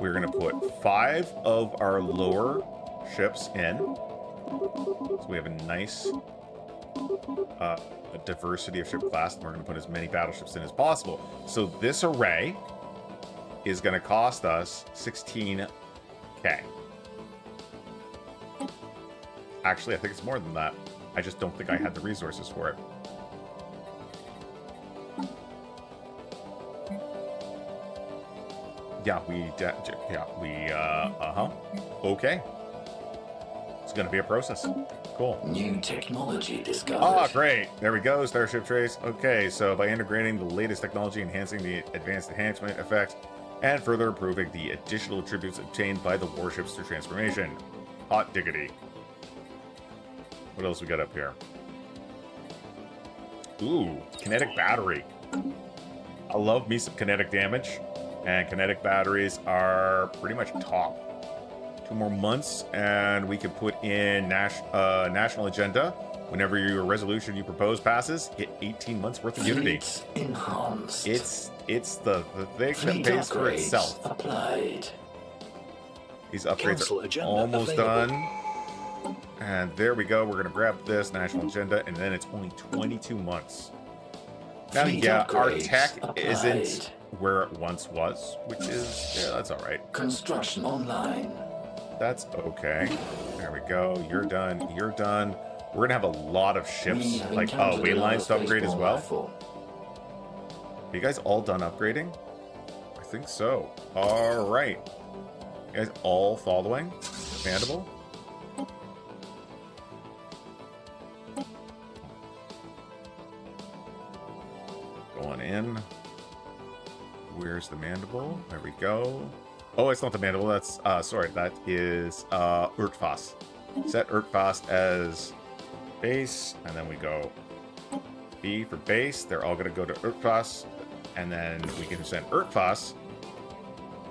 Speaker 1: We're gonna put 5 of our lower ships in. So we have a nice a diversity of ship class, and we're gonna put as many battleships in as possible. So this array is gonna cost us 16K. Actually, I think it's more than that. I just don't think I had the resources for it. Okay. It's gonna be a process. Cool.
Speaker 2: New technology discovered.
Speaker 1: Ah, great. There we go, Starship Trace. Okay, so by integrating the latest technology, enhancing the advanced enhancement effects, and further improving the additional attributes obtained by the warships through transformation. Hot diggity. What else we got up here? Ooh, kinetic battery. I love me some kinetic damage, and kinetic batteries are pretty much top. 2 more months, and we can put in national agenda. Whenever your resolution you propose passes, hit 18 months worth of unity.
Speaker 2: Fleets enhanced.
Speaker 1: It's the thing
Speaker 2: Fleet
Speaker 1: that pays for
Speaker 2: upgrades
Speaker 1: itself.
Speaker 2: applied.
Speaker 1: These upgrades
Speaker 4: Council
Speaker 1: are
Speaker 4: agenda
Speaker 1: almost
Speaker 4: available.
Speaker 1: done. And there we go. We're going to grab this national agenda, and then it's only 22 months. Now,
Speaker 2: Fleet
Speaker 1: yeah, our
Speaker 2: upgrades
Speaker 1: tech
Speaker 2: applied.
Speaker 1: isn't where it once was, which is, yeah, that's all right.
Speaker 2: Construction online.
Speaker 1: That's okay. There we go. You're done. You're done. We're going to have a lot of ships,
Speaker 2: We have
Speaker 1: like
Speaker 2: encountered
Speaker 1: waylines to
Speaker 2: another
Speaker 1: upgrade as
Speaker 2: spaceborne
Speaker 1: well.
Speaker 2: life form.
Speaker 1: Are you guys all done upgrading? I think so. All right. You guys all following? Mandible? Going in. Where's the mandible? There we go. Oh, it's not the mandible. That's, sorry, that is, Urtfas. Set Urtfas as base, and then we go B for base. They're all going to go to Urtfas, and then we can send Urtfas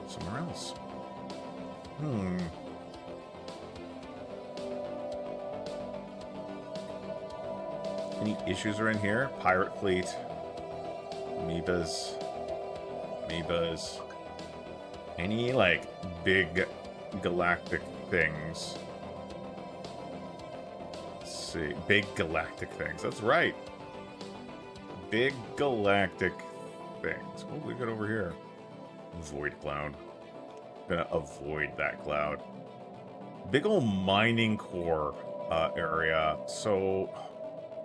Speaker 1: somewhere else. Any issues are in here? Pirate fleet. Amoebas. Any, like, big galactic things? Let's see. Big galactic things. That's right. Big galactic things. What do we got over here? Void cloud. Gonna avoid that cloud. Big old mining core area. So,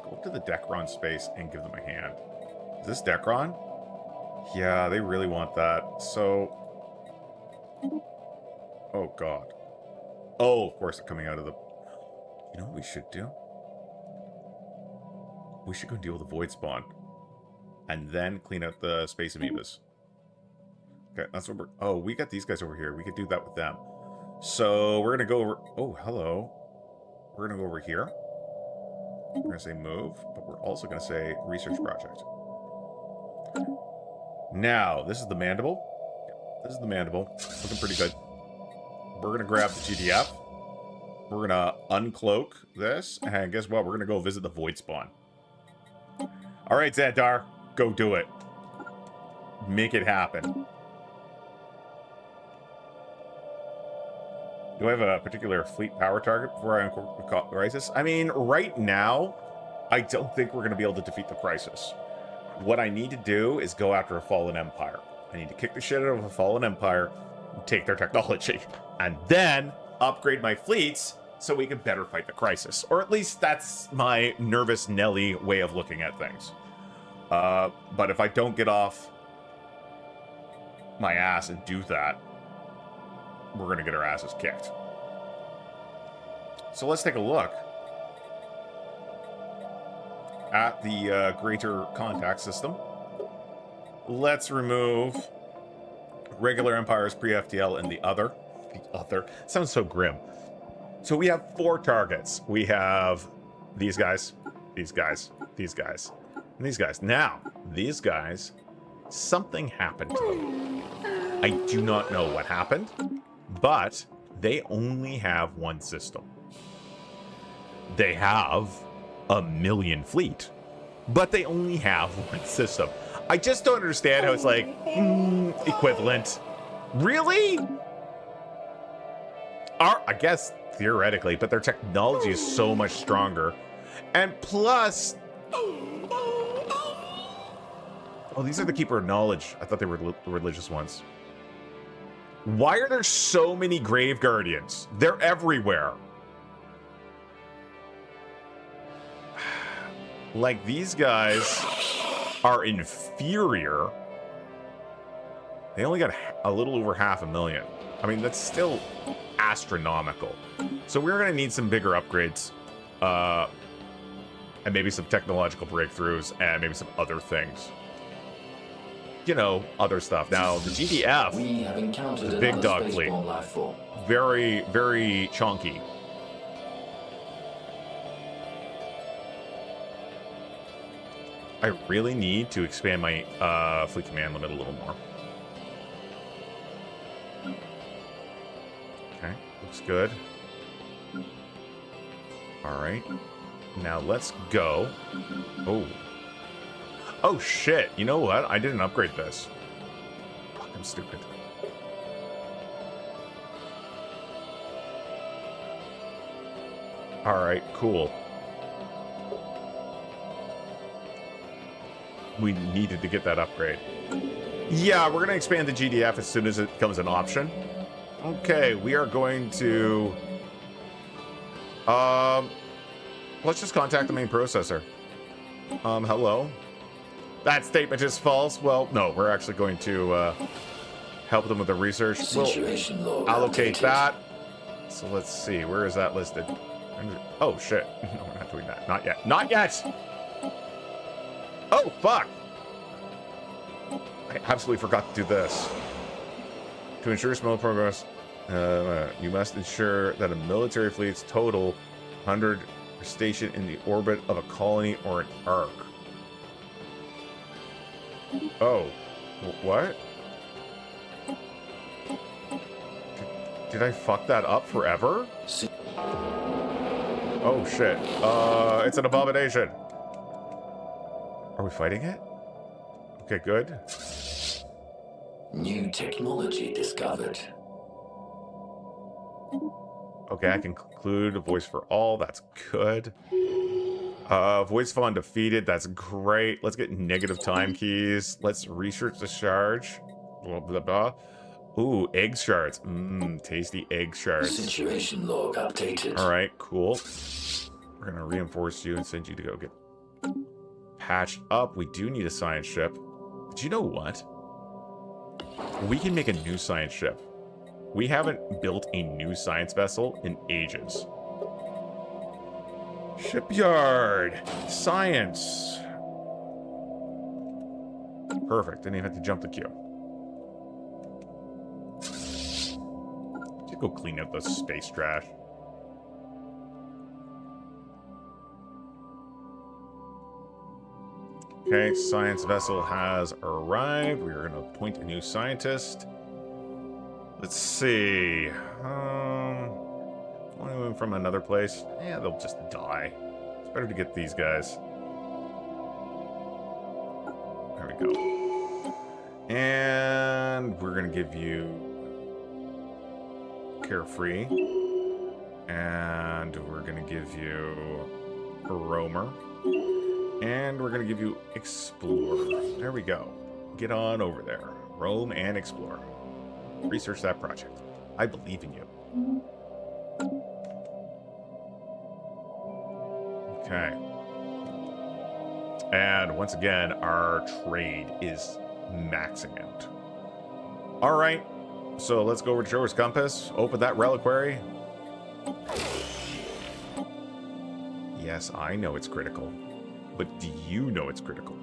Speaker 1: go up to the Decron space and give them a hand. Is this Decron? Yeah, they really want that. So... Oh, God. Oh, of course, they're coming out of the... You know what we should do? We should go deal with the Void Spawn. And then clean out the Space Amoebas. Okay, that's what we're... Oh, we got these guys over here. We could do that with them. So, we're going to go over... Oh, hello. We're going to go over here. We're going to say move, but we're also going to say research project. Now, this is the mandible. This is the mandible. Looking pretty good. We're going to grab the GDF. We're going to uncloak this. And guess what? We're going to go visit the Void Spawn. All right, Xandar. Go do it. Make it happen. Do I have a particular fleet power target before I incorporate Crisis? I mean, right now, I don't think we're going to be able to defeat the Crisis. What I need to do is go after a fallen empire. I need to kick the shit out of a fallen empire, and take their technology, and then upgrade my fleets so we can better fight the Crisis. Or at least that's my nervous Nelly way of looking at things. But if I don't get off my ass and do that, we're going to get our asses kicked. So let's take a look at the greater contact system. let's remove regular Empires, pre-FTL, and the other. The other. Sounds so grim. So we have 4 targets. We have these guys, these guys, these guys, and these guys. Now, these guys, something happened to them. I do not know what happened, but they only have one system. They have a million fleet, but they only have one system. I just don't understand how it's like, equivalent. Really? I guess theoretically, but their technology is so much stronger. And plus... Oh, these are the Keeper of Knowledge. I thought they were the religious ones. Why are there so many Grave Guardians? They're everywhere. Like, these guys are inferior. They only got a little over 500,000. I mean, that's still astronomical. So we're going to need some bigger upgrades. And maybe some technological breakthroughs and maybe some other things. You know, other stuff. Now, the GDF,
Speaker 2: We have encountered
Speaker 1: the big
Speaker 2: another
Speaker 1: dog fleet,
Speaker 2: spaceborne life form.
Speaker 1: very, very chunky. I really need to expand my fleet command limit a little more. Okay, looks good. All right, now let's go. Oh shit! You know what? I didn't upgrade this. Fuck, I'm stupid. All right, cool. We needed to get that upgrade. Yeah, we're going to expand the GDF as soon as it becomes an option. Okay, we are going to... let's just contact the main processor. Hello? That statement is false. Well, no, we're actually going to help them with the research.
Speaker 2: Situation log
Speaker 1: We'll allocate
Speaker 2: updated.
Speaker 1: that. So let's see, where is that listed? Oh, shit. No, we're not doing that. Not yet. Not yet! Oh, fuck! I absolutely forgot to do this. To ensure small progress, you must ensure that a military fleet's total 100 are stationed in the orbit of a colony or an arc. Oh. What? Did I fuck that up forever? Oh, shit. It's an abomination. Are we fighting it? Okay, good.
Speaker 2: New technology discovered.
Speaker 1: Okay, I can conclude a voice for all. That's good. Voice of undefeated. That's great. Let's get negative time keys. Let's research the charge. Blah, blah, blah. Ooh, egg shards. Tasty egg shards.
Speaker 2: Situation log updated.
Speaker 1: All right, cool. We're going to reinforce you and send you to go get patched up. We do need a science ship. But you know what? We can make a new science ship. We haven't built a new science vessel in ages. Shipyard! Science! Perfect. Didn't even have to jump the queue. Just go clean up the space trash. Okay, science vessel has arrived. We are going to appoint a new scientist. Let's see. Anyone from another place? Yeah, they'll just die. It's better to get these guys. There we go. And we're going to give you Carefree. And we're going to give you Roamer. And we're going to give you Explorer. There we go. Get on over there. Roam and explore. Research that project. I believe in you. Okay. And once again, our trade is maxing out. All right. So let's go over to Shower's Compass. Open that reliquary. Yes, I know it's critical. But do you know it's critical?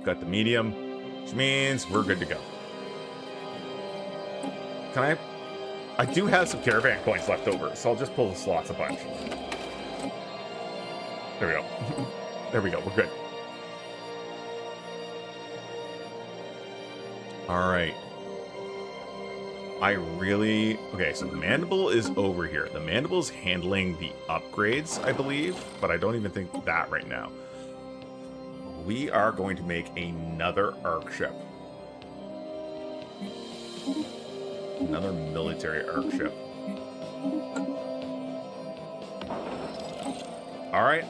Speaker 1: got the medium, which means we're good to go. Can I do have some caravan coins left over, so I'll just pull the slots a bunch. There we go. There we go, we're good. Alright. Okay, so the Mandible is over here. The Mandible is handling the upgrades, I believe, but I don't even think that right now. We are going to make another Ark ship. Another military Ark ship. Alright.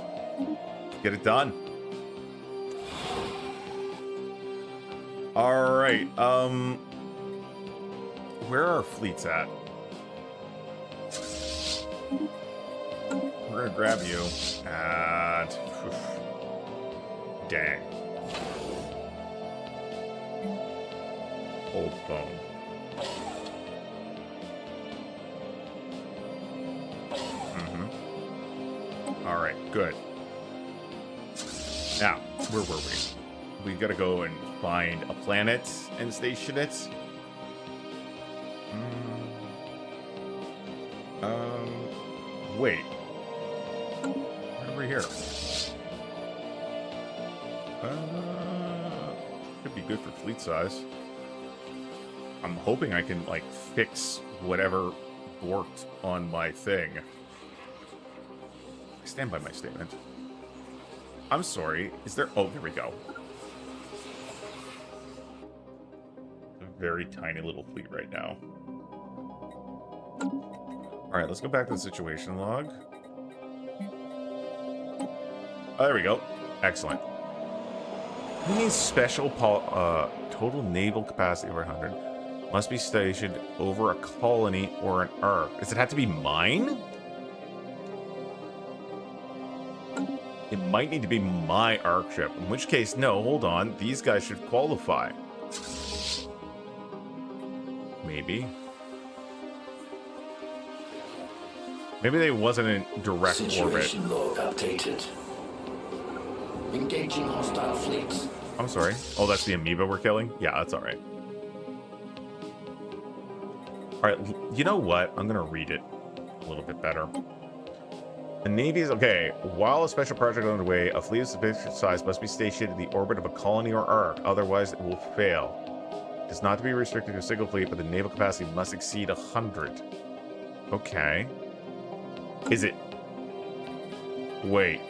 Speaker 1: Get it done. Alright, where are our fleets at? We're gonna grab you at... Dang. Old phone. Alright, good. Now, where were we? We gotta go and find a planet and station it. Wait. Right over here. Could be good for fleet size. I'm hoping I can, like, fix whatever worked on my thing. I stand by my statement. I'm sorry. Is there... Oh, there we go. A very tiny little fleet right now. Alright, let's go back to the situation log. Oh, there we go. Excellent. Who needs special total naval capacity over 100? Must be stationed over a colony or an ark. Does it have to be mine? It might need to be my ark ship. In which case, no, hold on. These guys should qualify. Maybe. Maybe they wasn't in direct orbit.
Speaker 2: Situation log updated. Engaging hostile fleets.
Speaker 1: I'm sorry. Oh, that's the amoeba we're killing? Yeah, that's alright. Alright, you know what? I'm gonna read it a little bit better. The Navy is... Okay, while a special project is underway, a fleet of sufficient size must be stationed in the orbit of a colony or ark, otherwise it will fail. It is not to be restricted to a single fleet, but the naval capacity must exceed 100. Okay. Is it... Wait.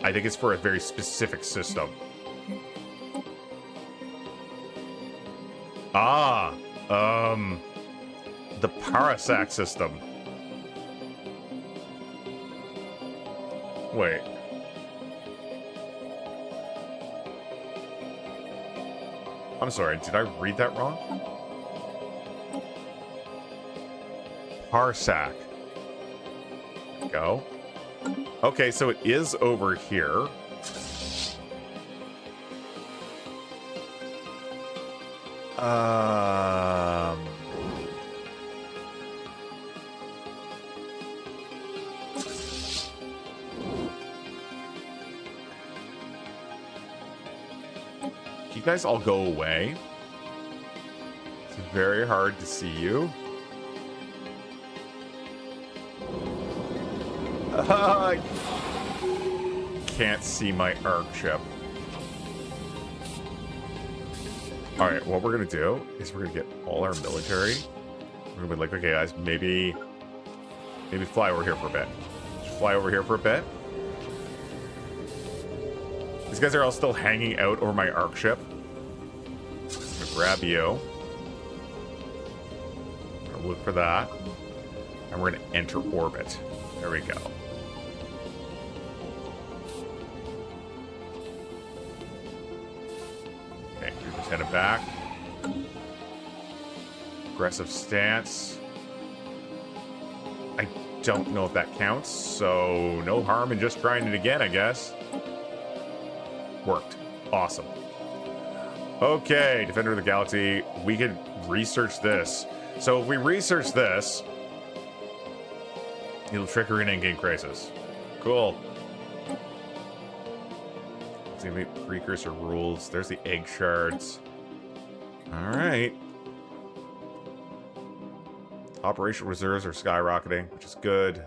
Speaker 1: I think it's for a very specific system. Ah! The Parasac system. Wait. I'm sorry, did I read that wrong? Parsec. Go. Okay, so it is over here. You guys all go away. It's very hard to see you. Can't see my arc ship. Alright, what we're gonna do is we're gonna get all our military. We're gonna be like, okay guys, maybe fly over here for a bit. Just fly over here for a bit. These guys are all still hanging out over my arc ship. I'm gonna grab you. I'm gonna look for that. And we're gonna enter orbit. There we go. Okay, we're just headed back. Aggressive stance. I don't know if that counts, so no harm in just trying it again, I guess. Worked. Awesome. Okay, Defender of the Galaxy. We could research this. So if we research this, it'll trigger an in-game crisis. Cool. Let's Activate precursor rules. There's the egg shards. Alright. Operational reserves are skyrocketing, which is good.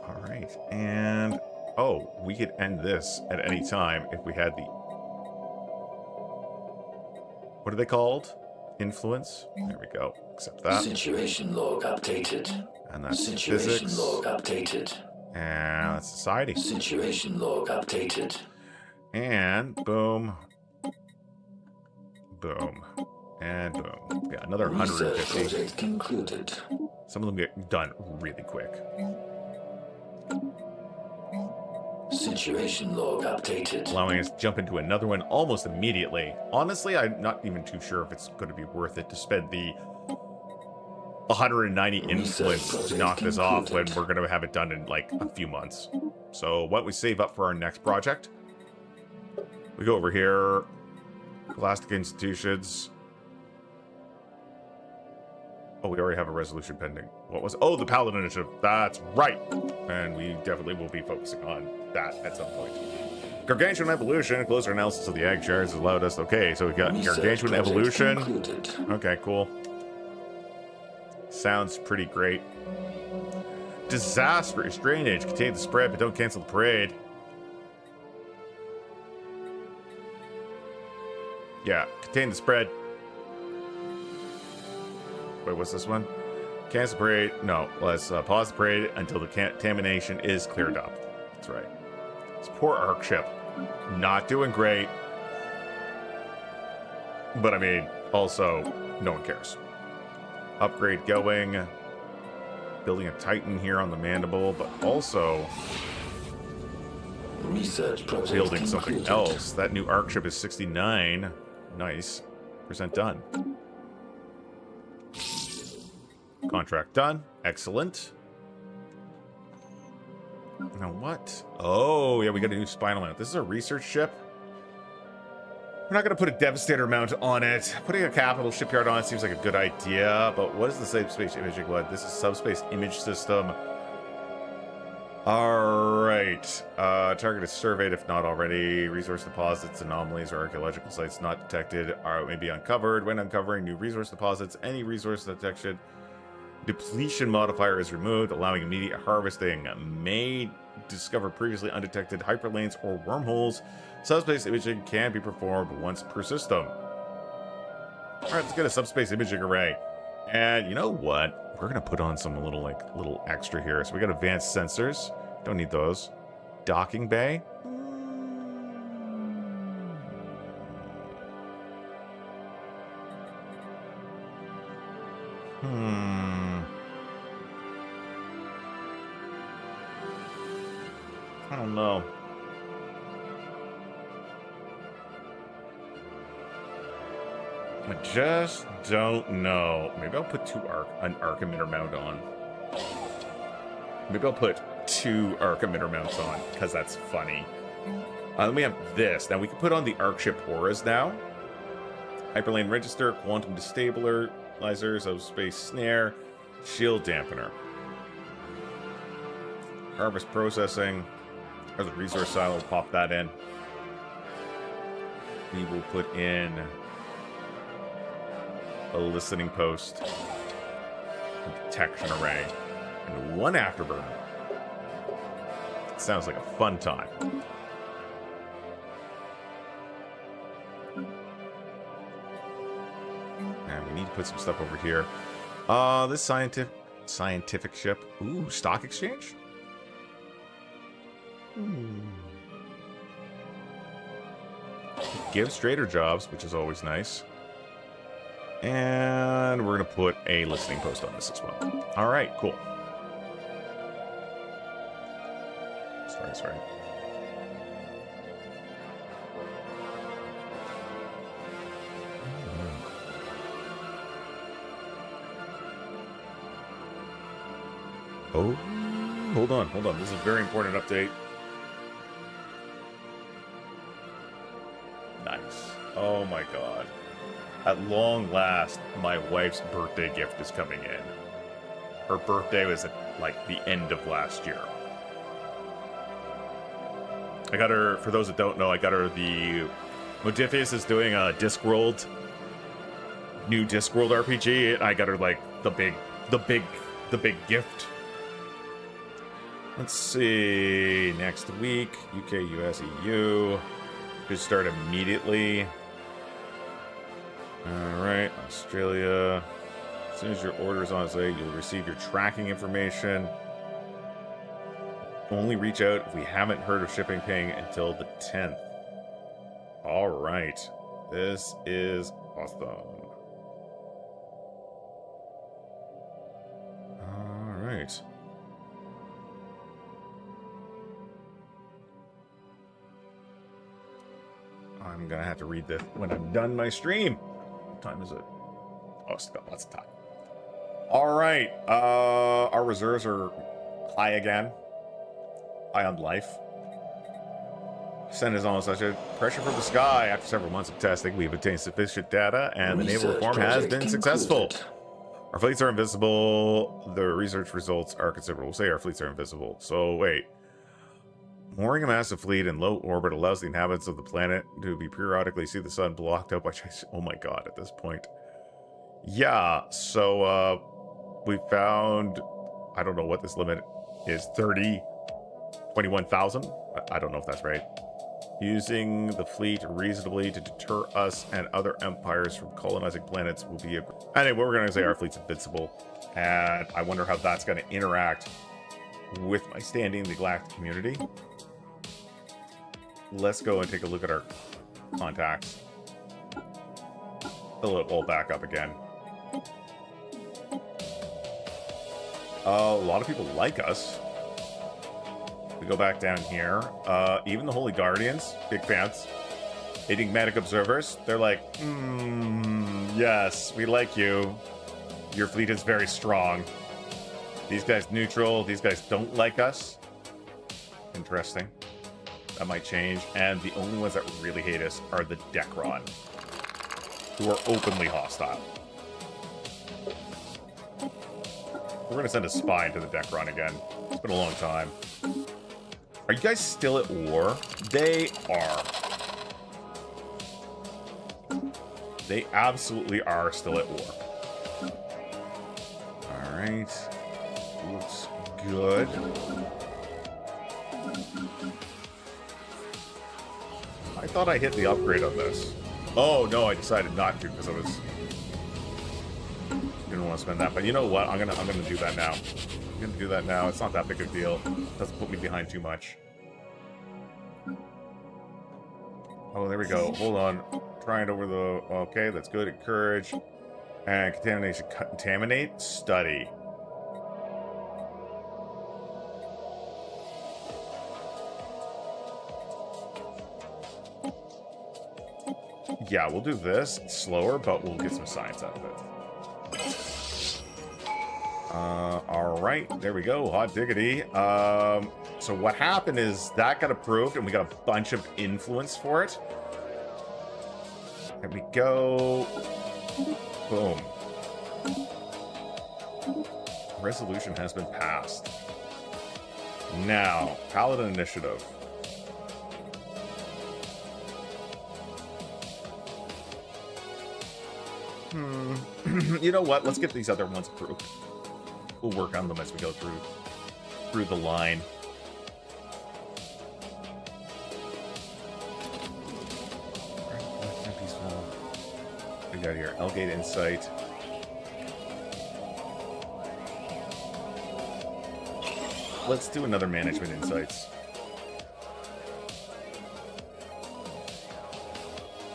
Speaker 1: Alright, and... oh, we could end this at any time if we had the... what are they called? Influence? There we go. Accept that.
Speaker 2: Situation log updated.
Speaker 1: And that's
Speaker 2: Situation
Speaker 1: physics.
Speaker 2: log updated.
Speaker 1: And that's society.
Speaker 2: Situation log updated.
Speaker 1: And boom. Boom. And boom. Yeah, another
Speaker 2: Research
Speaker 1: 150.
Speaker 2: project concluded.
Speaker 1: Some of them get done really quick.
Speaker 2: Situation log updated.
Speaker 1: Allowing us to jump into another one almost immediately. Honestly, I'm not even too sure if it's going to be worth it to spend the 190 influence to knock this off when we're going to have it done in like a few months. So why don't we save up for our next project? We go over here. Elastic institutions. Oh, we already have a resolution pending. What was... oh, the Paladin Initiative. That's right. And we definitely will be focusing on that at some point. Gargantuan Evolution. Closer analysis of the egg shards has allowed us... okay, so we got
Speaker 2: Research
Speaker 1: Gargantuan
Speaker 2: project
Speaker 1: Evolution.
Speaker 2: concluded.
Speaker 1: Okay, cool. Sounds pretty great. Disastrous drainage. Contain the spread, but don't cancel the parade. Yeah, contain the spread. Wait, what's this one? Cancel parade. No, let's pause the parade until the contamination is cleared up. That's right. This poor Ark ship. Not doing great. But I mean, also, no one cares. Upgrade going. Building a Titan here on the Mandible, but also
Speaker 2: Research project
Speaker 1: building something
Speaker 2: concluded.
Speaker 1: else. That new Ark ship is 69. Nice. % done. Contract done. Excellent. Now what? Oh, yeah, we got a new spinal mount. This is a research ship. We're not going to put a Devastator mount on it. Putting a capital shipyard on it seems like a good idea, but what is the subspace imaging what? This is subspace image system. Alright. Target is surveyed if not already. Resource deposits, anomalies, or archaeological sites not detected may be uncovered. When uncovering new resource deposits, any resource detection depletion modifier is removed, allowing immediate harvesting. May discover previously undetected hyperlanes or wormholes. Subspace imaging can be performed once per system. Alright, let's get a subspace imaging array. And you know what? We're gonna put on some little extra here. So we got advanced sensors. Don't need those. Docking bay. I don't know. I just don't know. Maybe I'll put an arc emitter mount on. Maybe I'll put 2 arc emitter mounts on, because that's funny. Then we have this. Now we can put on the arc ship auras now. Hyperlane register, quantum destabilizer, subspace snare, shield dampener. Harvest processing. There's a resource silo, pop that in. We will put in a listening post, a detection array, and 1 afterburner. Sounds like a fun time. And we need to put some stuff over here. This scientific ship. Ooh, stock exchange? Gives trader jobs, which is always nice. And we're going to put a listening post on this as well. All right, cool. Sorry. Oh, hold on. This is a very important update. Nice. Oh my god. At long last, my wife's birthday gift is coming in. Her birthday was at, like, the end of last year. I got her, for those that don't know, I got her the... Modifius is doing a Discworld, new Discworld RPG, and I got her, like, the big gift. Let's see, next week, UK, US, EU. Should start immediately. Alright, Australia. As soon as your order is on its way, you'll receive your tracking information. Only reach out if we haven't heard of shipping ping until the 10th. Alright. This is awesome. Alright. I'm gonna have to read this when I'm done my stream. What time is it? Oh, still got lots of time. Alright. Our reserves are high again. High on life. Send is almost such a pressure from the sky. After several months of testing, we've obtained sufficient data, and the naval reform has been successful. Our fleets are invisible. The research results are considerable. We'll say our fleets are invisible. So, wait. Mooring a massive fleet in low orbit allows the inhabitants of the planet to be periodically see the sun blocked out by... Oh my god, at this point. Yeah, so, we found... I don't know what this limit is. 21,000? I don't know if that's right. Using the fleet reasonably to deter us and other empires from colonizing planets will be a... Anyway, we're going to say our fleet's invincible. And I wonder how that's going to interact with my standing in the galactic community. Let's go and take a look at our contacts. Fill it all back up again. A lot of people like us. We go back down here. Even the Holy Guardians, big fans. Enigmatic Observers, they're like, yes, we like you. Your fleet is very strong. These guys neutral. These guys don't like us. Interesting. That might change. And the only ones that really hate us are the Dekron, who are openly hostile. We're going to send a spy into the Dekron again. It's been a long time. Are you guys still at war? They are. They absolutely are still at war. Alright. Looks good. I thought I hit the upgrade on this. Oh, no, I decided not to because I was... didn't want to spend that. But you know what? I'm gonna do that now. I'm gonna do that now. It's not that big a deal. It doesn't put me behind too much. Oh, there we go. Hold on. Trying over the... Okay, that's good. Encourage. And contamination. Contaminate. Study. Yeah, we'll do this. It's slower, but we'll get some science out of it. Alright, there we go. Hot diggity. So what happened is that got approved, and we got a bunch of influence for it. There we go. Boom. Resolution has been passed. Now, Paladin Initiative. You know what? Let's get these other ones approved. We'll work on them as we go through the line. What we got here? Elgate Insight. Let's do another Management Insights.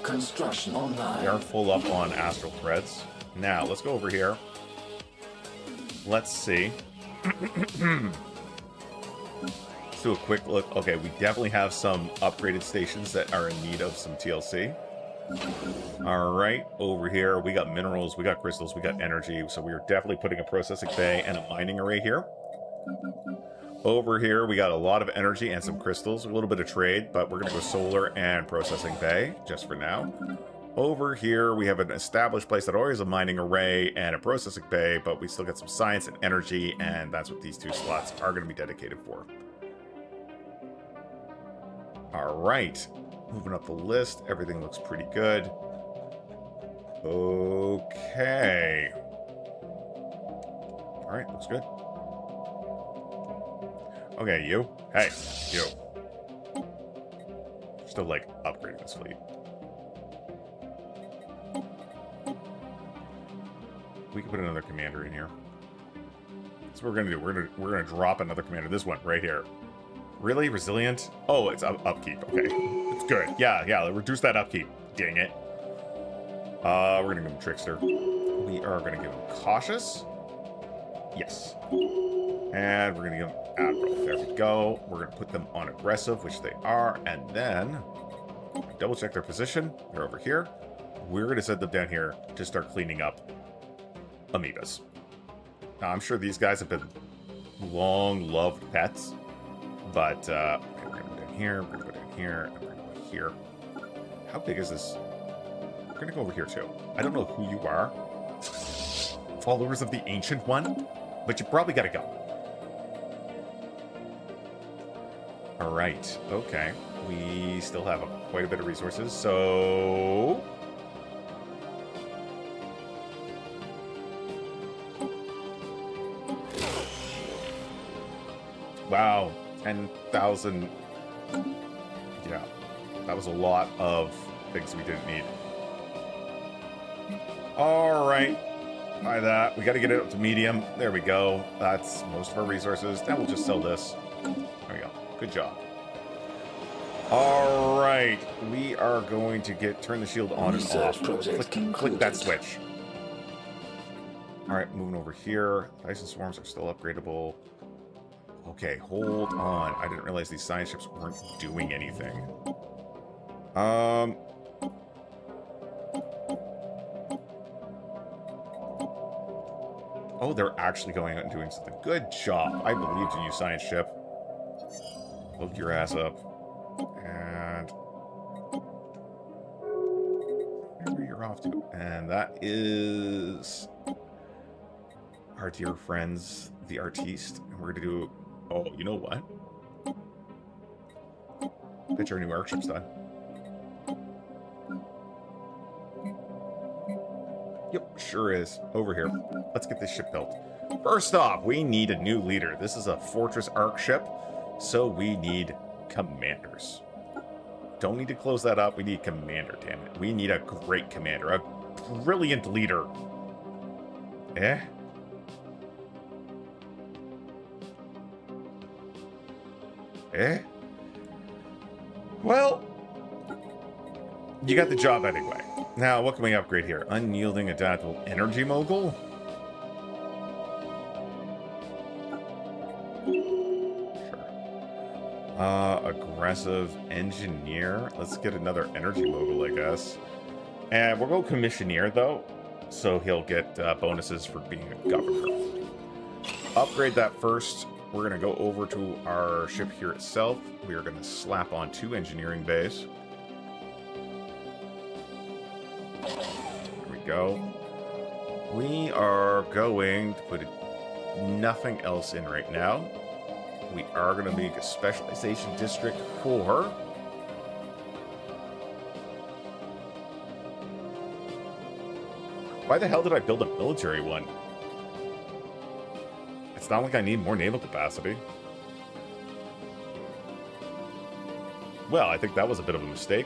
Speaker 2: Construction online.
Speaker 1: We are full up on Astral Threads. Now, let's go over here. Let's see. Let's do a quick look. Okay, we definitely have some upgraded stations that are in need of some TLC. Alright, over here, we got minerals, we got crystals, we got energy, so we are definitely putting a processing bay and a mining array here. Over here, we got a lot of energy and some crystals, a little bit of trade, but we're going to go solar and processing bay, just for now. Over here, we have an established place that already has a mining array and a processing bay, but we still get some science and energy, and that's what these 2 slots are going to be dedicated for. All right. Moving up the list, everything looks pretty good. Okay. All right, looks good. Okay, you. Hey, you. Still, like, upgrading this fleet. We can put another commander in here. That's what we're gonna do. We're gonna drop another commander. This one right here. Really? Resilient? Oh, it's upkeep. Okay. It's good. Yeah, reduce that upkeep. Dang it. We're gonna give him Trickster. We are gonna give him Cautious. Yes. And we're gonna give him Admiral. There we go. We're gonna put them on Aggressive, which they are, and then double check their position. They're over here. We're gonna send them down here to start cleaning up amoebas. Now, I'm sure these guys have been long-loved pets, but we're going to go down here, we're going to go down here, and we're going to go here. How big is this? We're going to go over here, too. I don't know who you are. Followers of the Ancient One, but you probably got to go. All right, okay. We still have quite a bit of resources, so... Wow, 10,000. Yeah, that was a lot of things we didn't need. All right, buy that. We got to get it up to medium. There we go. That's most of our resources. Now we'll just sell this. There we go. Good job. All right, we are going to turn the shield on and off. Click that switch. All right, moving over here. Dyson swarms are still upgradable. Okay, hold on. I didn't realize these science ships weren't doing anything. Oh, they're actually going out and doing something. Good job. I believed in you, science ship. Look your ass up. And... where you're off to. And that is... our dear friends, the Artiste. And we're going to do... oh, you know what? Bet your new arc ship's done. Yep, sure is. Over here. Let's get this ship built. First off, we need a new leader. This is a Fortress arc ship, so we need commanders. Don't need to close that up. We need commander, damn it. We need a great commander. A brilliant leader. Eh? Eh? Well, you got the job anyway. Now, what can we upgrade here? Unyielding, adaptable, energy mogul? Sure. Aggressive, engineer. Let's get another energy mogul, I guess. And we'll go commissioner, though, so he'll get bonuses for being a governor. Upgrade that first. We're going to go over to our ship here itself. We are going to slap on 2 engineering bays. There we go. We are going to put nothing else in right now. We are going to make a specialization district for... why the hell did I build a military one? It's not like I need more naval capacity. Well, I think that was a bit of a mistake.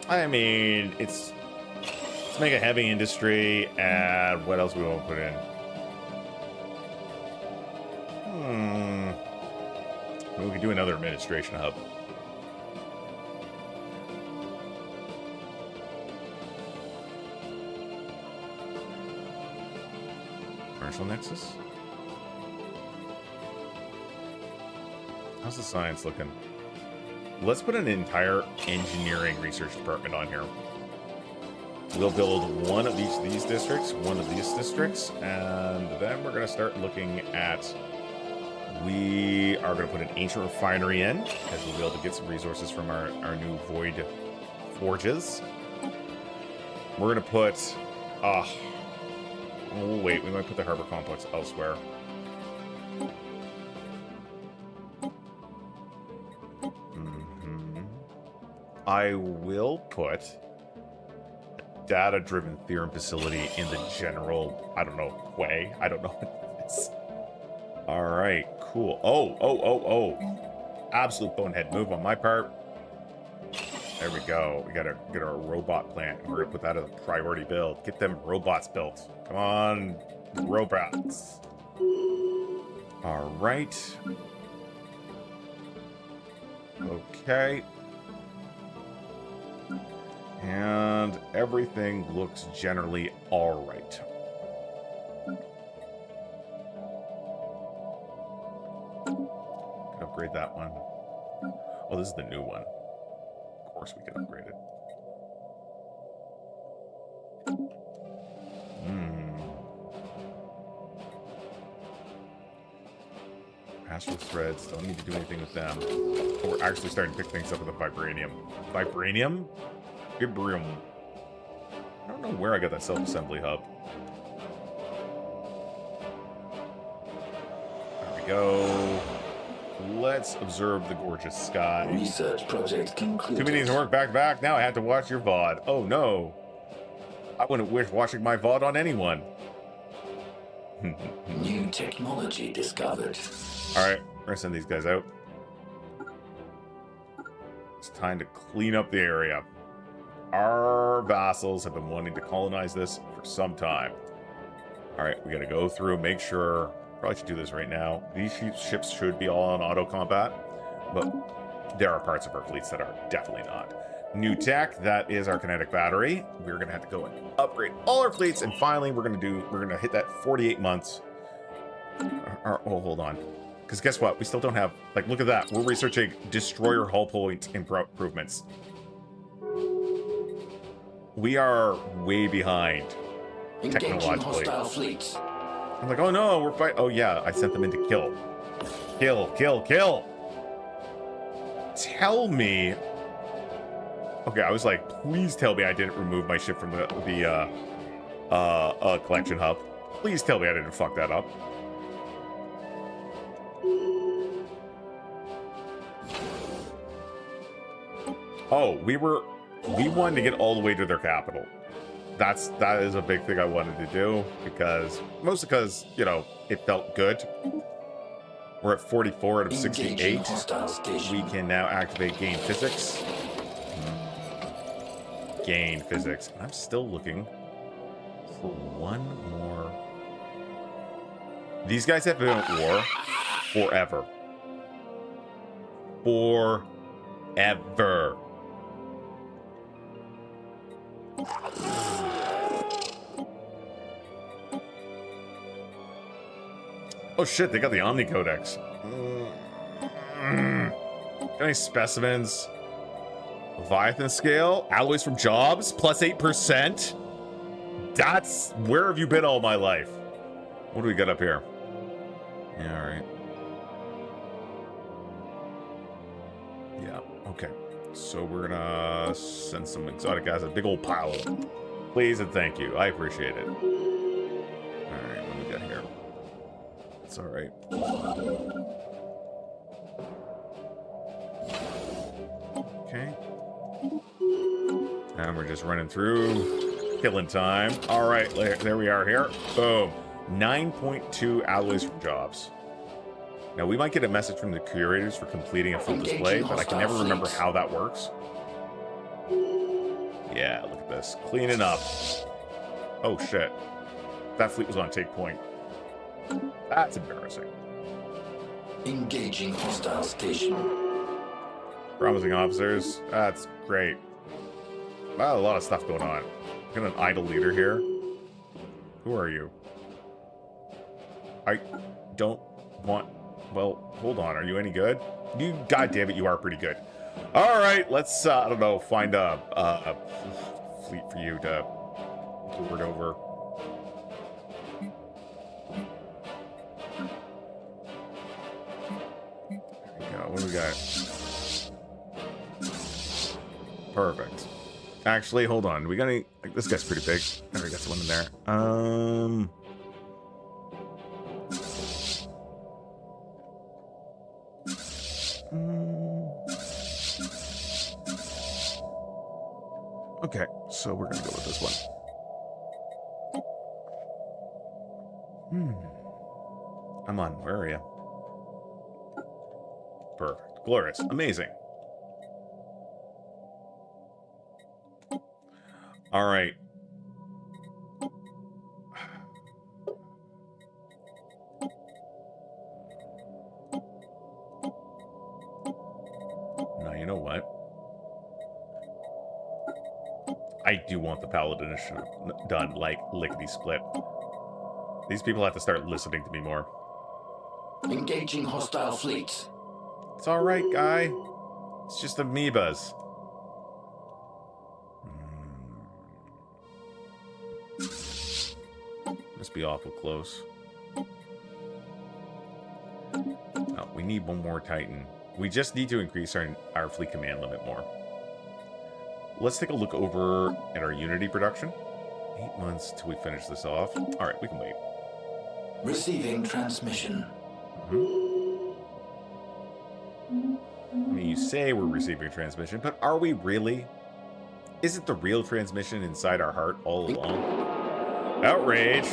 Speaker 1: I mean, let's make a heavy industry, and what else we want to put in? We could do another administration hub. Commercial Nexus? How's the science looking? Let's put an entire engineering research department on here. We'll build one of each of these districts, one of these districts, and then we're going to start looking at We are going to put an ancient refinery in, because we'll be able to get some resources from our new void forges. We're going to put... oh, wait, we might put the harbor complex elsewhere. I will put a data-driven theorem facility in the general, I don't know, way. I don't know what it is. All right, cool. Oh. Absolute bonehead move on my part. There we go. We gotta get our robot plant, and we're gonna put that as a priority build. Get them robots built. Come on, robots. All right. Okay. And everything looks generally all right. Can upgrade that one. Oh, this is the new one. Of course we can upgrade it. Astral threads, don't need to do anything with them. Oh, we're actually starting to pick things up with the vibranium. Vibranium? Vibrium. I don't know where I got that self-assembly hub. There we go. Let's observe the gorgeous sky.
Speaker 2: Research project concluded.
Speaker 1: 2 meetings of work back to back. Now I have to watch your VOD. Oh no. I wouldn't wish watching my VOD on anyone.
Speaker 2: New technology discovered.
Speaker 1: Alright, we're gonna send these guys out. It's time to clean up the area. Our vassals have been wanting to colonize this for some time. Alright, we gotta go through, make sure. Probably should do this right now. These ships should be all on auto combat, but there are parts of our fleets that are definitely not. New tech, that is our kinetic battery. We're gonna have to go and upgrade all our fleets, and finally we're gonna hit that 48 months. Oh, hold on. Because guess what? We still don't have, like, look at that. We're researching destroyer hull point improvements. We are way behind technologically.
Speaker 2: Hostile fleets.
Speaker 1: I'm like, oh no, we're fighting. Oh yeah, I sent them in to kill. Kill. Tell me. Okay, I was like, please tell me I didn't remove my ship from the collection hub. Please tell me I didn't fuck that up. Oh, we wanted to get all the way to their capital. That is a big thing I wanted to do, mostly because, you know, it felt good. We're at 44 out of 68. We can now activate gain physics. Gain physics. I'm still looking for one more. These guys have been at war forever. Forever. Oh shit, they got the Omni Codex. Got any specimens? Leviathan scale? Alloys from jobs? Plus 8%? That's... Where have you been all my life? What do we got up here? Yeah, alright. Yeah, okay. So we're gonna send some exotic gas, a big old pile of them. Please and thank you. I appreciate it. Alright, what do we got here? It's alright. Okay. And we're just running through. Killing time. Alright, there we are here. Boom. 9.2 alloys from jobs. Now, we might get a message from the curators for completing a full display, but I can never remember how that works. Yeah, look at this. Cleaning up. Oh, shit. That fleet was on take point. That's embarrassing.
Speaker 2: Engaging hostile station.
Speaker 1: Promising officers. That's great. Wow, a lot of stuff going on. Got an idle leader here. Who are you? I don't want... Well, hold on. Are you any good? You, goddammit, you are pretty good. All right, let's, I don't know, find a fleet for you to board over. What do we got? Perfect. Actually, hold on. We got any... Like, this guy's pretty big. There, we got one in there. Okay, so we're gonna go with this one. I'm on. Where are you? Perfect. Glorious. Amazing. All right. Now, you know what? I do want the Paladin done, like, lickety-split. These people have to start listening to me more.
Speaker 2: Engaging hostile fleets.
Speaker 1: It's all right, guy. It's just amoebas. Must be awful close. Oh, we need one more Titan. We just need to increase our fleet command limit more. Let's take a look over at our Unity production. 8 months till we finish this off. All right, we can wait.
Speaker 2: Receiving transmission.
Speaker 1: I mean, you say we're receiving a transmission, but are we really? Is it the real transmission inside our heart all along? Outrage!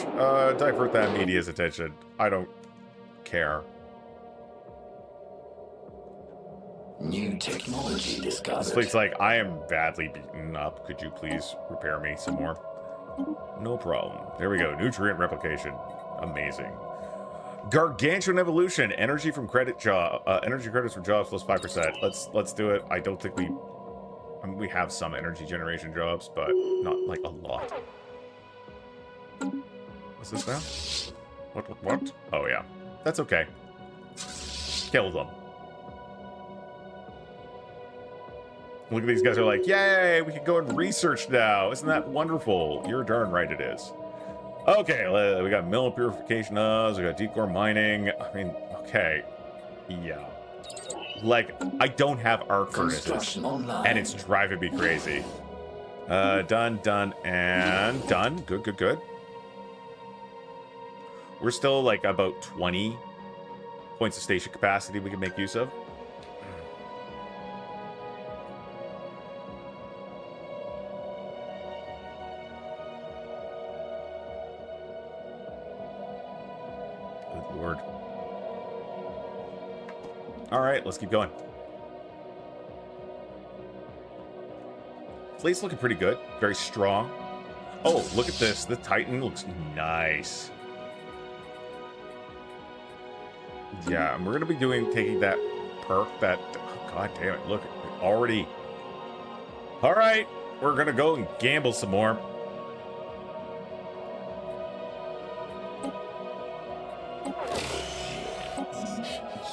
Speaker 1: Divert that media's attention. I don't care.
Speaker 2: New technology discovered.
Speaker 1: This fleet's like, I am badly beaten up. Could you please repair me some more? No problem. There we go. Nutrient replication. Amazing. Gargantuan evolution. Energy from credit job. Energy credits from jobs plus 5%. Let's do it. I don't think we. I mean, we have some energy generation jobs, but not like a lot. What's this now? What? Oh yeah, that's okay. Kill them. Look at these guys are like, yay, we can go and research now. Isn't that wonderful? You're darn right it is. Okay, we got mineral purification hubs, we got decore mining. I mean, okay. Yeah. Like, I don't have arc furnaces. And it's driving me crazy. Done, and done. Good. We're still like about 20 points of station capacity we can make use of. Lord. All right, let's keep going. Fleet's looking pretty good. Very strong. Oh, look at this. The Titan looks nice. Yeah, and we're going to be taking that perk that... Oh, God damn it. Look, already... All right, we're going to go and gamble some more.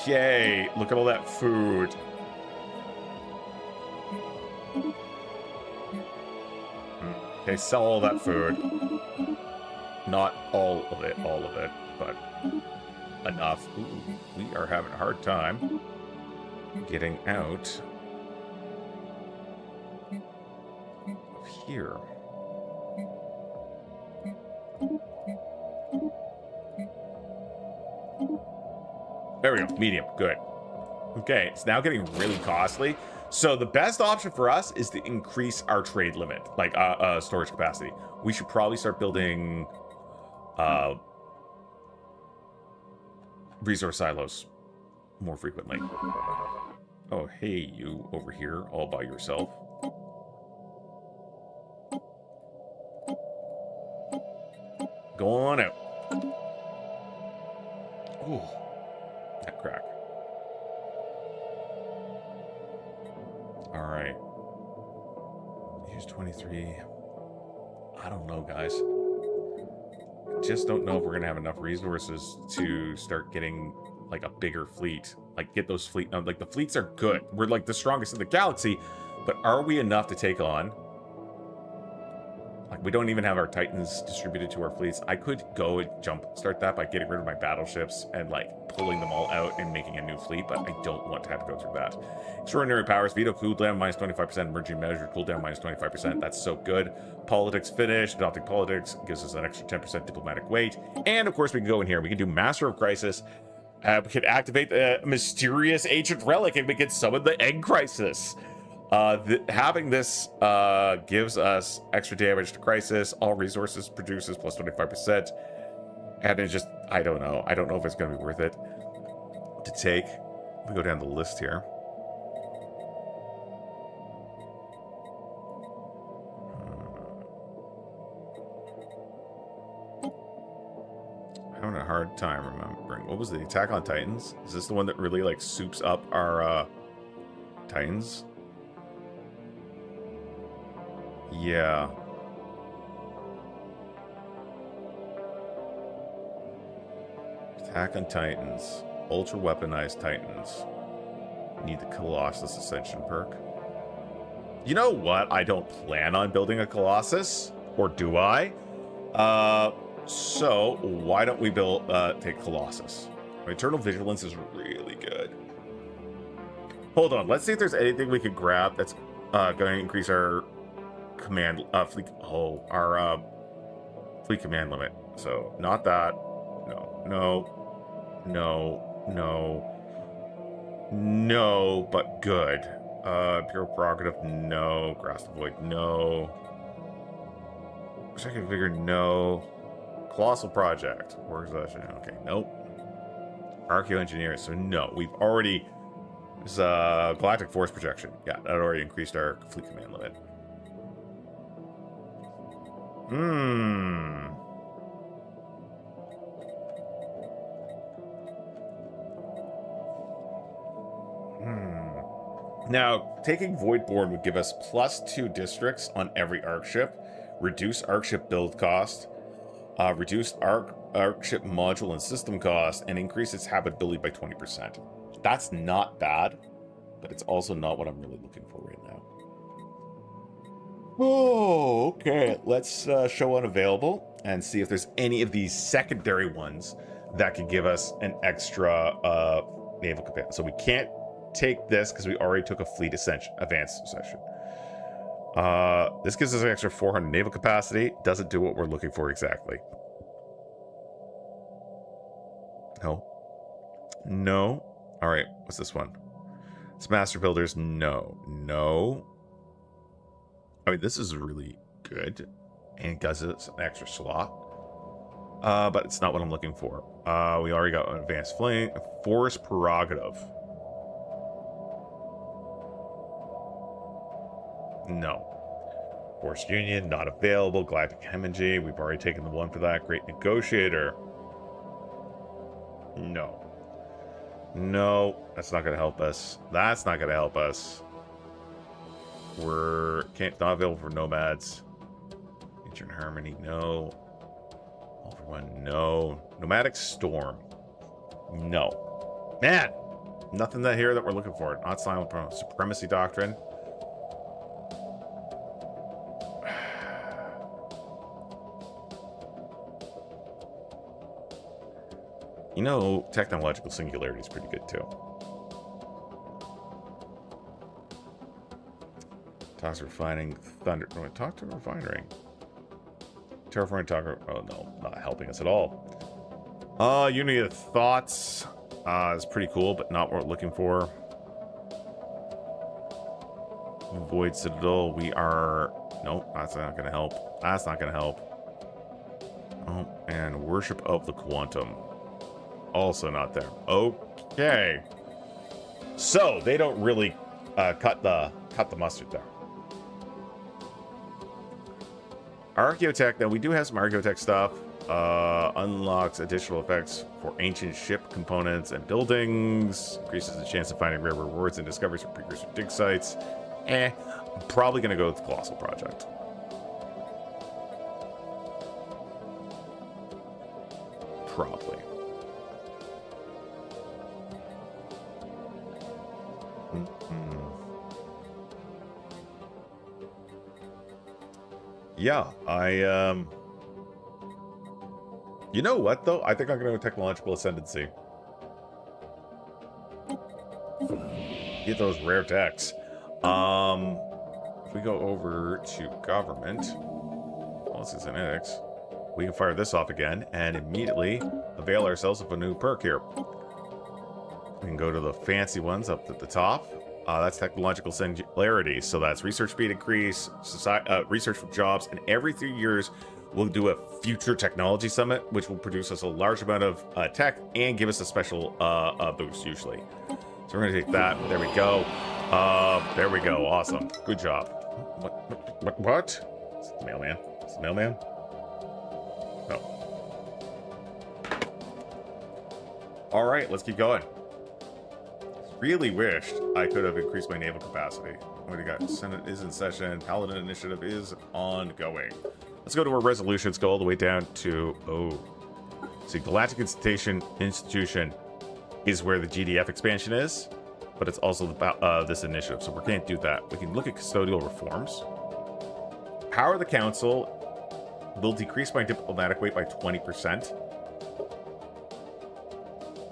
Speaker 1: Yay, look at all that food. Okay, sell all that food. Not all of it, but enough. Ooh, we are having a hard time getting out of here. There we go. Medium. Good. Okay, it's now getting really costly. So the best option for us is to increase our trade limit, like storage capacity. We should probably start building resource silos more frequently. Oh, hey, you over here all by yourself. Go on out. Ooh. That crack. All right. Here's 23. I don't know, guys. I just don't know if we're going to have enough resources to start getting, like, a bigger fleet. Like, get those fleet... like, the fleets are good. We're, like, the strongest in the galaxy. But are we enough to take on Like, we don't even have our Titans distributed to our fleets. I could go and start that by getting rid of my battleships and, like, pulling them all out and making a new fleet, but I don't want to have to go through that. Extraordinary powers, veto cooldown minus 25%, emerging measure cooldown minus 25%. That's so good. Politics finished. Adopting politics gives us an extra 10% diplomatic weight. And, of course, we can go in here. We can do Master of Crisis. We could activate the mysterious ancient relic and we can summon the Egg Crisis. Having this gives us extra damage to Crisis. All resources produces plus 25%. And it just, I don't know. I don't know if it's going to be worth it to take. We go down the list here. Having a hard time remembering. What was the Attack on Titans? Is this the one that really, like, soups up our Titans? Yeah. Attack on Titans. Ultra weaponized Titans. Need the Colossus Ascension perk. You know what? I don't plan on building a Colossus. Or do I? So why don't we build take Colossus? Eternal Vigilance is really good. Hold on. Let's see if there's anything we could grab that's going to increase our command fleet. Oh, our fleet command limit. So not that. No, but good. Imperial Prerogative, no. Grasp the Void, no. Wish I could figure no. Colossal Project. Where's that? Okay, nope. Archaeoengineers, so no. We've already... This Galactic Force Projection. Yeah, that already increased our fleet command limit. Now, taking Voidborn would give us +2 districts on every ARC ship, reduce ARC ship build cost, reduce ARC ship module and system cost, and increase its habitability by 20%. That's not bad, but it's also not what I'm really looking for right now. Oh, okay. Let's show unavailable and see if there's any of these secondary ones that could give us an extra naval capacity. So we can't take this because we already took a fleet advanced session. This gives us an extra 400 naval capacity. Doesn't do what we're looking for exactly. No. All right. What's this one? It's Master Builders. No. I mean, this is really good. And it gives us an extra slot. But it's not what I'm looking for. We already got an advanced flank. Force Prerogative. No. Force Union, not available. Galactic Hemorrhage, we've already taken the one for that. Great Negotiator. No, that's not going to help us. We're not available for Nomads. Ancient Harmony, no. All for One, no. Nomadic Storm, no. Man, nothing here that we're looking for. Not Silent Supremacy Doctrine. You know, Technological Singularity is pretty good, too. Talks Refining Thunder... No, talk to Refinery. Terraforming Talker... Oh, no. Not helping us at all. Unity of Thoughts is pretty cool, but not what we're looking for. Void Citadel, we are... Nope, that's not going to help. Oh, and Worship of the Quantum. Also not there. Okay. So they don't really cut the mustard there. Archaeotech, now we do have some Archaeotech stuff. Unlocks additional effects for ancient ship components and buildings. Increases the chance of finding rare rewards and discoveries for precursor dig sites. I'm probably gonna go with the Colossal Project. Probably. yeah, you know what, though? I think I'm going to go technological ascendancy. Get those rare techs. If we go over to government, policies and ethics, we can fire this off again and immediately avail ourselves of a new perk here. We can go to the fancy ones up at the top. That's technological singularity. So that's research speed increase, research for jobs, and every 3 years we'll do a future technology summit, which will produce us a large amount of tech and give us a special boost usually. So we're gonna take that. There we go. There we go. Awesome. Good job. What? It's the mailman. It's the mailman. No. All right, let's keep going. Really wished I could have increased my naval capacity. What do you got? Senate is in session. Paladin initiative is ongoing. Let's go to our resolutions. Go all the way down to see, Galactic Institution is where the GDF expansion is, but it's also this initiative, so we can't do that. We can look at custodial reforms. Power of the Council will decrease my diplomatic weight by 20%.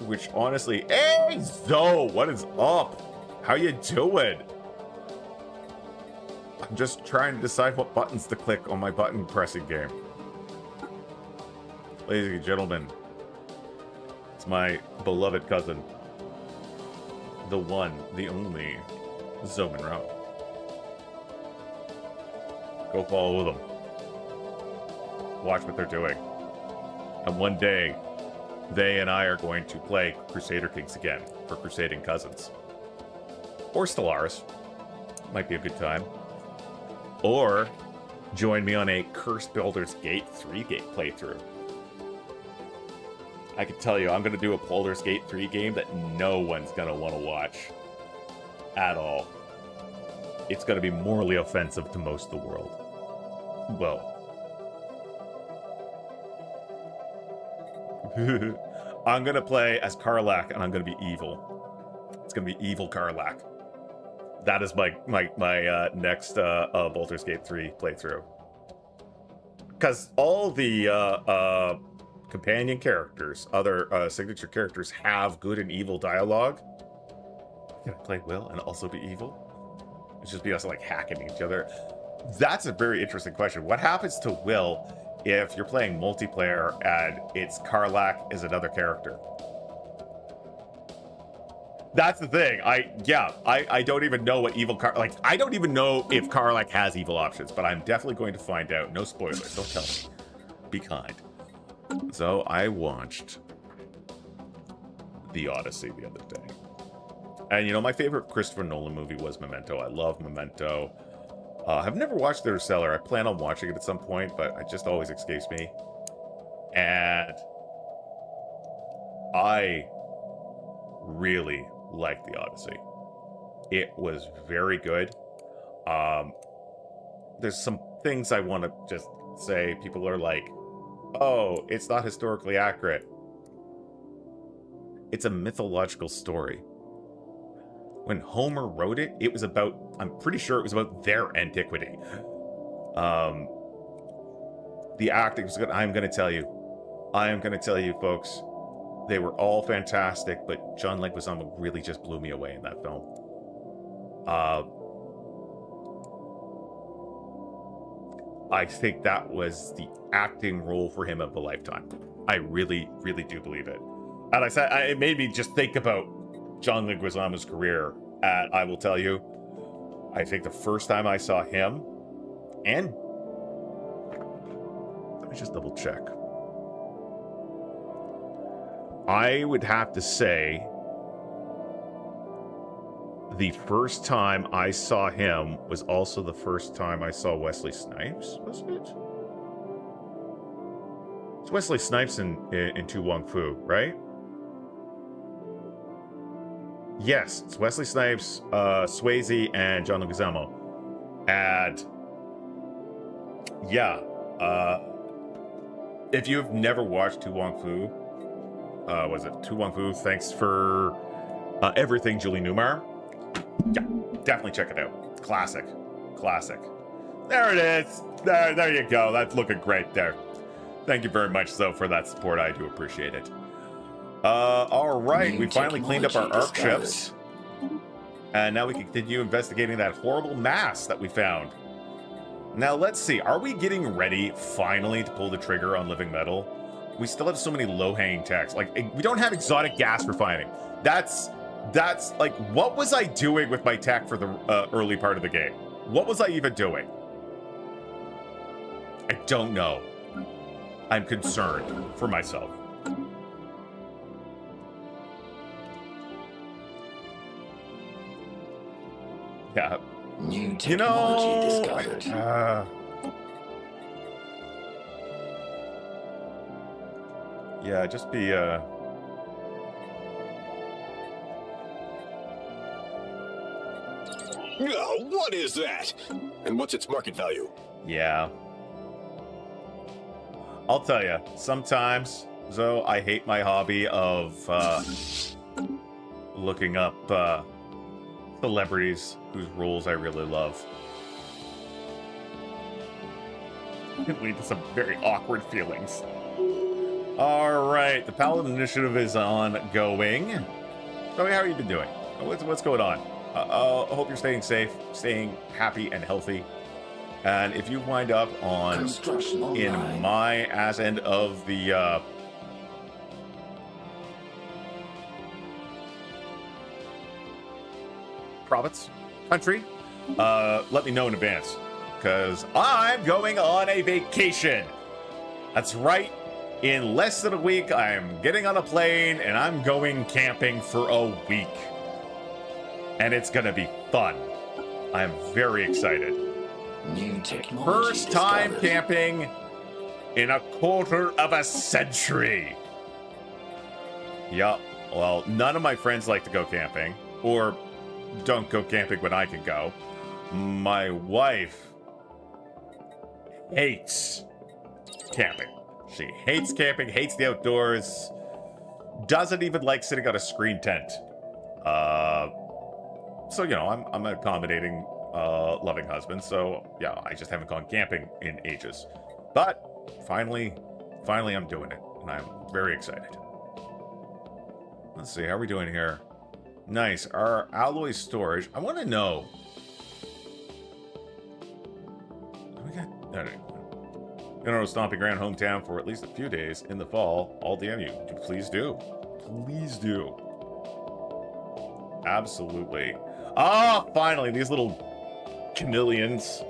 Speaker 1: Which honestly, hey Zoe, what is up? How you doing? I'm just trying to decide what buttons to click on my button pressing game. Ladies and gentlemen, it's my beloved cousin, the one, the only, Zoe Monroe. Go follow them. Watch what they're doing. And one day, they and I are going to play Crusader Kings again for Crusading Cousins. Or Stellaris. Might be a good time. Or join me on a Cursed Baldur's Gate 3 playthrough. I can tell you, I'm going to do a Baldur's Gate 3 game that no one's going to want to watch. At all. It's going to be morally offensive to most of the world. Well. I'm going to play as Karlach, and I'm going to be evil. It's going to be evil Karlach. That is my next Baldur's Gate 3 playthrough. Because all the companion characters, other signature characters, have good and evil dialogue. Can I play Will and also be evil? It's just be us like hacking each other. That's a very interesting question. What happens to Will if you're playing multiplayer and it's Karlach is another character? That's the thing. I don't even know what evil I don't even know if Karlach has evil options, but I'm definitely going to find out. No spoilers. Don't tell me. Be kind. So I watched The Odyssey the other day. And you know, my favorite Christopher Nolan movie was Memento. I love Memento. I've never watched Interstellar. I plan on watching it at some point, but it just always escapes me. And I really liked The Odyssey. It was very good. There's some things I want to just say. People are like, oh, it's not historically accurate. It's a mythological story. When Homer wrote it, it was about, I'm pretty sure it was about their antiquity. The acting was good. I am going to tell you, folks, they were all fantastic, but John Leguizamo really just blew me away in that film. I think that was the acting role for him of a lifetime. I really, really do believe it. And I said, it made me just think about John Leguizamo's career. And I will tell you, I think the first time I saw him, and let me just double check. I would have to say the first time I saw him was also the first time I saw Wesley Snipes, wasn't it? It's Wesley Snipes in Tu Wong Fu, right? Yes, it's Wesley Snipes, Swayze, and John Leguizamo. And yeah, if you've never watched Tu Wong Fu, was it Tu Wong Fu? Thanks for everything, Julie Newmar. Yeah, definitely check it out. Classic. There it is. There you go. That's looking great there. Thank you very much, though, for that support. I do appreciate it. All right. We finally cleaned up our arc ships. And now we can continue investigating that horrible mass that we found. Now, let's see. Are we getting ready, finally, to pull the trigger on living metal? We still have so many low-hanging techs. Like, we don't have exotic gas refining. That's like, what was I doing with my tech for the early part of the game? What was I even doing? I don't know. I'm concerned for myself. Yeah.
Speaker 2: New technology discovered.
Speaker 1: Yeah, just be,
Speaker 6: What is that? And what's its market value?
Speaker 1: Yeah. I'll tell you, sometimes, Zoe, I hate my hobby of, looking up, celebrities whose roles I really love. It can lead to some very awkward feelings. Alright, the Paladin Initiative is ongoing. Zoe, how have you been doing? What's going on? I hope you're staying safe, staying happy and healthy. And if you wind up on in my ass end of the province, country, let me know in advance, because I'm going on a vacation. That's right. In less than a week, I'm getting on a plane and I'm going camping for a week. And it's gonna be fun. I'm very excited.
Speaker 2: New technology
Speaker 1: First time
Speaker 2: discovered.
Speaker 1: camping in a quarter of a century. Yeah, well, none of my friends like to go camping, or don't go camping when I can go. My wife hates camping. She hates camping, hates the outdoors, doesn't even like sitting on a screen tent. So, you know, I'm an accommodating, loving husband, so yeah, I just haven't gone camping in ages. But finally I'm doing it, and I'm very excited. Let's see, how are we doing here? Nice. Our alloy storage. I want to know. We got. Going to Stomping Ground hometown for at least a few days in the fall. I'll DM you. Please do. Please do. Absolutely. Ah, finally, these little chameleons.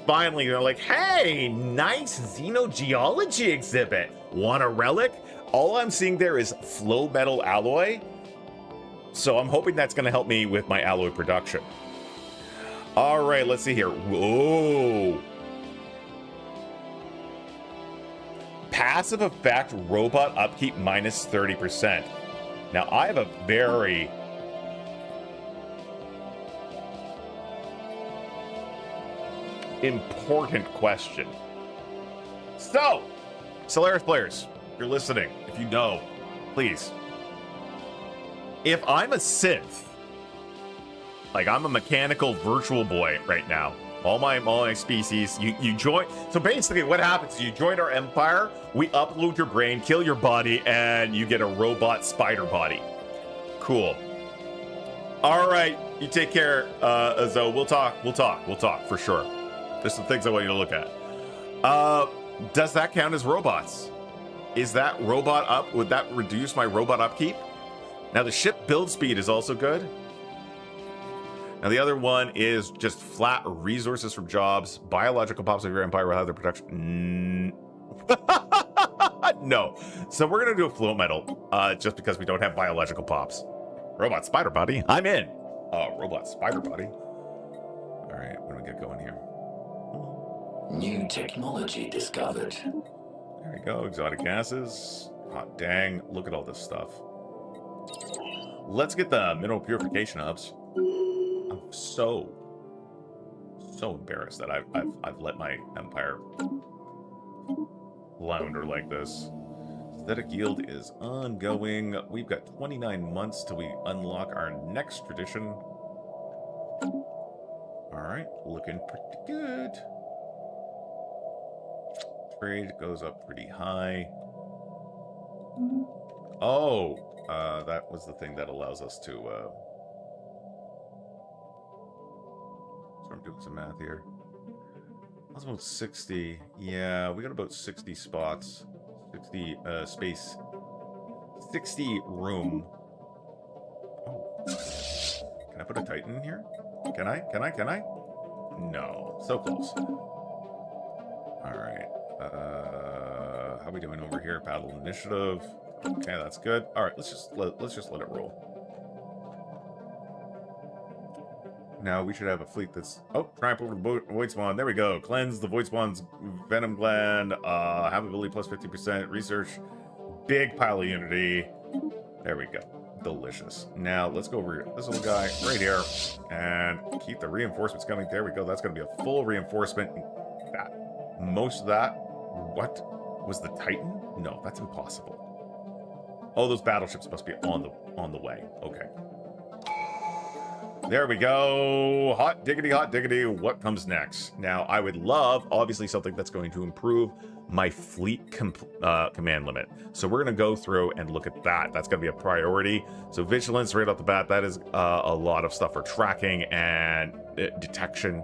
Speaker 1: Finally, they're like, hey, nice xenogeology exhibit. Want a relic? All I'm seeing there is flow metal alloy. So I'm hoping that's going to help me with my alloy production. All right, let's see here. Whoa. Passive effect robot upkeep minus 30%. Now, I have a very important question. So, Solaris players, if you're listening, if you know, please. If I'm a synth, like I'm a mechanical virtual boy right now, all my species, you join. So basically what happens is you join our empire, we upload your brain, kill your body, and you get a robot spider body. Cool. All right, you take care, Zoe. We'll talk for sure. There's some things I want you to look at. Does that count as robots? Is that robot up? Would that reduce my robot upkeep? Now the ship build speed is also good. Now the other one is just flat resources from jobs. Biological pops of your empire will have their production. No. So we're gonna do a float metal, just because we don't have biological pops. Robot spider body. I'm in. Robot spider body. All right, what do we get going here?
Speaker 2: New technology discovered.
Speaker 1: There we go. Exotic gases. Hot dang! Look at all this stuff. Let's get the mineral purification hubs. I'm so embarrassed that I've let my empire flounder like this. Aesthetic yield is ongoing. We've got 29 months till we unlock our next tradition. All right, looking pretty good. Trade goes up pretty high. Oh, that was the thing that allows us to, so I'm doing some math here. That's about 60. Yeah, we got about 60 spots. 60, space. 60 room. Oh. Can I put a Titan in here? Can I? Can I? Can I? No. So close. Alright. How are we doing over here? Battle initiative. Okay, that's good. Alright, let's just let it roll. Now we should have a fleet that's... Oh, triumph over the Void Spawn. There we go. Cleanse the Void Spawn's Venom Gland. Have ability plus 50%. Research. Big pile of Unity. There we go. Delicious. Now, let's go over this little guy right here. And keep the reinforcements coming. There we go. That's going to be a full reinforcement. That. Most of that. What? Was the Titan? No, that's impossible. Oh, those battleships must be on the way. Okay. There we go. Hot diggity. What comes next? Now, I would love, obviously, something that's going to improve my fleet command limit. So we're going to go through and look at that. That's going to be a priority. So vigilance right off the bat, that is a lot of stuff for tracking and detection.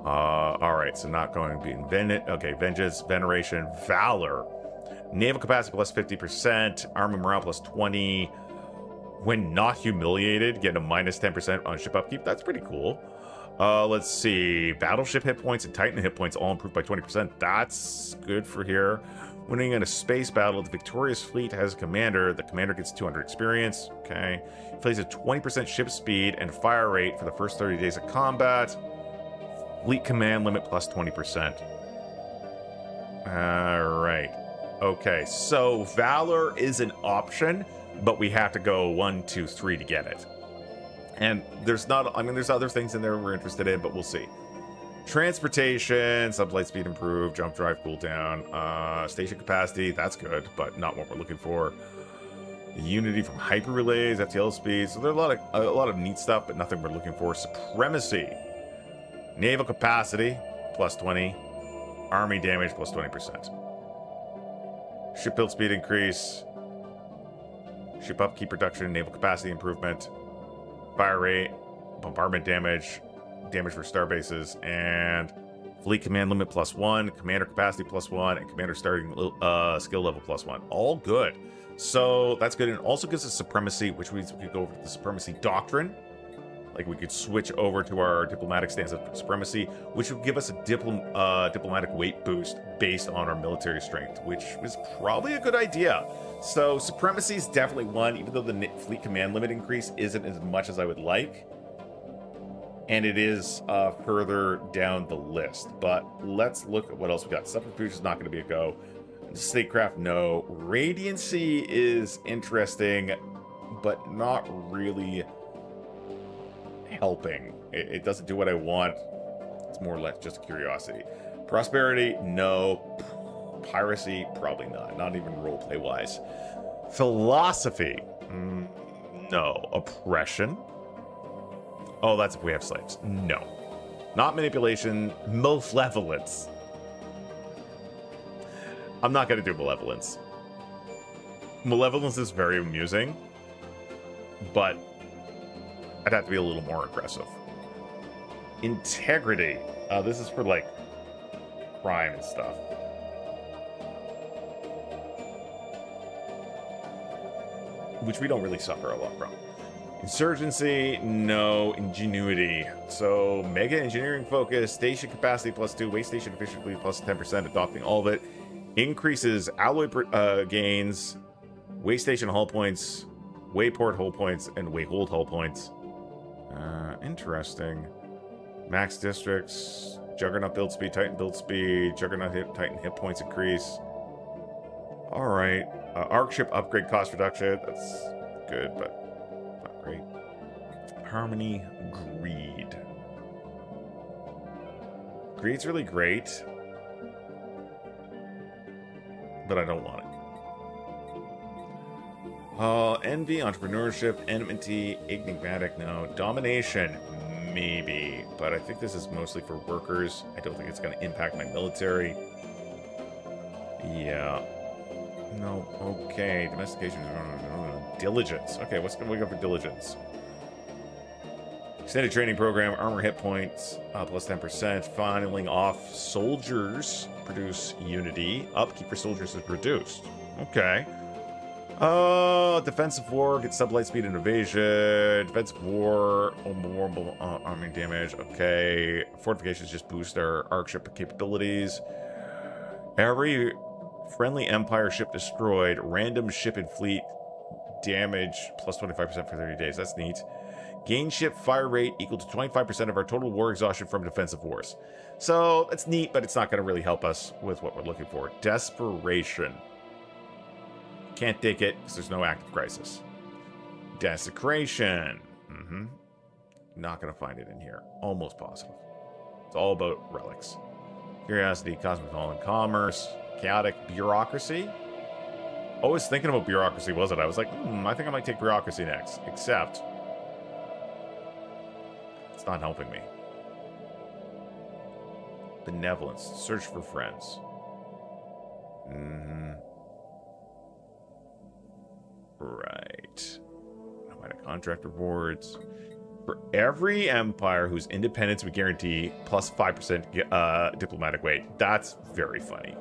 Speaker 1: All right, so not going to be vengeance, veneration, valor. Naval capacity plus 50%, army morale plus 20. When not humiliated, get a minus 10% on ship upkeep. That's pretty cool. Let's see. Battleship hit points and Titan hit points all improved by 20%. That's good for here. Winning in a space battle, the victorious fleet has a commander. The commander gets 200 experience. Okay. Plays a 20% ship speed and fire rate for the first 30 days of combat. Fleet command limit plus 20%. All right. Okay, so Valor is an option, but we have to go 1, 2, 3 to get it. And there's other things in there we're interested in, but we'll see. Transportation, sublight speed improved, jump drive cooldown, station capacity, that's good, but not what we're looking for. Unity from hyper relays, FTL speed, so there's a lot of neat stuff, but nothing we're looking for. Supremacy, naval capacity plus 20, army damage plus 20%. Ship build speed increase, ship upkeep reduction, naval capacity improvement, fire rate, bombardment damage, damage for star bases, and fleet command limit plus 1, commander capacity plus 1, and commander starting skill level plus 1. All good. So that's good. And it also gives us supremacy, which means we could go over to the supremacy doctrine. Like we could switch over to our diplomatic stance of supremacy, which would give us a diplomatic weight boost based on our military strength, which is probably a good idea. So supremacy is definitely one, even though the fleet command limit increase isn't as much as I would like. And it is further down the list. But let's look at what else we got. Subterfuge is not going to be a go. Statecraft, no. Radiancy is interesting, but not really helping. It doesn't do what I want. It's more or less just a curiosity. Prosperity, no. Piracy, probably not. Not even roleplay wise. Philosophy, no. Oppression, oh, that's if we have slaves. No. Not manipulation. Malevolence. I'm not going to do malevolence. Malevolence is very amusing, but I'd have to be a little more aggressive. Integrity. This is for, like, crime and stuff. Which we don't really suffer a lot from. Insurgency, no. Ingenuity. So, mega engineering focus, station capacity plus 2, waste station efficiency plus 10%, adopting all of it. Increases alloy gains, waste station hull points, wayport hull points, and wayhold hull points. Interesting. Max districts, Juggernaut build speed, Titan build speed, Juggernaut Titan hit points increase. Alright. Arc ship upgrade cost reduction. That's good, but not great. Harmony, greed. Greed's really great, but I don't want it. Envy, entrepreneurship, enmity, enigmatic, no. Domination, maybe. But I think this is mostly for workers. I don't think it's going to impact my military. Yeah. No. Okay. Domestication. Diligence. Okay, what's going to go for diligence? Extended training program. Armor hit points. Plus 10%. Filing off soldiers. Produce unity. Upkeep for soldiers is reduced. Okay. Defensive war. Get sublight speed and evasion. Defensive war. More arming damage. Okay. Fortifications just boost our arc ship capabilities. Every friendly Empire ship destroyed, random ship and fleet damage plus 25% for 30 days. That's neat. Gain ship fire rate equal to 25% of our total war exhaustion from defensive wars. So that's neat, but it's not going to really help us with what we're looking for. Desperation. Can't take it because there's no active crisis. Desecration. Not going to find it in here. Almost positive. It's all about relics. Curiosity, cosmopolitan commerce, chaotic bureaucracy. Always thinking about bureaucracy, wasn't I? I was like, I think I might take bureaucracy next. Except, it's not helping me. Benevolence, search for friends. Right. Nomadic contract rewards. For every empire whose independence we guarantee plus 5% diplomatic weight. That's very funny.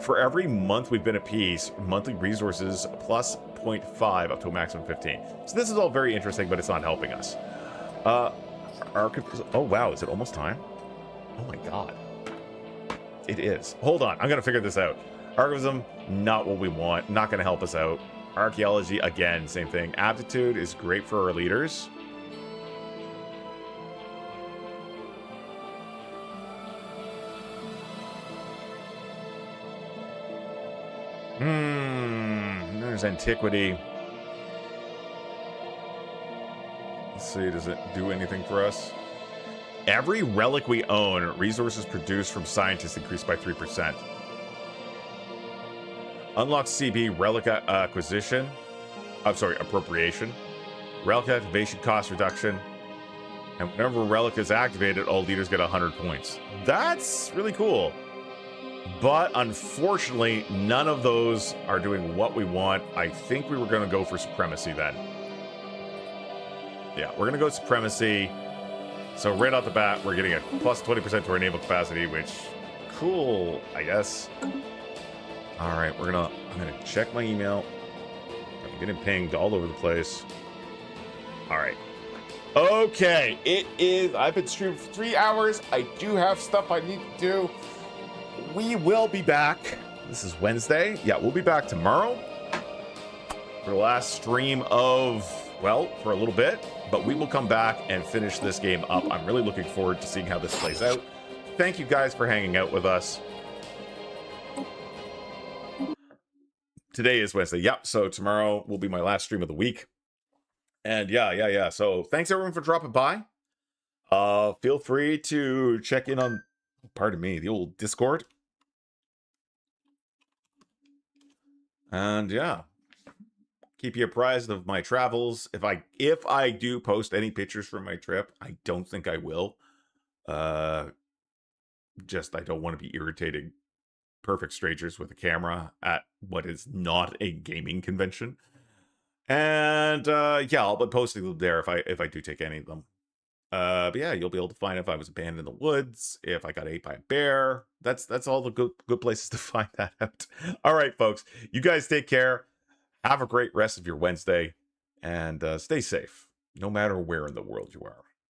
Speaker 1: For every month we've been at peace, monthly resources plus 0.5 up to a maximum 15. So this is all very interesting, but it's not helping us. Oh wow, is it almost time? Oh my god. It is. Hold on, I'm gonna figure this out. Archivism, not what we want, not gonna help us out. Archaeology, again, same thing. Aptitude is great for our leaders. There's antiquity. Let's see, does it do anything for us? Every relic we own, resources produced from scientists increased by 3%. Unlock CB relic acquisition. I'm sorry, appropriation. Relic activation cost reduction. And whenever a relic is activated, all leaders get 100 points. That's really cool. But unfortunately, none of those are doing what we want. I think we were going to go for supremacy then. Yeah, we're going to go supremacy. So right off the bat, we're getting a plus 20% to our naval capacity, which, cool, I guess. All right, I'm gonna check my email. I'm getting pinged all over the place. All right. Okay, it is. I've been streaming for 3 hours. I do have stuff I need to do. We will be back. This is Wednesday. Yeah, we'll be back tomorrow for the last stream of, well, for a little bit. But we will come back and finish this game up. I'm really looking forward to seeing how this plays out. Thank you guys for hanging out with us. Today is Wednesday. Yep. So tomorrow will be my last stream of the week. And yeah. So thanks everyone for dropping by. Feel free to check in on, pardon me, the old Discord. And yeah, keep you apprised of my travels. If I do post any pictures from my trip, I don't think I will. Just I don't want to be irritating perfect strangers with a camera at what is not a gaming convention. And yeah, I'll be posting them there if I do take any of them. But yeah, you'll be able to find if I was abandoned in the woods, if I got ate by a bear. That's all the good places to find that out. All right, folks, you guys take care. Have a great rest of your Wednesday, and stay safe, no matter where in the world you are.